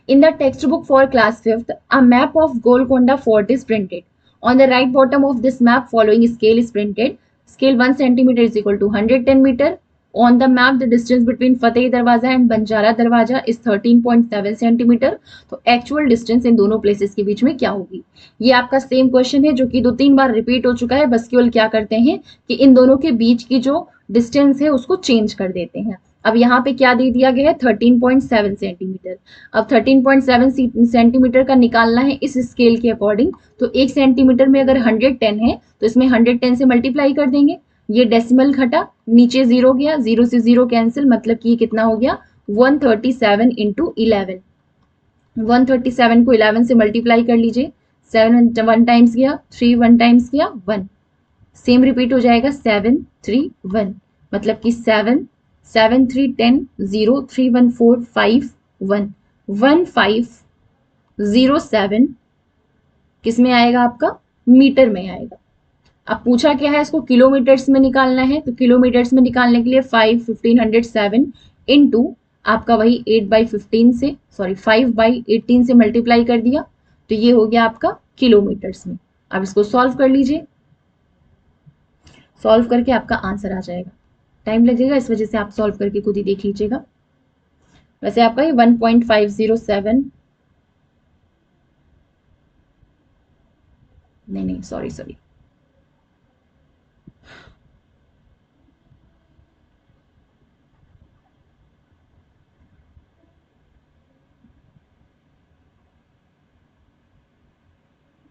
In the textbook for class 5th, a map of Golconda Fort is printed. On the right bottom of this map, following scale is printed. Scale 1 centimeter is equal to 110 meter. On the map, the distance between Fateh Darwaza and Banjara Darwaza is 13.7 centimetre. तो actual distance in दोनों places के बीच में क्या होगी? ये आपका same question है जो कि 2-3 बार रिपीट हो चुका है. बस केवल क्या करते हैं कि इन दोनों के बीच की जो डिस्टेंस है उसको चेंज कर देते हैं. अब यहाँ पे क्या दे दिया गया है? 13.7 सेंटीमीटर. अब 13.7 सेंटीमीटर का निकालना है इस स्केल के अकॉर्डिंग. तो 1 सेंटीमीटर में अगर 110 है तो इसमें 110 से मल्टीप्लाई कर देंगे. ये डेसिमल घटा, नीचे 0 गया, 0 से 0 कैंसिल, मतलब कि ये कितना हो गया? 137 इंटू 11. 137 को 11 से मल्टीप्लाई कर लीजिए. 7 1 टाइम्स गया, 3 1 टाइम्स गया, 1. सेम रिपीट हो जाएगा 7 3 1, मतलब कि 7 7 3 10 0 3 1 4 5 1 1 5 0 7 किस में आएगा? आपका मीटर में आएगा. अब पूछा क्या है? इसको किलोमीटर्स में निकालना है. तो किलोमीटर्स में निकालने के लिए 5 1507 इंटू आपका वही 8/15 से 5/18 से मल्टीप्लाई कर दिया. तो ये हो गया आपका किलोमीटर्स में. अब इसको सॉल्व कर लीजिए. सॉल्व करके आपका आंसर आ जाएगा. टाइम लगेगा, इस वजह से आप सॉल्व करके खुद ही देख लीजिएगा. वैसे आपका ये 1.507 नहीं सॉरी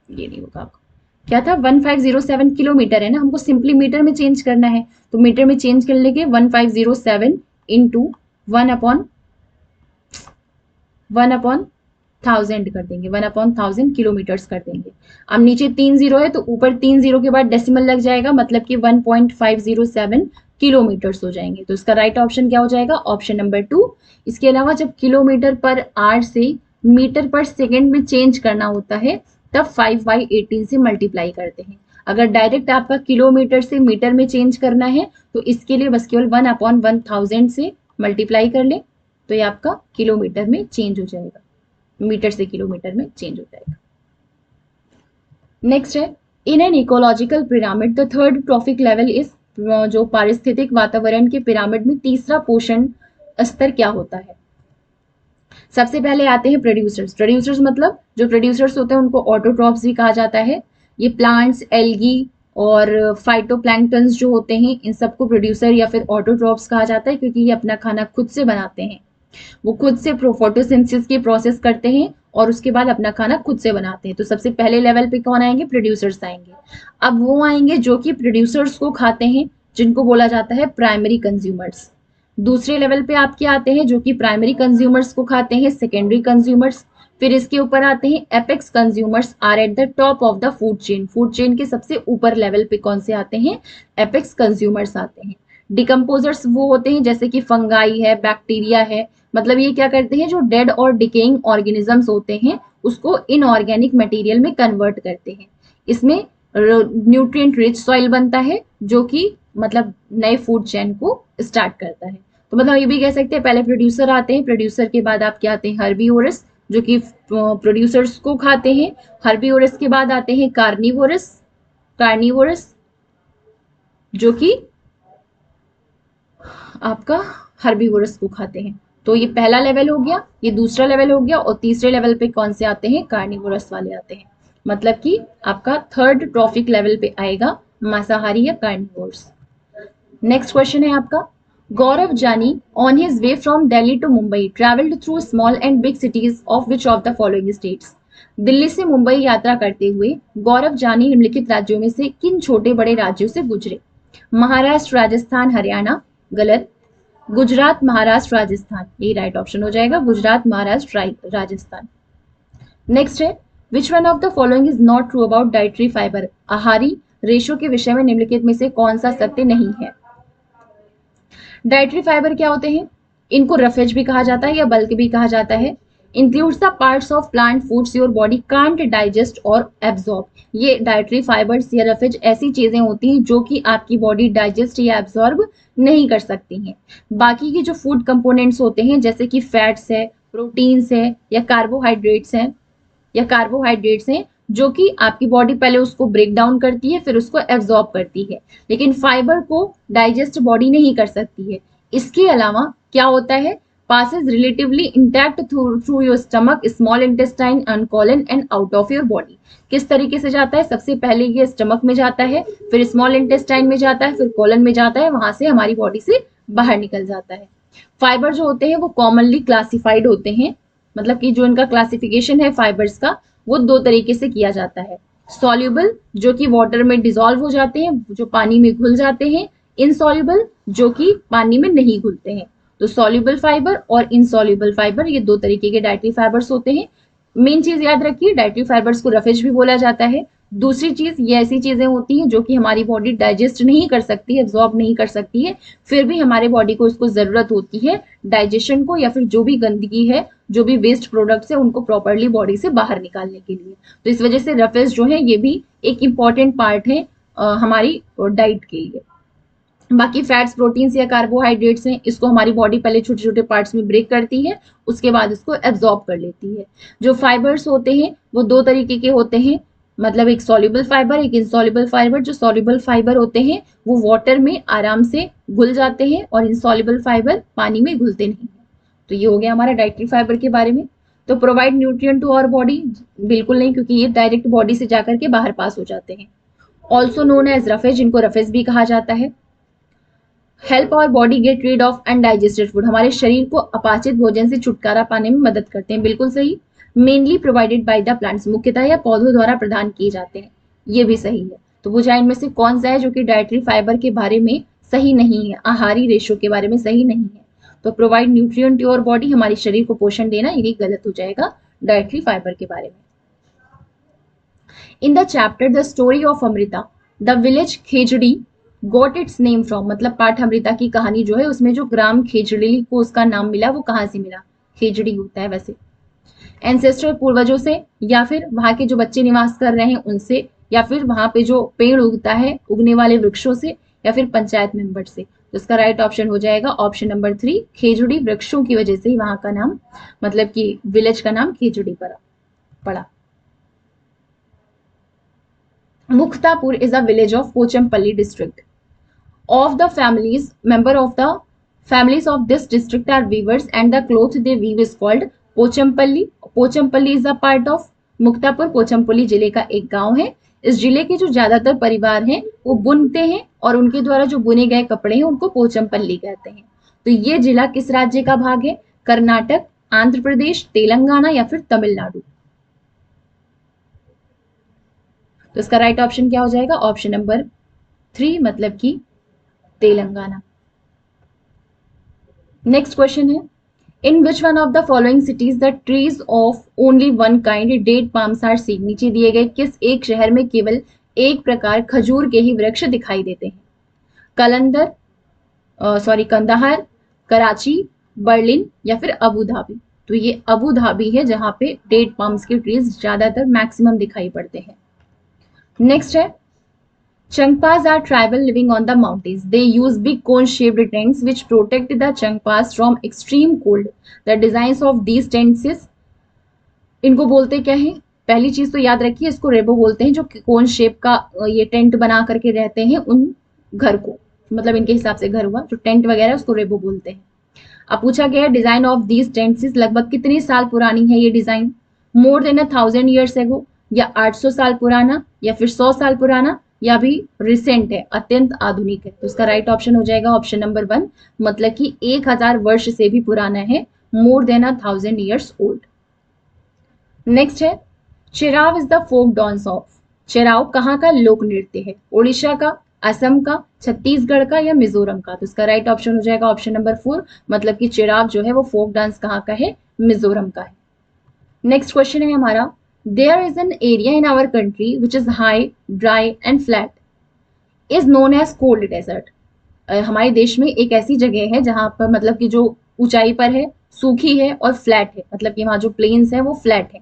ये नहीं होगा. आपका क्या था? 1507 किलोमीटर है ना, हमको सिंपली मीटर में चेंज करना है. तो मीटर में चेंज कर लेंगे 1507 इंटू 1/1000 कर देंगे. 1/1000 किलोमीटर्स कर देंगे. अब नीचे 3 0 है तो ऊपर 3 0 के बाद डेसिमल लग जाएगा, मतलब कि 1.507 किलोमीटर्स हो जाएंगे. तो इसका राइट ऑप्शन क्या हो जाएगा? Option number 2. इसके अलावा जब किलोमीटर पर आवर से मीटर पर सेकेंड में चेंज करना होता है तब 5/18 से मल्टीप्लाई करते हैं. अगर डायरेक्ट आपका किलोमीटर से मीटर में चेंज करना है तो इसके लिए बस केवल 1/1000 से मल्टीप्लाई कर ले तो ये आपका किलोमीटर में चेंज हो जाएगा. मीटर से किलोमीटर में चेंज हो जाएगा. नेक्स्ट है, in an ecological pyramid the third trophic level is, जो पारिस्थितिक वातावरण के पिरामिड में तीसरा पोषण स्तर क्या होता है? सबसे पहले आते हैं प्रोड्यूसर्स. प्रोड्यूसर्स मतलब जो प्रोड्यूसर्स होते हैं उनको ऑटोट्रॉप्स भी कहा जाता है. ये प्लांट्स, एल्गी और फाइटोप्लैंक्टन्स जो होते हैं इन सबको प्रोड्यूसर या फिर ऑटोट्रॉप्स कहा जाता है, क्योंकि ये अपना खाना खुद से बनाते हैं. वो खुद से फोटोसिंथेसिस की प्रोसेस करते हैं और उसके बाद अपना खाना खुद से बनाते हैं. तो सबसे पहले लेवल पे कौन आएंगे? प्रोड्यूसर्स आएंगे. अब वो आएंगे जो कि प्रोड्यूसर्स को खाते हैं, जिनको बोला जाता है प्राइमरी कंज्यूमर्स. दूसरे लेवल पे आपके आते हैं जो कि प्राइमरी कंज्यूमर्स को खाते हैं, सेकेंडरी कंज्यूमर्स. फिर इसके ऊपर आते हैं apex consumers are at the top of the food chain. Food chain के सबसे ऊपर लेवल पे कौन से आते हैं? एपेक्स कंज्यूमर्स आते हैं. डिकम्पोजर्स वो होते हैं जैसे कि फंगाई है, बैक्टीरिया है, मतलब ये क्या करते हैं? जो डेड और डिकेइंग ऑर्गेनिजम्स होते हैं उसको इनऑर्गेनिक मटेरियल में कन्वर्ट करते हैं. इसमें न्यूट्रिएंट रिच सॉइल बनता है जो कि मतलब नए फूड चेन को स्टार्ट करता है. तो मतलब ये भी कह सकते हैं पहले प्रोड्यूसर आते हैं, प्रोड्यूसर के बाद आपके आते हैं हर्बीवोरस जो कि प्रोड्यूसर्स को खाते हैं. हर्बीवोरस के बाद आते हैं कार्निवोरस जो कि आपका हर्बीवोरस को खाते हैं. तो ये पहला लेवल हो गया, ये दूसरा लेवल हो गया, और तीसरे लेवल पे कौन से आते हैं? कार्निवोरस वाले आते हैं. मतलब कि आपका थर्ड ट्रॉफिक लेवल पे आएगा मांसाहारी या कार्निवोरस. नेक्स्ट क्वेश्चन है आपका, Gaurav Jani on his way from Delhi to Mumbai travelled through small and big cities of which of the following states. Delhi से मुंबई यात्रा करते हुए गौरव जानी निम्नलिखित राज्यों में से किन छोटे बड़े राज्यों से गुजरे? महाराष्ट्र, राजस्थान, हरियाणा. गलत. गुजरात, महाराष्ट्र, राजस्थान. यही राइट ऑप्शन हो जाएगा, गुजरात, महाराष्ट्र, राजस्थान. नेक्स्ट है, विच one of the following is not true about dietary fibre. आहारी रेशो के विषय में निम्नलिखित में से कौन सा सत्य नहीं है? डाइटरी फाइबर क्या होते हैं? इनको रफेज भी कहा जाता है या बल्क भी कहा जाता है. Includes the parts of plant foods your body can't digest और एब्जॉर्ब. ये डाइटरी फाइबर्स या रफेज ऐसी चीजें होती हैं जो कि आपकी बॉडी डाइजेस्ट या एब्जॉर्ब नहीं कर सकती हैं. बाकी के जो फूड कंपोनेंट्स होते हैं जैसे कि फैट्स है, प्रोटीन्स है या कार्बोहाइड्रेट्स हैं जो कि आपकी बॉडी पहले उसको ब्रेक डाउन करती है फिर उसको एब्जॉर्ब करती है, लेकिन फाइबर को डाइजेस्ट बॉडी नहीं कर सकती है। इसके अलावा क्या होता है, passes relatively intact through your stomach, small intestine and colon and out of your body. किस तरीके से जाता है, सबसे पहले ये स्टमक में जाता है, फिर स्मॉल इंटेस्टाइन में जाता है, फिर कोलन में जाता है, वहां से हमारी बॉडी से बाहर निकल जाता है। फाइबर जो होते हैं वो कॉमनली क्लासिफाइड होते हैं, मतलब कि जो इनका क्लासिफिकेशन है फाइबर्स का वो दो तरीके से किया जाता है। सॉल्युबल जो कि वाटर में डिसॉल्व हो जाते हैं, जो पानी में घुल जाते हैं, इनसॉल्युबल जो कि पानी में नहीं घुलते हैं। तो सॉल्युबल फाइबर और इनसॉल्युबल फाइबर ये दो तरीके के डाइटरी फाइबर्स होते हैं। मेन चीज याद रखिए, डाइटरी फाइबर्स को रफेज भी बोला जाता है। दूसरी चीज, ये ऐसी चीजें होती हैं जो कि हमारी बॉडी डाइजेस्ट नहीं कर सकती, एब्जॉर्ब नहीं कर सकती है, फिर भी हमारे बॉडी को इसको जरूरत होती है डाइजेशन को, या फिर जो भी गंदगी है, जो भी वेस्ट प्रोडक्ट्स है, उनको प्रॉपरली बॉडी से बाहर निकालने के लिए। तो इस वजह से रफेज जो है ये भी एक इंपॉर्टेंट पार्ट है हमारी डाइट के लिए। बाकी फैट्स, प्रोटीन्स या कार्बोहाइड्रेट्स हैं, इसको हमारी बॉडी पहले छोटे छोटे पार्ट्स में ब्रेक करती है, उसके बाद इसको एब्जॉर्ब कर लेती है। जो फाइबर्स होते हैं वो दो तरीके के होते हैं, मतलब एक सॉल्युबल फाइबर, एक इनसॉल्युबल फाइबर। जो सॉल्युबल फाइबर होते हैं वो वाटर में आराम से घुल जाते हैं और इनसॉल्युबल फाइबर पानी में घुलते नहीं है। तो ये हो गया हमारा डाइटरी फाइबर के बारे में। तो provide nutrient to our body, बिल्कुल नहीं, क्योंकि ये डायरेक्ट बॉडी से जाकर के बाहर पास हो जाते हैं। ऑल्सो नोन एज रफेज, इनको रफेज भी कहा जाता है। Help our body get rid of undigested food, हमारे शरीर को अपाचित भोजन से छुटकारा पाने में मदद करते हैं, बिल्कुल सही। Mainly provided by the plants, मुख्यतः या पौधों द्वारा प्रदान किए जाते हैं, ये भी सही है। तो वो इनमें से कौन सा है जो कि डाइटरी फाइबर के बारे में सही नहीं है, आहारी रेशो के बारे में सही नहीं है। तो provide nutrient to our body, हमारे शरीर को पोषण देना, यही गलत हो जाएगा डाइटरी फाइबर के बारे में। In the chapter the story of Amrita, the village Khejri got its name from, मतलब पाठ अमृता की कहानी जो है उसमें जो ग्राम खेजड़ी को उसका नाम मिला वो कहाँ से मिला, खेजड़ी होता है वैसे, एंसेस्ट्रल पूर्वजों से, या फिर वहां के जो बच्चे निवास कर रहे हैं उनसे, या फिर वहां पे जो पेड़ उगता है उगने वाले वृक्षों से, या फिर पंचायत मेंबर से। तो इसका राइट ऑप्शन हो जाएगा ऑप्शन नंबर 3, खेजड़ी वृक्षों की वजह से ही वहां का नाम, मतलब कि विलेज का नाम खेजड़ी पड़ा। Muktapur is a village of Pochampally district. Of the families, member of the families of this district are weavers and the cloth they weave is called Pochampally. Pochampally is a part of Muktapur, Pochampally जिले का एक गांव है। इस जिले के जो ज्यादातर परिवार हैं वो बुनते हैं और उनके द्वारा जो बुने गए कपड़े हैं उनको पोचमपल्ली कहते हैं। तो ये जिला किस राज्य का भाग है, कर्नाटक, आंध्र प्रदेश, तेलंगाना या फिर तमिलनाडु। तो इसका राइट ऑप्शन क्या हो जाएगा, ऑप्शन नंबर 3, मतलब कि तेलंगाना। नेक्स्ट क्वेश्चन है, in which one of the following cities the trees of only one kind date palms are seen, नीचे दिए गए किस एक शहर में केवल एक प्रकार खजूर के ही वृक्ष दिखाई देते हैं, कंदाहार, कराची, बर्लिन या फिर अबू धाबी। तो ये अबू धाबी है जहां पे डेट पाम्स के ट्रीज ज्यादातर मैक्सिमम दिखाई पड़ते हैं। नेक्स्ट है, Changpas are tribal living on the mountains. They use big cone-shaped tents which protect the Changpas from extreme cold. The designs of these tents is, इनको बोलते क्या है, पहली चीज तो याद रखिए इसको रेबो बोलते हैं, जो कोन शेप का ये टेंट बना करके रहते हैं उन घर को, मतलब इनके हिसाब से घर हुआ, जो टेंट वगैरह उसको रेबो बोलते हैं। अब पूछा गया है design of these tents is, लगभग कितनी साल पुरानी है ये डिजाइन, मोर देन 1000 years ago, या 800 साल पुराना, या फिर 100 साल पुराना, या भी रिसेंट है, अत्यंत आधुनिक है। तो इसका राइट ऑप्शन हो जाएगा ऑप्शन नंबर 1, मतलब कि 1000 वर्ष से भी पुराना है, more than 1000 years old। Next है, Cheraw is the folk dance of, Cheraw कहाँ का लोक नृत्य है, उड़ीसा का, असम का, छत्तीसगढ़ का या मिजोरम का। तो इसका राइट ऑप्शन हो जाएगा ऑप्शन नंबर 4, मतलब कि चिराव जो है वो फोक डांस कहाँ का है, मिजोरम का है। नेक्स्ट क्वेश्चन है हमारा, there is an area in our country which is high, dry and flat, is known as cold desert। हमारे देश में एक ऐसी जगह है जहां पर मतलब कि जो ऊंचाई पर है, सूखी है और फ्लैट है, मतलब कि वहां जो प्लेन्स है वो फ्लैट है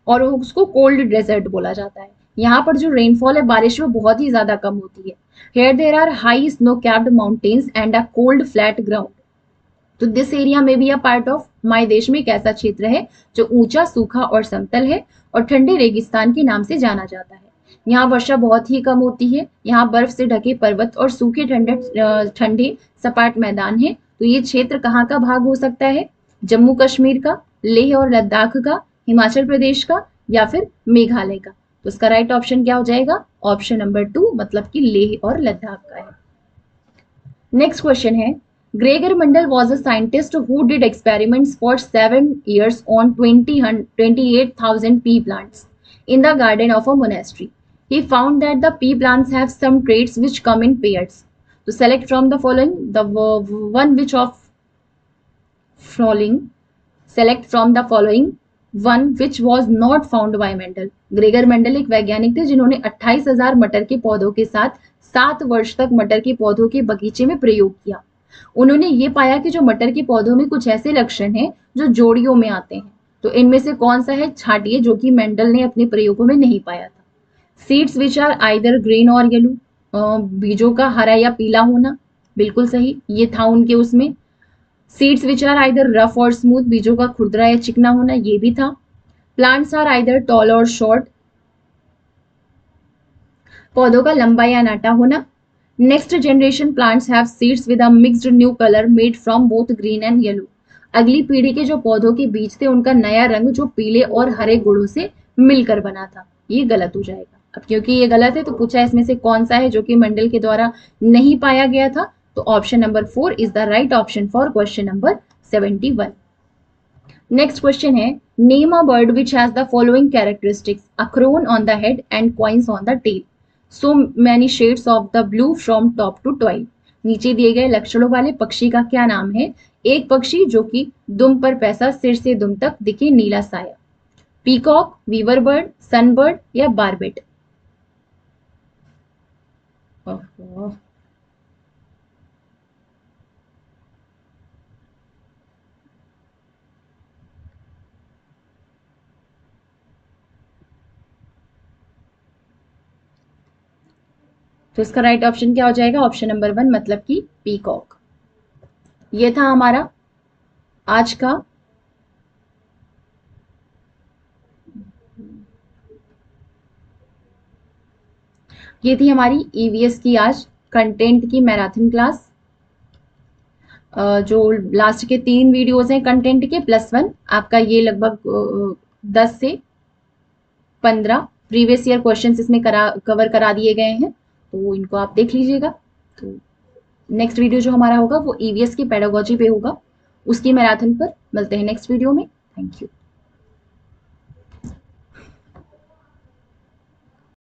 और उसको कोल्ड डेजर्ट बोला जाता है। यहाँ पर जो रेनफॉल है, बारिश वो बहुत ही ज्यादा कम होती है। Here there are high snow capped mountains and a cold flat ground। तो दिस एरिया में बी अ पार्ट ऑफ हमारे देश में एक ऐसा क्षेत्र है जो ऊंचा, सूखा और समतल है और ठंडे रेगिस्तान के नाम से जाना जाता है। यहाँ वर्षा बहुत ही कम होती है। यहाँ बर्फ से ढके पर्वत और सूखे ठंडे सपाट मैदान है। तो ये क्षेत्र कहाँ का भाग हो सकता है? जम्मू कश्मीर का, लेह और लद्दाख का, हिमाचल प्रदेश का या फिर मेघालय का। तो इसका राइट ऑप्शन क्या हो जाएगा? ऑप्शन नंबर 2 मतलब कि लेह और लद्दाख का है। नेक्स्ट क्वेश्चन है, Gregor Mandal was a scientist who did experiments for 7 years on 28,000 pea plants in the garden of a monastery. He found that the pea plants have some traits which come in pairs. So select from the following the one which of following select from the following one which was not found by Mendel. Gregor Mendel एक वैज्ञानिक थे जिन्होंने 28,000 मटर के पौधों के साथ 7 वर्ष तक मटर के पौधों के बगीचे में प्रयोग किया। उन्होंने ये पाया कि जो मटर के पौधों में कुछ ऐसे लक्षण हैं जो जोड़ियों में आते हैं। तो इनमें से कौन सा है? छाटिए, जो कि मेंडल ने अपने प्रयोगों में नहीं पाया था। Seeds which are either green or yellow, बीजों का हरा या पीला होना, बिल्कुल सही, ये था उनके उसमें। Seeds which are either rough or smooth, बीजों का खुरदरा या चिकना होना, ये भी था। Plants are either tall or short, पौधों का लंबा या नाटा होना। Next generation plants have seeds with a mixed new colour made from both green and yellow. अगली पीढ़ी के जो पौधों के बीज थे उनका नया रंग जो पीले और हरे गुणों से मिलकर बना था। ये गलत हो जाएगा। अब क्योंकि ये गलत है तो पूछा इसमें से कौन सा है जो कि मंडल के द्वारा नहीं पाया गया था। तो option number 4 is the right option for question number 71। Next question है, name a bird which has the following characteristics, a crown on the head and coins on the tail, so many shades of the blue from top to tail. नीचे दिए गए लक्षणों वाले पक्षी का क्या नाम है? एक पक्षी जो कि दुम पर पैसा, सिर से दुम तक दिखे नीला साया। पीकॉक, वीवर बर्ड, सनबर्ड या बारबेट। तो इसका राइट ऑप्शन क्या हो जाएगा? ऑप्शन नंबर 1 मतलब कि पीकॉक। ये था हमारा आज का ये थी हमारी ईवीएस की आज कंटेंट की मैराथन क्लास। जो लास्ट के 3 वीडियोस हैं कंटेंट के +1, आपका ये लगभग 10 से 15 प्रीवियस ईयर क्वेश्चंस इसमें कवर करा दिए गए हैं। तो इनको आप देख लीजिएगा। तो नेक्स्ट वीडियो जो हमारा होगा वो ईवीएस की पेडागोजी पे होगा। उसकी मैराथन पर मिलते हैं नेक्स्ट वीडियो में। Thank you.